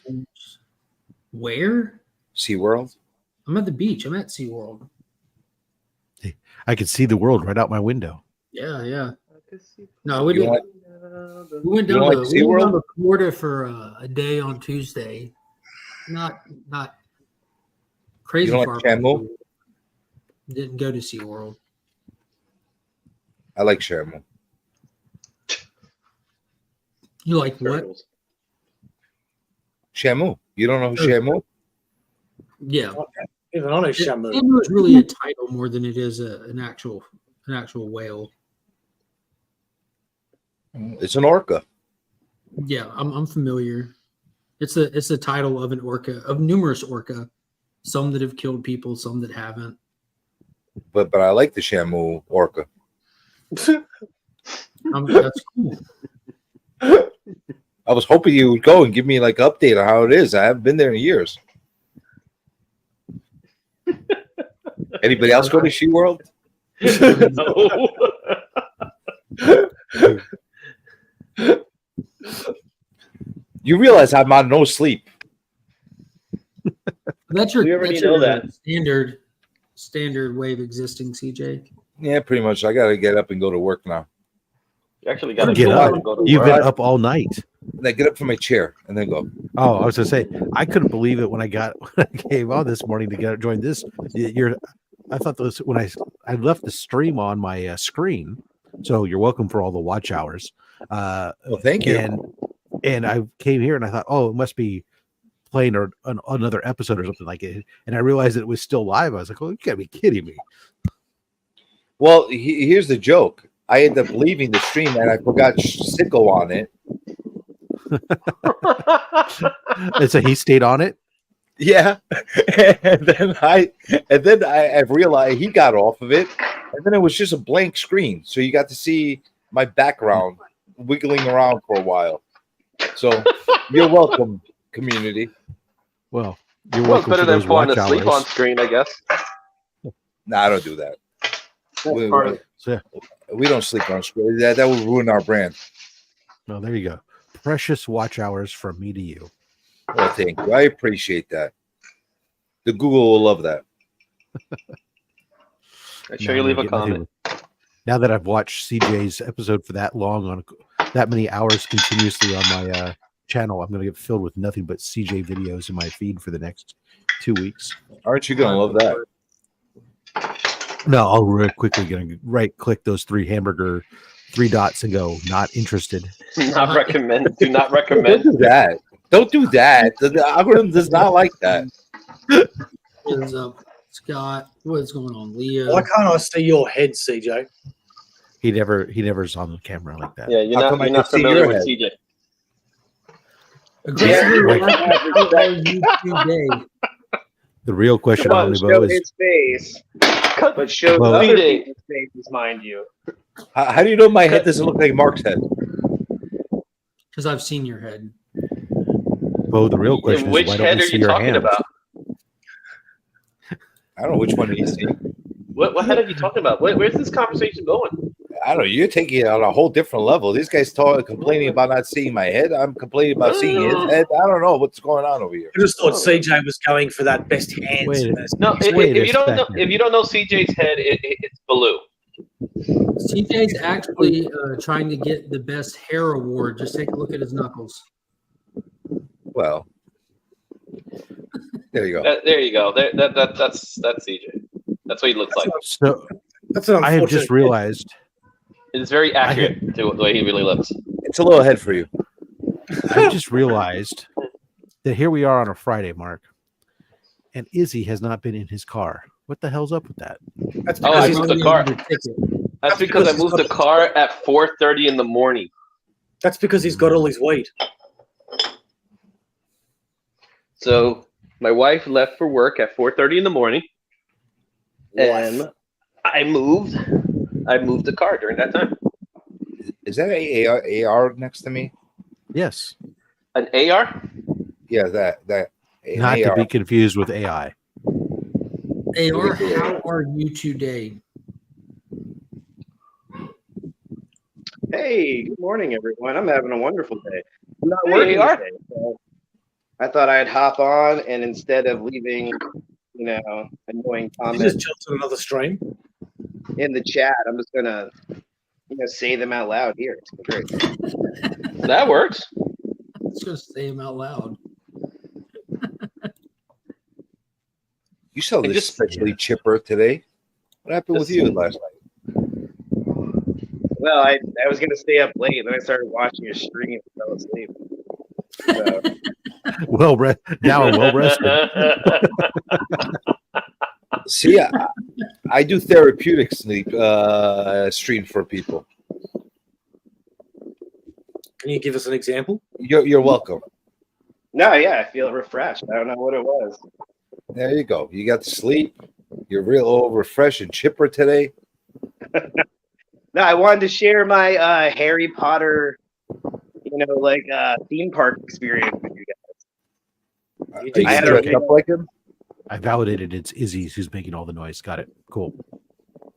Where? SeaWorld? I'm at the beach. I'm at SeaWorld. I could see the world right out my window. Yeah. No, we didn't. We went you down don't like SeaWorld? to Florida for a day on Tuesday. Not crazy You don't far. like Shamu? Didn't go to SeaWorld. I like Shamu. You like what? Shamu. You don't know who Shamu? Yeah. Even on a Shamu. Shamu is really a title more than it is an actual whale. It's an orca. Yeah, I'm familiar. It's a title of an orca, of numerous orca, some that have killed people, some that haven't. But I like the Shamu orca. That's cool. I was hoping you would go and give me like an update on how it is. I haven't been there in years. Anybody else go to SeaWorld? No. You realize I'm on no sleep. That's your, We already that's know your that. standard way of existing, CJ. Yeah, pretty much. I got to get up and go to work now. You actually got to Get go up. out and go to You've work. been up all night. And I get up from my chair and then go. Oh, I was gonna say I couldn't believe it when I came on this morning to join this. I thought this when I left the stream on my screen. So you're welcome for all the watch hours. Well, thank you. And I came here and I thought, oh, it must be playing another episode or something like it. And I realized that it was still live. I was like, oh, you gotta be kidding me. Well, here's the joke. I ended up leaving the stream and I forgot Sicko on it. It's a he stayed on it. Yeah, and then I realized he got off of it, and then it was just a blank screen, so you got to see my background wiggling around for a while. So you're welcome, community. Well, you're Well, it's welcome better for than those falling watch asleep on hours. screen, I guess. Nah, I don't do that. So, We don't sleep on screen. That would ruin our brand. no, there you go. Precious watch hours from me to you. Well, thank you. I appreciate that. The Google will love that. Make sure you leave a comment. Now that I've watched CJ's episode for that long, on that many hours continuously on my channel, I'm going to get filled with nothing but CJ videos in my feed for the next 2 weeks. Aren't you going to love that? No, I'll real quickly going to right click those three dots and go not interested. Not recommend. Do not Don't recommend. do that. Don't do that. The algorithm does not like that. What is up, Scott? What's going on, Leo? Why can't I see your head, CJ? He never's on the camera like that. Yeah, you're How not, come I you're not can see familiar your with head? CJ. Aggressively Like- watching how are you today? The real question, Come on, Omnibo, show is his face, but show Well- the other CJ. people's faces, mind you. How do you know my head doesn't look like Mark's head? Because I've seen your head. Bo, the real question is Which why don't head we are see you your talking hands? about? I don't know which one he's seeing. What head are you talking about? Where's this conversation going? I don't know. You're taking it on a whole different level. These guys complaining about not seeing my head. I'm complaining about seeing his head. I don't know what's going on over here. I just thought CJ was going for that best hands. Wait. best- No, Wait if a you don't know, second. if you don't know CJ's head, it's Baloo. CJ's actually trying to get the best hair award. Just take a look at his knuckles. Well, there you go. There you go. That's CJ. That's what he looks like. So That's an I have just unfortunate- realized It's very accurate to the way he really looks. It's a little ahead for you. I've just realized that here we are on a Friday, Mark, and Izzy has not been in his car. What the hell's up with that? That's Oh, because I he's, moved the car. Ticket. That's because I moved the car at 4:30 in the morning. that's because he's got all his weed. So my wife left for work at 4:30 in the morning, and I moved the car during that time. Is that a AR next to me? Yes, An AR? Yeah, that. an not to AR. be confused with AI. AR, how are you today? Hey, good morning, everyone. I'm having a wonderful day. I'm not Hey, working AR. today, so I thought I'd hop on, and instead of leaving, annoying He comments just jumped on another stream. in the chat, I'm just gonna, say them out loud here. It's great. That works. Let's just say him out loud. You sound I this just- especially chipper today. What happened with Just- you last night? Well, I was gonna stay up late, and then I started watching your stream and fell asleep. So, Now I'm well rested. See, I do therapeutic sleep stream for people. Can you give us an example? You're welcome. no, yeah, I feel refreshed. I don't know what it was. There you go. You got to sleep. You're real refreshed and chipper today. No, I wanted to share my Harry Potter, theme park experience with you guys. You Are you I had dressed a- up like him? I validated it's Izzy who's making all the noise. Got it. Cool.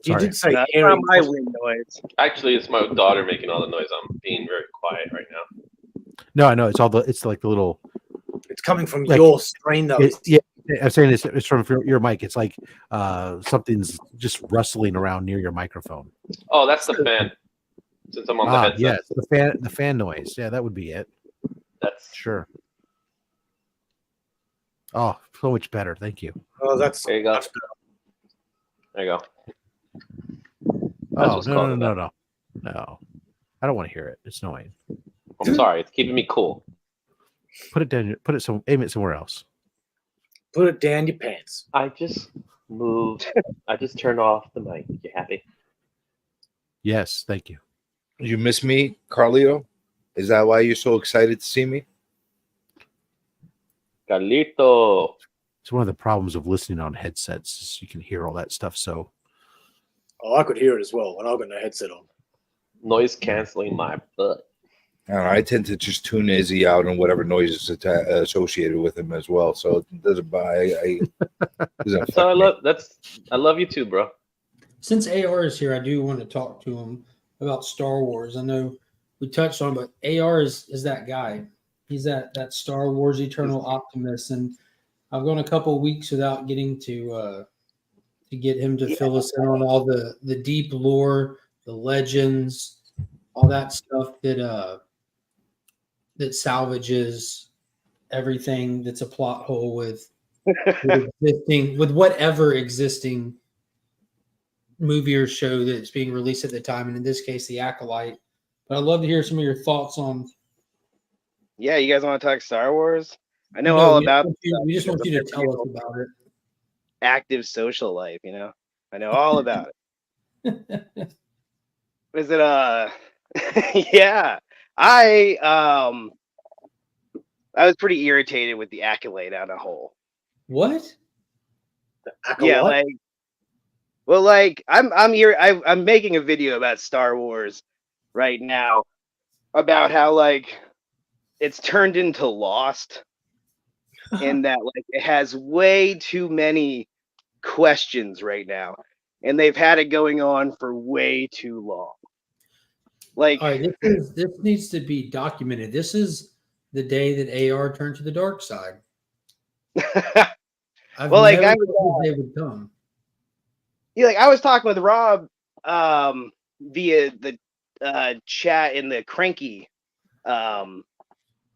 You Sorry. did say That's Harry. not my wind noise. Actually, it's my daughter making all the noise. I'm being very quiet right now. No, I know it's like the little. It's coming from Like- your screen, though. Yeah, I'm saying it's from your mic. It's like something's just rustling around near your microphone. Oh, that's the fan. Since I'm on the headset. Yes, the fan noise. Yeah, that would be it. That's Sure. Oh, so much better. Thank you. Oh, that's there you go. much better. There you go. Oh what's no, causing no. I don't want to hear it. It's annoying. I'm sorry. It's keeping me cool. Put it down. Aim it somewhere else. Put it down your pants. I just moved. I just turned off the mic. You happy? Yes, thank you. You miss me, Carlito? Is that why you're so excited to see me? Carlito. It's one of the problems of listening on headsets. Is you can hear all that stuff. So Oh, I could hear it as well, and I've got no headset on. Noise canceling my butt. I don't know, I tend to just tune Izzy out and whatever noise is associated with him as well. So it doesn't buy. That's how I love. I love you too, bro. Since AR is here, I do want to talk to him about Star Wars. I know we touched on, but AR is that guy. He's that Star Wars Eternal Optimist, and I've gone a couple of weeks without getting to get him to fill us in on all the deep lore, the legends, all that stuff that salvages everything that's a plot hole with whatever existing movie or show that's being released at the time, and in this case, The Acolyte. But I'd love to hear some of your thoughts on. Yeah, you guys want to talk Star Wars? I know all about. We just want you to tell us about it. Active social life, you know. I know all about it. Is it yeah. I was pretty irritated with The Acolyte on a whole. What? Yeah, like I'm making a video about Star Wars right now about how like it's turned into Lost in that like it has way too many questions right now, and they've had it going on for way too long. Like, all right, this needs to be documented. This is the day that AR turned to the dark side. well, like I was, they would come. Yeah, like I was talking with Rob via the chat in the Cranky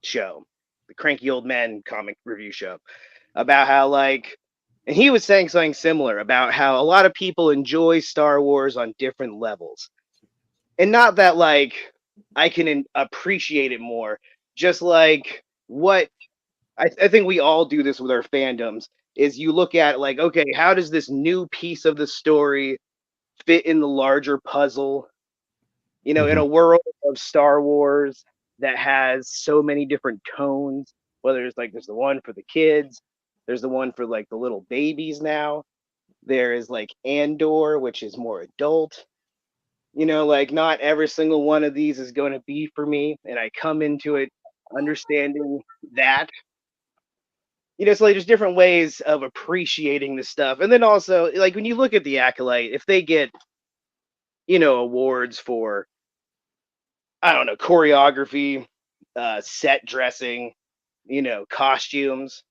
show, the Cranky Old Men comic review show, about how like, and he was saying something similar about how a lot of people enjoy Star Wars on different levels, and not that like I can appreciate it more, just like what I think we all do this with our fandoms. Is you look at like, okay, how does this new piece of the story fit in the larger puzzle? You know, in a world of Star Wars that has so many different tones, whether it's like there's the one for the kids, there's the one for like the little babies now. There is like Andor, which is more adult. You know, like not every single one of these is going to be for me. And I come into it understanding that. You know, so like, there's different ways of appreciating this stuff. And then also, like, when you look at The Acolyte, if they get, you know, awards for, I don't know, choreography, set dressing, you know, costumes,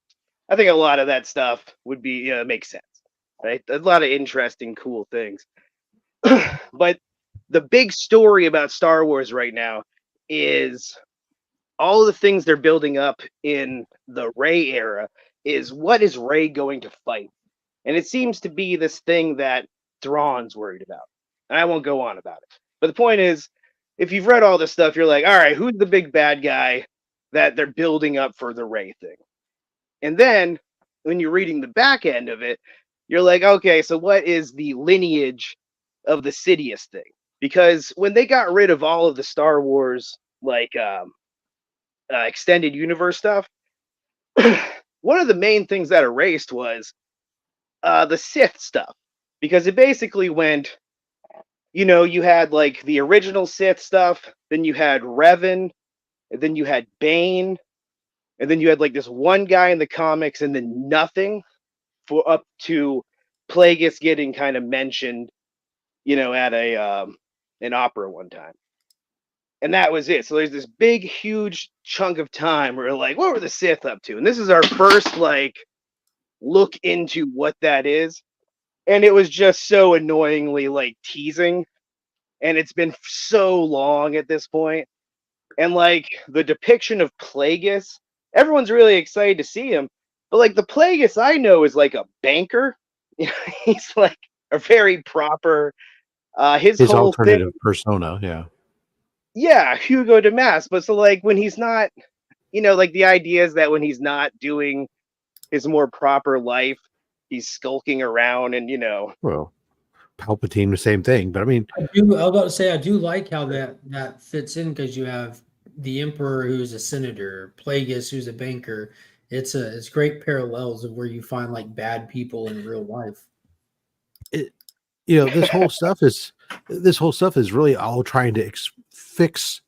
I think a lot of that stuff would be, you know, makes sense, right? A lot of interesting, cool things. But the big story about Star Wars right now is all of the things they're building up in the Rey era is what is Rey going to fight? And it seems to be this thing that Thrawn's worried about. And I won't go on about it. But the point is, if you've read all this stuff, you're like, all right, who's the big bad guy that they're building up for the Rey thing? And then when you're reading the back end of it, you're like, okay, so what is the lineage of the Sidious thing? Because when they got rid of all of the Star Wars, like, extended universe stuff, one of the main things that erased was the Sith stuff, because it basically went, you know, you had like the original Sith stuff, then you had Revan, and then you had Bane, and then you had like this one guy in the comics, and then nothing for up to Plagueis getting kind of mentioned, you know, at a an opera one time. And that was it. So there's this big, huge chunk of time where like, what were the Sith up to? And this is our first like look into what that is. And it was just so annoyingly like teasing. And it's been so long at this point. And like the depiction of Plagueis, everyone's really excited to see him. But like the Plagueis I know is like a banker. You know, he's like a very proper his whole alternative thing, persona, yeah. Yeah, Hugo Damas. But so like when he's not, you know, like the idea is that when he's not doing his more proper life, he's skulking around and, you know. Well, Palpatine, the same thing. But I mean, I was about to say I do like how that fits in because you have the Emperor who's a senator, Plagueis who's a banker. It's great parallels of where you find like bad people in real life. this whole stuff is really all trying to fix.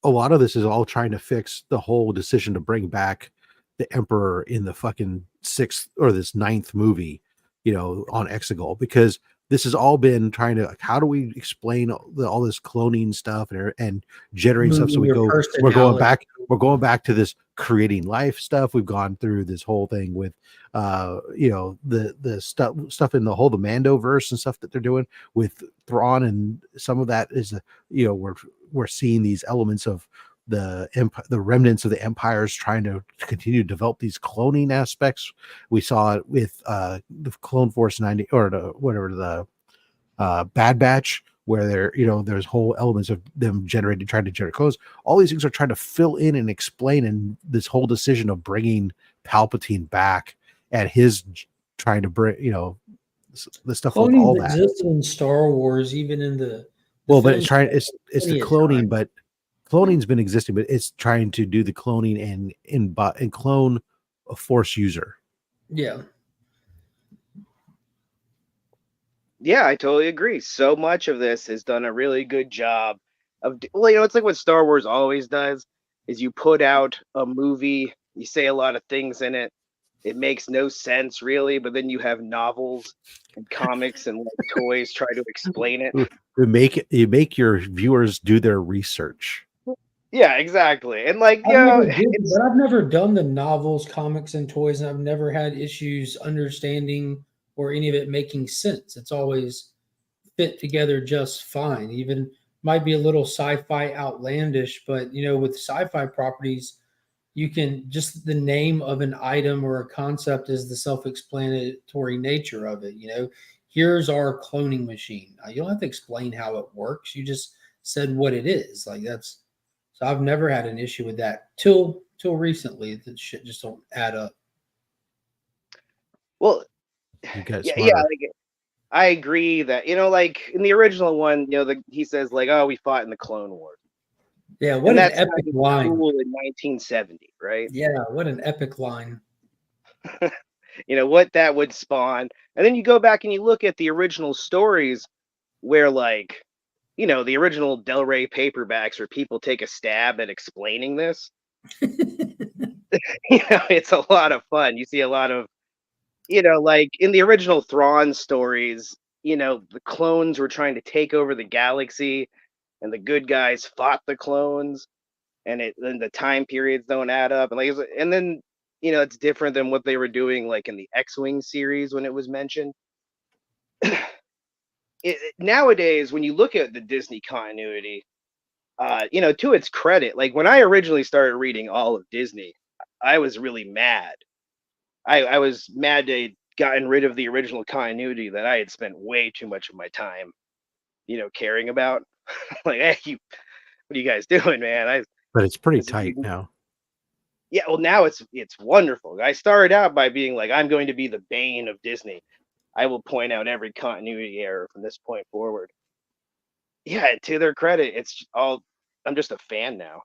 A lot of this is all trying to fix the whole decision to bring back the Emperor in the fucking 6th or this 9th movie, on Exegol, because this has all been trying to, like, how do we explain all this cloning stuff and generating stuff? So we're going back to this creating life stuff. We've gone through this whole thing with, the stuff in the whole, the Mando verse and stuff that they're doing with Thrawn. And some of that is, we're seeing these elements of the remnants of the empires trying to continue to develop these cloning aspects. We saw it with the Clone Force 90 or the Bad Batch, where there's whole elements of them trying to generate clones. All these things are trying to fill in and explain in this whole decision of bringing Palpatine back and his trying to bring the stuff with all that existed in Star Wars, even in the but it's the cloning, but cloning's been existing, but it's trying to do the cloning and clone a Force user. Yeah. Yeah, I totally agree. So much of this has done a really good job of, it's like what Star Wars always does, is you put out a movie, you say a lot of things in it, it makes no sense really, but then you have novels and comics and toys try to explain it. You make your viewers do their research. Yeah, exactly. And but I've never done the novels, comics, and toys, and I've never had issues understanding or any of it making sense. It's always fit together just fine. Even might be a little sci-fi outlandish, but with sci-fi properties, you can just the name of an item or a concept is the self-explanatory nature of it. Here's our cloning machine. You don't have to explain how it works. You just said what it is. So I've never had an issue with that till recently. That shit just don't add up. Well, yeah, I agree that in the original one, he says we fought in the Clone Wars. Yeah, what an epic line! Cool in 1970, right? Yeah, what an epic line. What that would spawn, and then you go back and you look at the original stories, where the original Del Rey paperbacks where people take a stab at explaining this. It's a lot of fun. You see a lot of, in the original Thrawn stories, the clones were trying to take over the galaxy and the good guys fought the clones and then the time periods don't add up. And then, it's different than what they were doing in the X-Wing series when it was mentioned. Nowadays, when you look at the Disney continuity, to its credit, when I originally started reading all of Disney, I was really mad. I was mad they'd gotten rid of the original continuity that I had spent way too much of my time, caring about. Hey, what are you guys doing, man? But it's pretty tight now. Yeah, well, now it's wonderful. I started out by being I'm going to be the bane of Disney. I will point out every continuity error from this point forward. Yeah, to their credit, I'm just a fan now.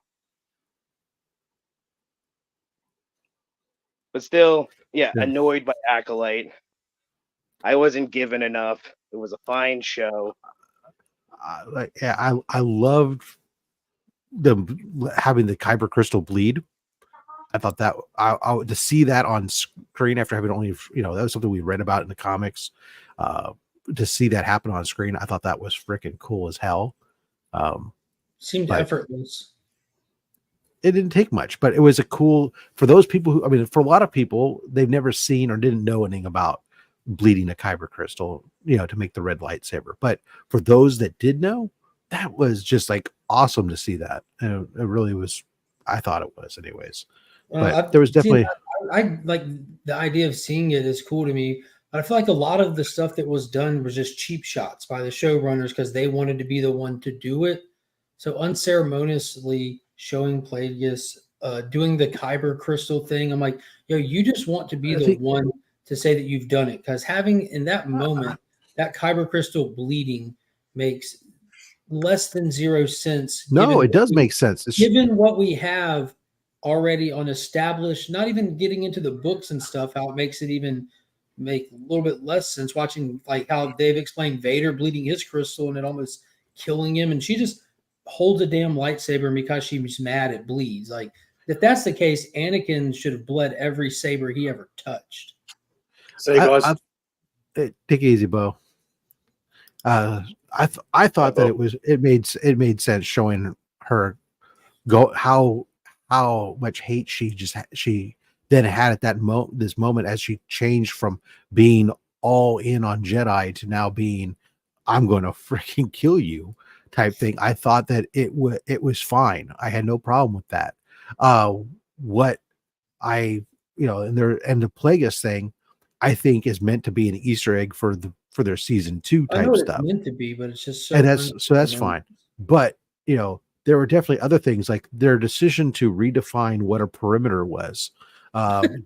But still, annoyed by Acolyte. I wasn't given enough. It was a fine show. I loved them having the Kyber crystal bleed. I thought that to see that on screen after having only, that was something we read about in the comics. To see that happen on screen, I thought that was freaking cool as hell. Seemed effortless. It didn't take much, but it was for those people who, for a lot of people, they've never seen or didn't know anything about bleeding a Kyber crystal, to make the red lightsaber. But for those that did know, that was just awesome to see that. And it really was, I thought it was anyways. But there was definitely, I like the idea of seeing it is cool to me. But I feel like a lot of the stuff that was done was just cheap shots by the showrunners because they wanted to be the one to do it. So unceremoniously showing Plagueis doing the Kyber crystal thing, I'm like, you just want to be the one to say that you've done it, because having in that moment that kyber crystal bleeding makes less than 0 cents. No, it does make sense. Given what we have already on established, not even getting into the books and stuff, how it makes it even make a little bit less sense watching like how they've explained Vader bleeding his crystal and it almost killing him. And she just holds a damn lightsaber and because she's mad it bleeds. Like if that's the case, Anakin should have bled every saber he ever touched. So you guys, take it easy, Bo. I thought that it made sense showing her go how much hate she then had at that this moment as she changed from being all in on Jedi to now being I'm going to freaking kill you type thing. I thought that it was fine. I had no problem with that. What I and the Plagueis thing I think is meant to be an Easter egg for their season 2 type stuff. It's meant to be, but it's just so and that's fine. But there were definitely other things like their decision to redefine what a perimeter was.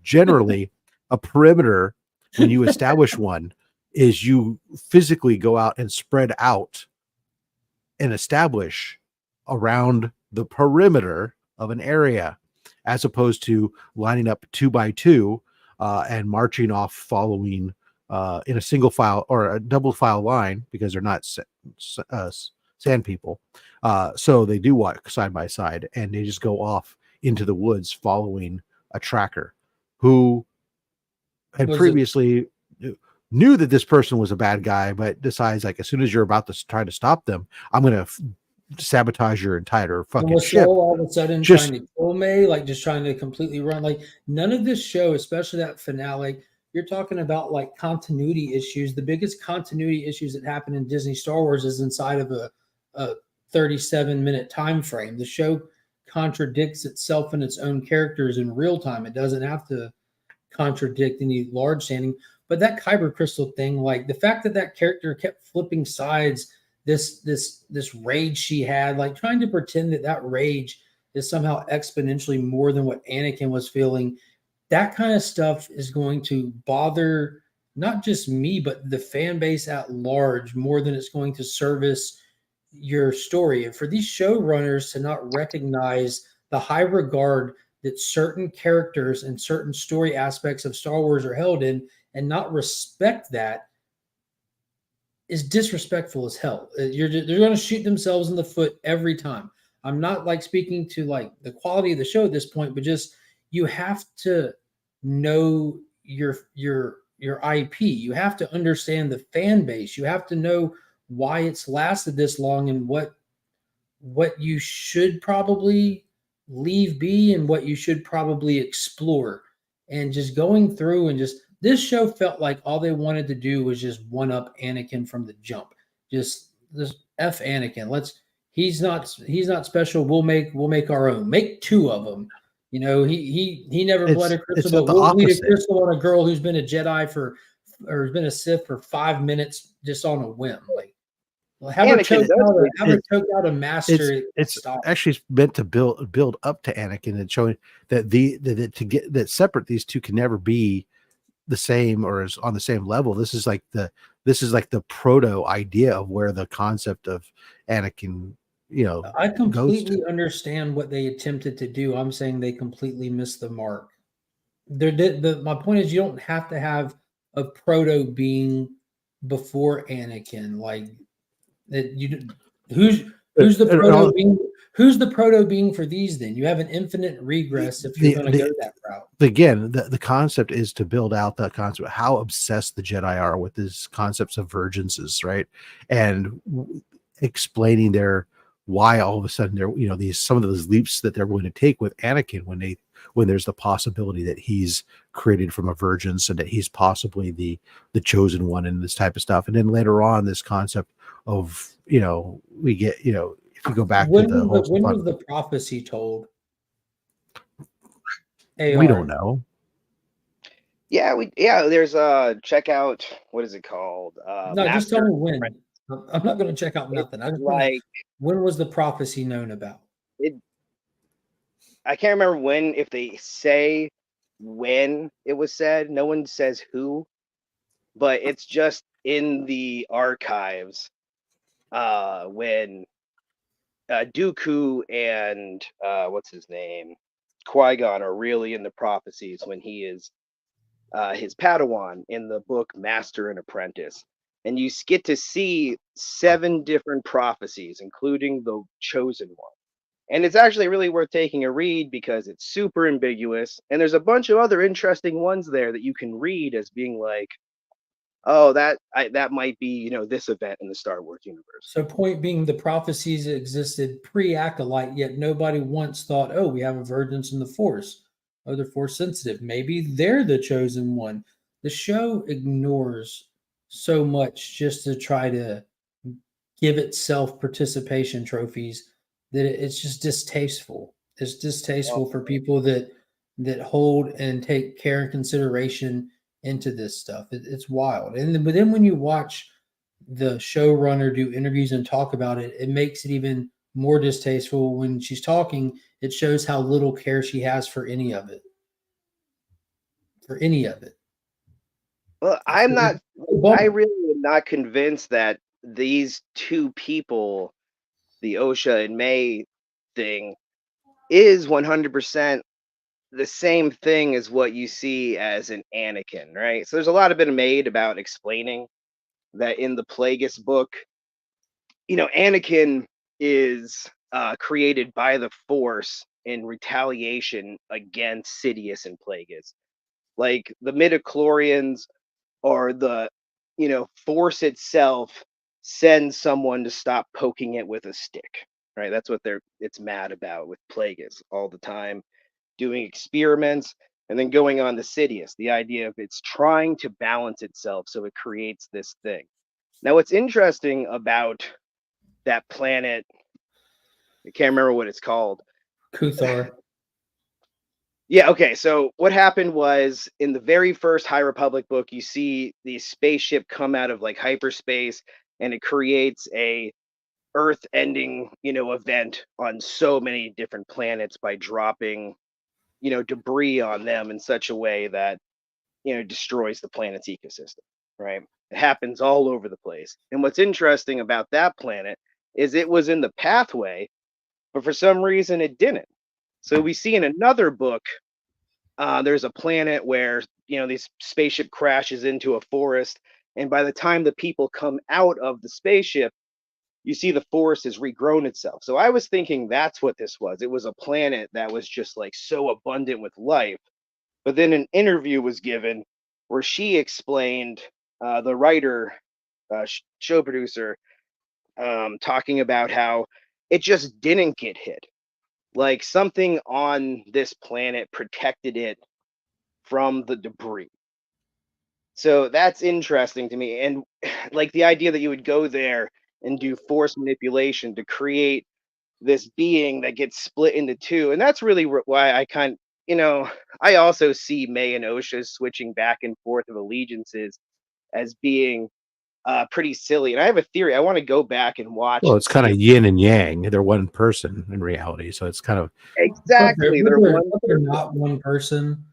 Generally, a perimeter, when you establish one, is you physically go out and spread out and establish around the perimeter of an area, as opposed to lining up 2 by 2 and marching off following in a single file or a double file line because they're not sand people. So they do walk side by side and they just go off into the woods following a tracker who had previously knew that this person was a bad guy, but decides like, as soon as you're about to try to stop them, I'm going to sabotage your entire fucking ship. All of a sudden trying to kill me, like just trying to completely run. Like none of this show, especially that finale, you're talking about like continuity issues. The biggest continuity issues that happen in Disney Star Wars is inside of a 37-minute time frame. The show contradicts itself and its own characters in real time. It doesn't have to contradict any large standing. But that kyber crystal thing, like the fact that character kept flipping sides, this rage she had, like trying to pretend that rage is somehow exponentially more than what Anakin was feeling. That kind of stuff is going to bother not just me, but the fan base at large more than it's going to service your story. And for these showrunners to not recognize the high regard that certain characters and certain story aspects of Star Wars are held in and not respect that is disrespectful as hell. They're going to shoot themselves in the foot every time. I'm not like speaking to like the quality of the show at this point, but just you have to know your IP. You have to understand the fan base. You have to know why it's lasted this long and what you should probably leave be and what you should probably explore. And just going through and just this show felt like all they wanted to do was just one up Anakin from the jump. Just this F Anakin. He's not special. We'll make our own. Make 2 of them. He never bled a crystal, but we'll bleed a crystal on a girl who's been a Jedi or has been a Sith for 5 minutes just on a whim. Like, well, have her choke out a master. It's actually meant to build up to Anakin and showing that that separate these two can never be the same or is on the same level. This is like the proto idea of where the concept of Anakin, I completely understand what they attempted to do. I'm saying they completely missed the mark. My point is you don't have to have a proto being before Anakin. Like that who's the proto being? Who's the proto being for these then? You have an infinite regress if you're going to go that route. Again, the concept is to build out that concept of how obsessed the Jedi are with these concepts of virginces, right? And explaining why all of a sudden there, some of those leaps that they're going to take with Anakin when there's the possibility that he's created from a virgin, so that he's possibly the chosen one and this type of stuff. And then later on, this concept of, we get, if you go back when to the whole when was the prophecy told? We don't know. There's check out, what is it called? No, just tell me when. I'm not going to check out nothing. I just when was the prophecy known about? I can't remember when. If they say when it was said, no one says who, but it's in the archives when Dooku and what's his name, Qui-Gon are really in the prophecies when he is his Padawan in the book Master and Apprentice. And you get to see 7 different prophecies, including the chosen one. And it's actually really worth taking a read because it's super ambiguous. And there's a bunch of other interesting ones there that you can read as being like, oh, that might be, you know, this event in the Star Wars universe. So, point being, the prophecies existed pre-Acolyte, yet nobody once thought, oh, we have a Virgins in the Force. Oh, they're Force sensitive. Maybe they're the chosen one. The show ignores so much just to try to give itself participation trophies that it's just distasteful. It's distasteful for people that hold and take care and consideration into this stuff. It's wild. But then when you watch the showrunner do interviews and talk about it, it makes it even more distasteful. When she's talking, it shows how little care she has for any of it. Well, I really am not convinced that these 2 people, the Osha and May thing, is 100% the same thing as what you see as an Anakin, right? So there's a lot of been made about explaining that in the Plagueis book, you know, Anakin is created by the Force in retaliation against Sidious and Plagueis. Like the midichlorians or the, you know, Force itself sends someone to stop poking it with a stick, right? That's what it's mad about with Plagueis all the time, doing experiments and then going on to Sidious. The idea of it's trying to balance itself so it creates this thing. Now, what's interesting about that planet, I can't remember what it's called. Kuthar. Yeah, okay. So what happened was in the very first High Republic book, you see the spaceship come out of like hyperspace and it creates a Earth-ending, you know, event on so many different planets by dropping, you know, debris on them in such a way that, you know, destroys the planet's ecosystem, right? It happens all over the place. And what's interesting about that planet is it was in the pathway, but for some reason it didn't. So we see in another book, there's a planet where, you know, this spaceship crashes into a forest, and by the time the people come out of the spaceship, you see the forest has regrown itself. So I was thinking that's what this was. It was a planet that was just like so abundant with life. But then an interview was given where she explained, the writer, show producer, talking about how it just didn't get hit. Like something on this planet protected it from the debris. So that's interesting to me. And like the idea that you would go there and do force manipulation to create this being that gets split into 2. And that's really why I you know, I also see May and Osha switching back and forth of allegiances as being pretty silly. And I have a theory. I want to go back and watch. Well, it's kind of yin and yang. They're one person in reality, so it's kind of exactly. They're not one person.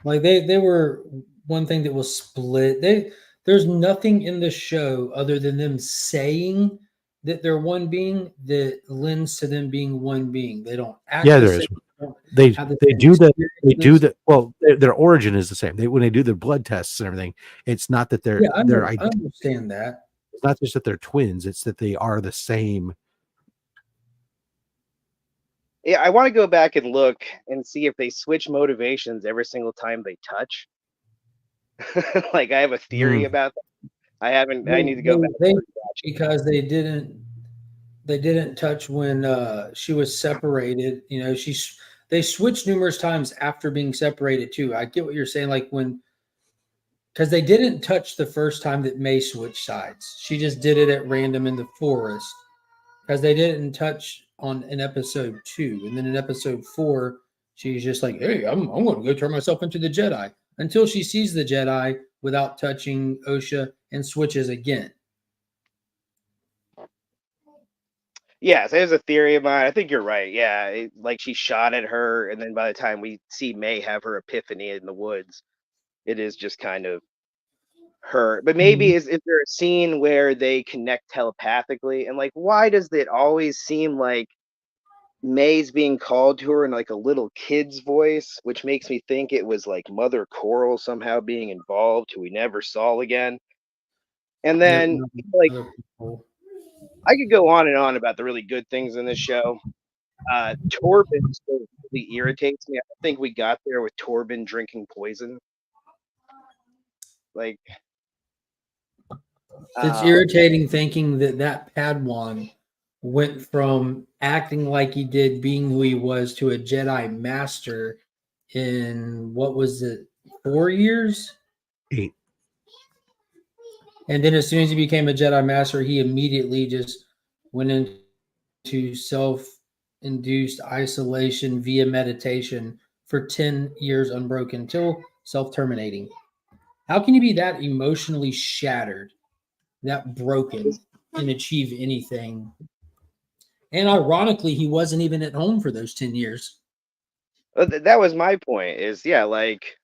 Like they were one thing that was split. There's nothing in the show other than them saying that they're one being that lends to them being one being. They don't act. Yeah, there is. They do that. Well, their origin is the same. When they do their blood tests and everything, it's not that they're. I understand that. It's not just that they're twins. It's that they are the same. Yeah, I want to go back and look and see if they switch motivations every single time they touch. Like I have a theory about that. I haven't. I need to go back because they didn't touch when she was separated. You know, they switched numerous times after being separated too. I get what you're saying. Like because they didn't touch the first time that May switched sides. She just did it at random in the forest. Because they didn't touch in episode 2. And then in episode 4, she's just like, hey, I'm going to go turn myself into the Jedi. Until she sees the Jedi without touching Osha and switches again. Yeah, so there's a theory of mine. I think you're right. Yeah, like she shot at her, and then by the time we see May have her epiphany in the woods, it is just kind of her. But maybe is there a scene where they connect telepathically? And like, why does it always seem like May's being called to her in like a little kid's voice, which makes me think it was like Mother Coral somehow being involved, who we never saw again. And then, like, I could go on and on about the really good things in this show. Torben still really irritates me. I don't think we got there with Torben drinking poison. Like, It's irritating thinking that Padawan went from acting like he did, being who he was, to a Jedi Master in, what was it, 4 years? 8. And then as soon as he became a Jedi Master, he immediately just went into self-induced isolation via meditation for 10 years unbroken, till self-terminating. How can you be that emotionally shattered, that broken, and achieve anything? And ironically, he wasn't even at home for those 10 years. that was my point, is, yeah, like,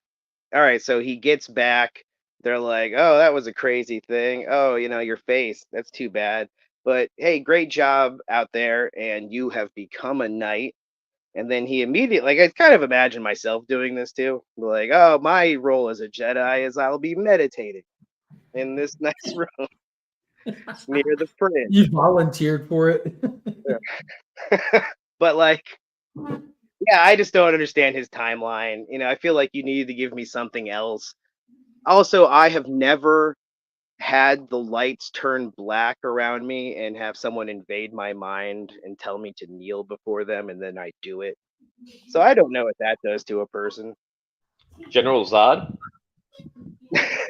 all right, so he gets back. They're like, oh, that was a crazy thing. Oh, your face, that's too bad. But hey, great job out there, and you have become a knight. And then he immediately, like, I kind of imagine myself doing this too. Like, oh, my role as a Jedi is I'll be meditating in this nice room near the prince. You volunteered for it. But like, yeah, I just don't understand his timeline. I feel like you needed to give me something else. Also, I have never had the lights turn black around me and have someone invade my mind and tell me to kneel before them, and then I do it. So I don't know what that does to a person. General Zod.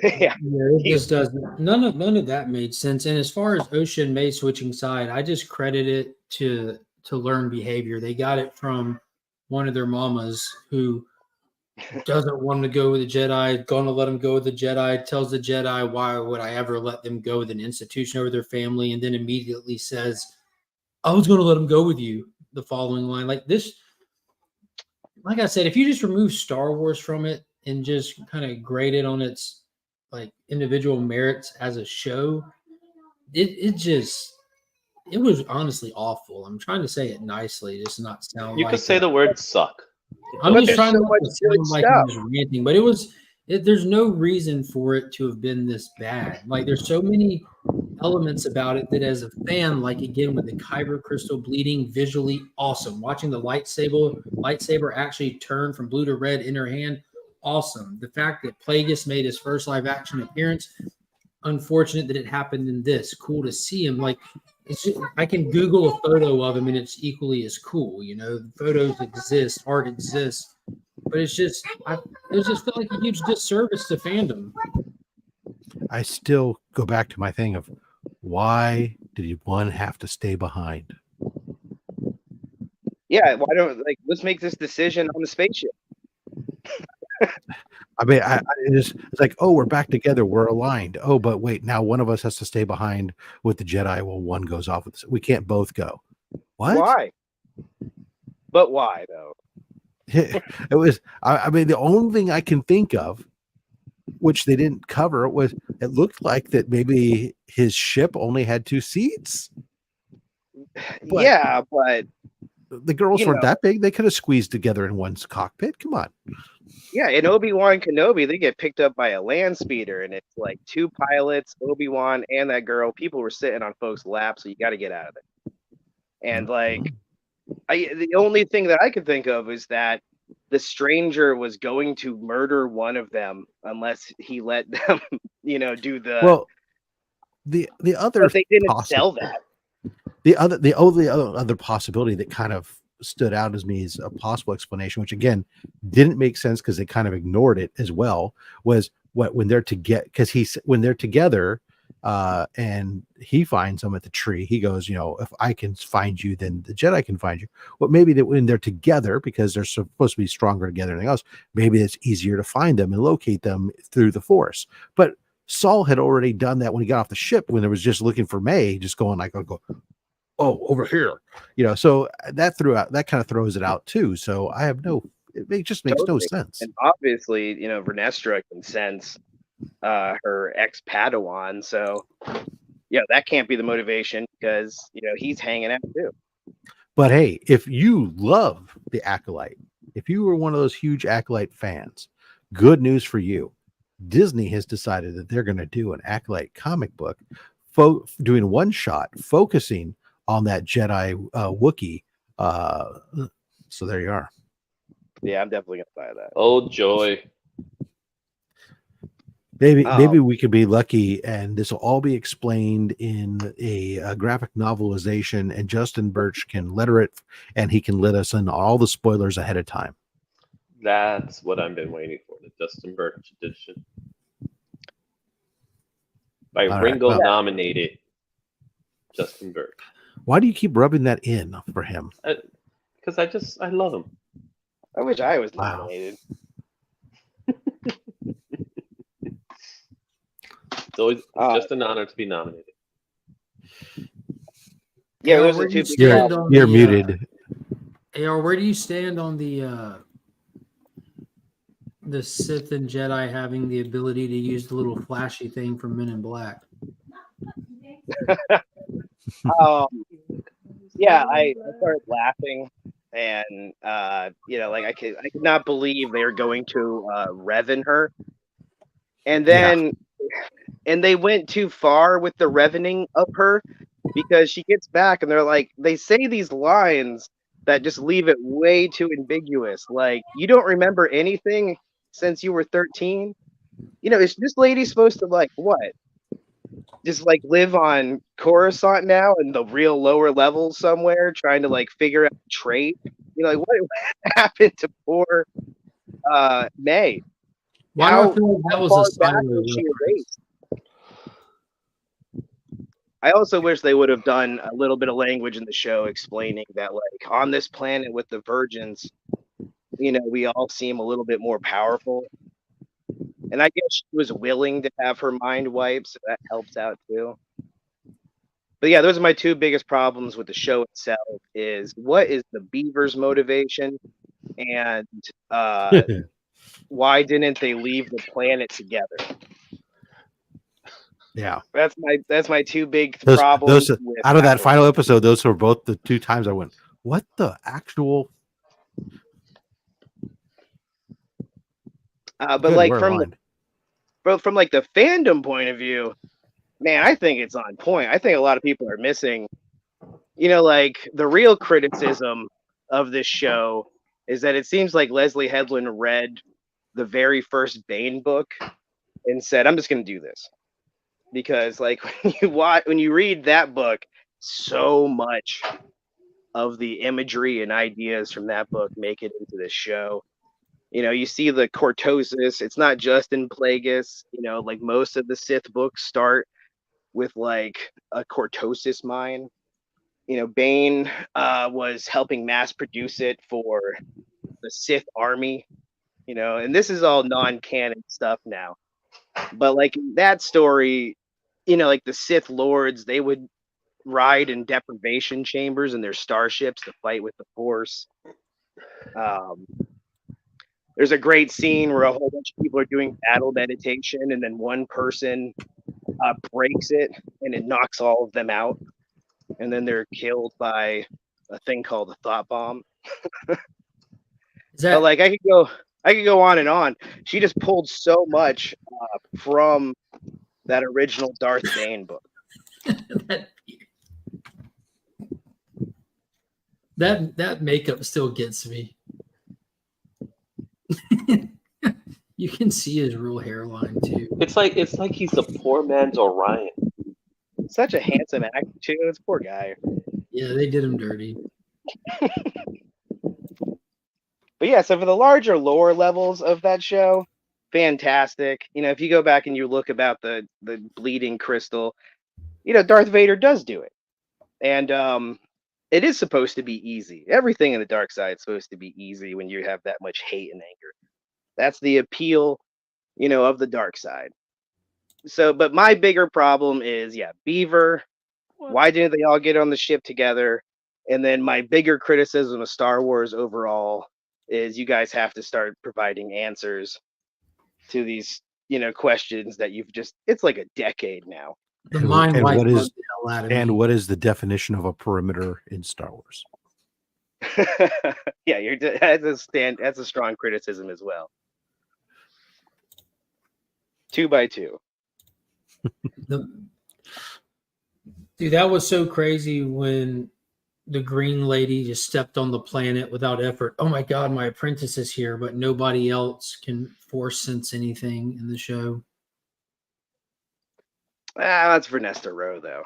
Yeah, it just doesn't. None of that made sense. And as far as Ocean May switching side, I just credit it to learn behavior. They got it from one of their mamas who doesn't want to go with the Jedi, going to let him go with the Jedi, tells the Jedi, why would I ever let them go with an institution over their family? And then immediately says, I was going to let him go with you. The following line, like this, like I said, if you just remove Star Wars from it and just kind of grade it on its like individual merits as a show, it was honestly awful. I'm trying to say it nicely, just not sound You like could say the word suck. I'm But just there's trying so to much sound good like stuff. I was ranting, but there's no reason for it to have been this bad. Like there's so many elements about it that as a fan, like again with the Kyber crystal bleeding, visually awesome. Watching the lightsaber actually turn from blue to red in her hand, awesome. The fact that Plagueis made his first live action appearance, unfortunate that it happened in this. Cool to see him. Like I can Google a photo of him and it's equally as cool. Photos exist, art exists, but it just felt like a huge disservice to fandom. I still go back to my thing of why did one have to stay behind? Yeah, why don't let's make this decision on the spaceship. I mean, it's like, oh, we're back together, we're aligned. Oh, but wait, now one of us has to stay behind with the Jedi while one goes off with this. We can't both go. What? Why? But why though? It was. I mean, the only thing I can think of, which they didn't cover, was it looked like that maybe his ship only had 2 seats. But yeah, but the girls weren't that big. They could have squeezed together in one's cockpit. Come on. Yeah, in Obi-Wan Kenobi, they get picked up by a land speeder, and it's like 2 pilots, Obi-Wan and that girl. People were sitting on folks' laps, so you got to get out of it. And the only thing that I could think of is that the stranger was going to murder one of them unless he let them, do the. Well, the other, but they didn't sell that. The other possibility that kind of stood out as me as a possible explanation, which again didn't make sense because they kind of ignored it as well, was when they're together, because when they're together and he finds them at the tree, he goes, if I can find you, then the Jedi can find you. Well, maybe that when they're together, because they're supposed to be stronger together than anything else, maybe it's easier to find them and locate them through the Force. But Saul had already done that when he got off the ship, when it was just looking for May, just going like, oh, over here, so that kind of throws it out too. So I have it just makes no sense. And obviously, Vernestra can sense her ex-Padawan. So, yeah, that can't be the motivation because, he's hanging out too. But hey, if you love the Acolyte, if you were one of those huge Acolyte fans, good news for you. Disney has decided that they're going to do an Acolyte comic book, doing one shot, focusing on that Jedi Wookiee. So there you are. Yeah, I'm definitely gonna buy that. Oh joy! Maybe we could be lucky, and this will all be explained in a graphic novelization, and Justin Birch can letter it, and he can let us in all the spoilers ahead of time. That's what I've been waiting for, the Justin Birch edition. By All right, Ringo well, nominated Justin Birch. why do you keep rubbing that in for him? Because I love him. I wish I was Wow. nominated. It's always just an honor to be nominated. Yeah, AR, those where are do you two big stand problems. on You're the, muted. AR, where do you stand on the Sith and Jedi having the ability to use the little flashy thing from Men in Black? Yeah, I started laughing, and I could not believe they were going to Revan her, and then and they went too far with the Revening of her, because she gets back and they're like, they say these lines that just leave it way too ambiguous. Like, you don't remember anything since you were 13. Is this lady supposed to what? Just live on Coruscant now in the real lower levels somewhere, trying to figure out trade? What happened to poor May? Why do I feel like that was far a back Silo was she reference? erased? I also wish they would have done a little bit of language in the show explaining that, on this planet with the virgins, we all seem a little bit more powerful. And I guess she was willing to have her mind wiped, so that helps out too. But yeah, those are my two biggest problems with the show itself: is what is the Beaver's motivation, and why didn't they leave the planet together? Yeah, that's my two big those problems. Out of that final episode, those were both the two times I went, "What the actual?" But Good, from the fandom point of view, man, I think it's on point. I think a lot of people are missing, the real criticism of this show is that it seems like Leslie Headland read the very first Bane book and said, I'm just going to do this. Because when you read that book, so much of the imagery and ideas from that book make it into this show. You see the cortosis. It's not just in Plagueis. Most of the Sith books start with a cortosis mine. Bane was helping mass produce it for the Sith army. And this is all non-canon stuff now. But in that story, the Sith lords, they would ride in deprivation chambers in their starships to fight with the Force. There's a great scene where a whole bunch of people are doing battle meditation, and then one person breaks it, and it knocks all of them out, and then they're killed by a thing called a thought bomb. But I could go on and on. She just pulled so much from that original Darth Bane book. that makeup still gets me. You can see his real hairline too. It's like he's a poor man's Orion. Such a handsome actor too. It's poor guy. Yeah, they did him dirty. But yeah, so for the larger lower levels of that show, fantastic. If you go back and you look about the bleeding crystal, Darth Vader does do it. And it is supposed to be easy. Everything in the dark side is supposed to be easy when you have that much hate and anger. That's the appeal, of the dark side. So, but my bigger problem is, Beaver. Why didn't they all get on the ship together? And then my bigger criticism of Star Wars overall is you guys have to start providing answers to these questions that it's like a decade now. The And- mind and wipe what is- bugged the hell out of me. And what is the definition of a perimeter in Star Wars? Yeah, that's a strong criticism as well. 2x2. Dude, that was so crazy when the green lady just stepped on the planet without effort. Oh my God, my apprentice is here, but nobody else can force sense anything in the show. That's for Nesta Rowe, though.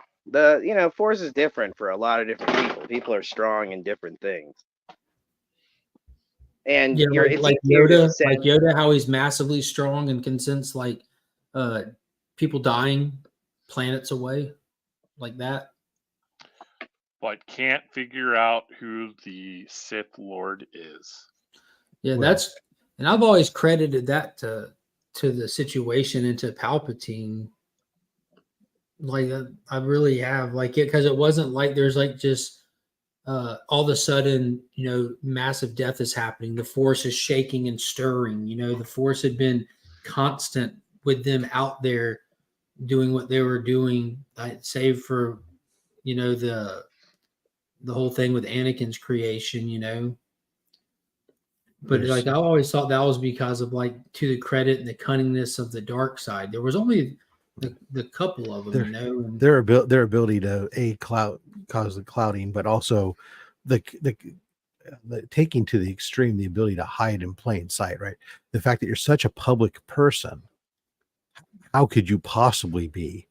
Force is different for a lot of different people. People are strong in different things. And Yeah, it's like easier to Yoda, sense- like Yoda, how he's massively strong and can sense like people dying planets away, like that. But can't figure out who the Sith Lord is. Yeah, Well- and I've always credited that to the situation and to Palpatine. Like I really have because it wasn't like there's like just all of a sudden, massive death is happening. The Force is shaking and stirring. The Force had been constant with them out there doing what they were doing, save for, the whole thing with Anakin's creation, But Yes. I always thought that was because of to the credit and the cunningness of the dark side. There was only the couple of them, and Their ability to cause the clouding, but also the taking to the extreme the ability to hide in plain sight, right? The fact that you're such a public person, how could you possibly be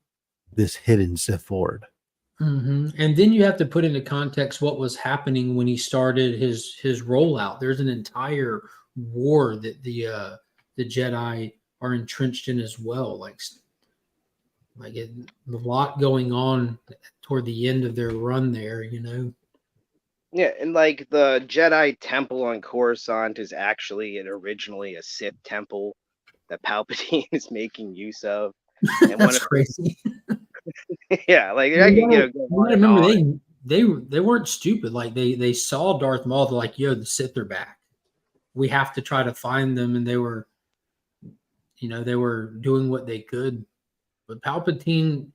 this hidden Sith Lord? Mm-hmm. And then you have to put into context what was happening when he started his rollout. There's an entire war that the Jedi are entrenched in as well. A lot going on toward the end of their run there, Yeah, and the Jedi Temple on Coruscant is actually originally a Sith temple that Palpatine is making use of. And That's crazy. Yeah, You gotta remember they weren't stupid. They saw Darth Maul. They're like, "Yo, the Sith are back. We have to try to find them." And they were, they were doing what they could. But Palpatine,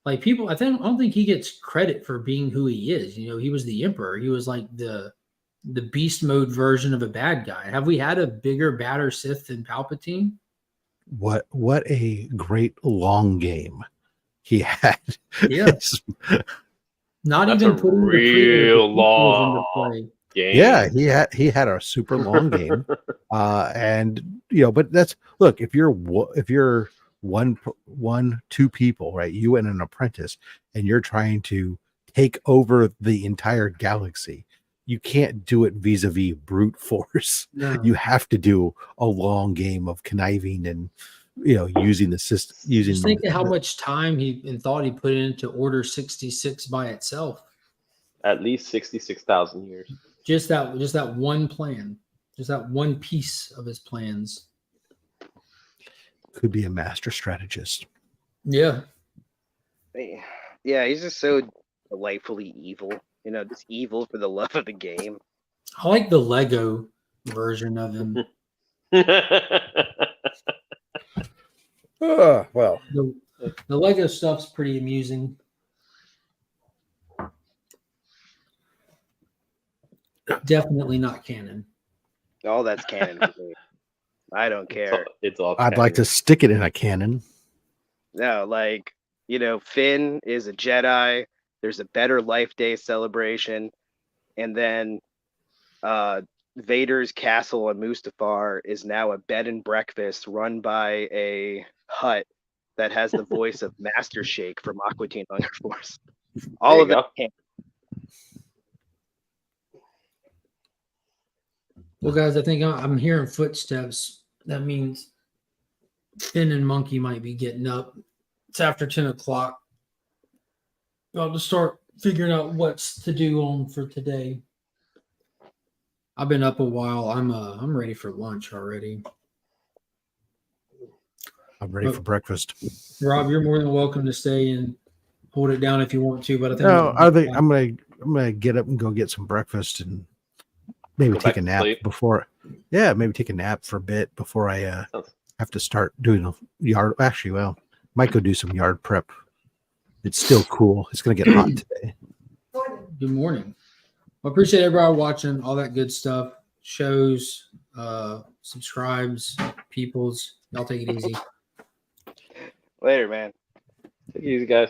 I don't think he gets credit for being who he is. He was the Emperor. He was like the beast mode version of a bad guy. Have we had a bigger, badder Sith than Palpatine? What a great long game he had. Yeah. Not That's even a putting real long into play. game. Yeah, he had a super long game, and but look, if you're two people, right? You and an apprentice, and you're trying to take over the entire galaxy. You can't do it vis-a-vis brute force. No. You have to do a long game of conniving and using the system. Just think of how much time and thought he put into Order 66 by itself. At least 66,000 years. Just that one plan, just that one piece of his plans. Could be a master strategist. Yeah. Yeah, he's just so delightfully evil. Just evil for the love of the game. I like the Lego version of him. Well, The Lego stuff's pretty amusing. Definitely not canon. All that's canon for me. I don't care. It's all I'd like to stick it in a cannon. No, Finn is a Jedi. There's a Better Life Day celebration. And then Vader's castle on Mustafar is now a bed and breakfast run by a Hutt that has the voice of Master Shake from Aqua Teen Hunger Force. All of that. Well, guys, I think I'm hearing footsteps. That means Finn and Monkey might be getting up. It's after 10 o'clock. I'll just start figuring out what's to do on for today. I've been up a while. I'm ready for lunch already. I'm ready for breakfast. Rob, you're more than welcome to stay and hold it down if you want to. But I think I'm gonna get up and go get some breakfast and maybe Go take back a to nap sleep. before. Yeah, maybe take a nap for a bit before I have to start doing a yard. Actually, well, might go do some yard prep. It's still cool. It's going to get hot today. Good morning. Well, appreciate everybody watching, all that good stuff. Shows, subscribes, peoples. Y'all take it easy. Later, man. Take it easy, guys.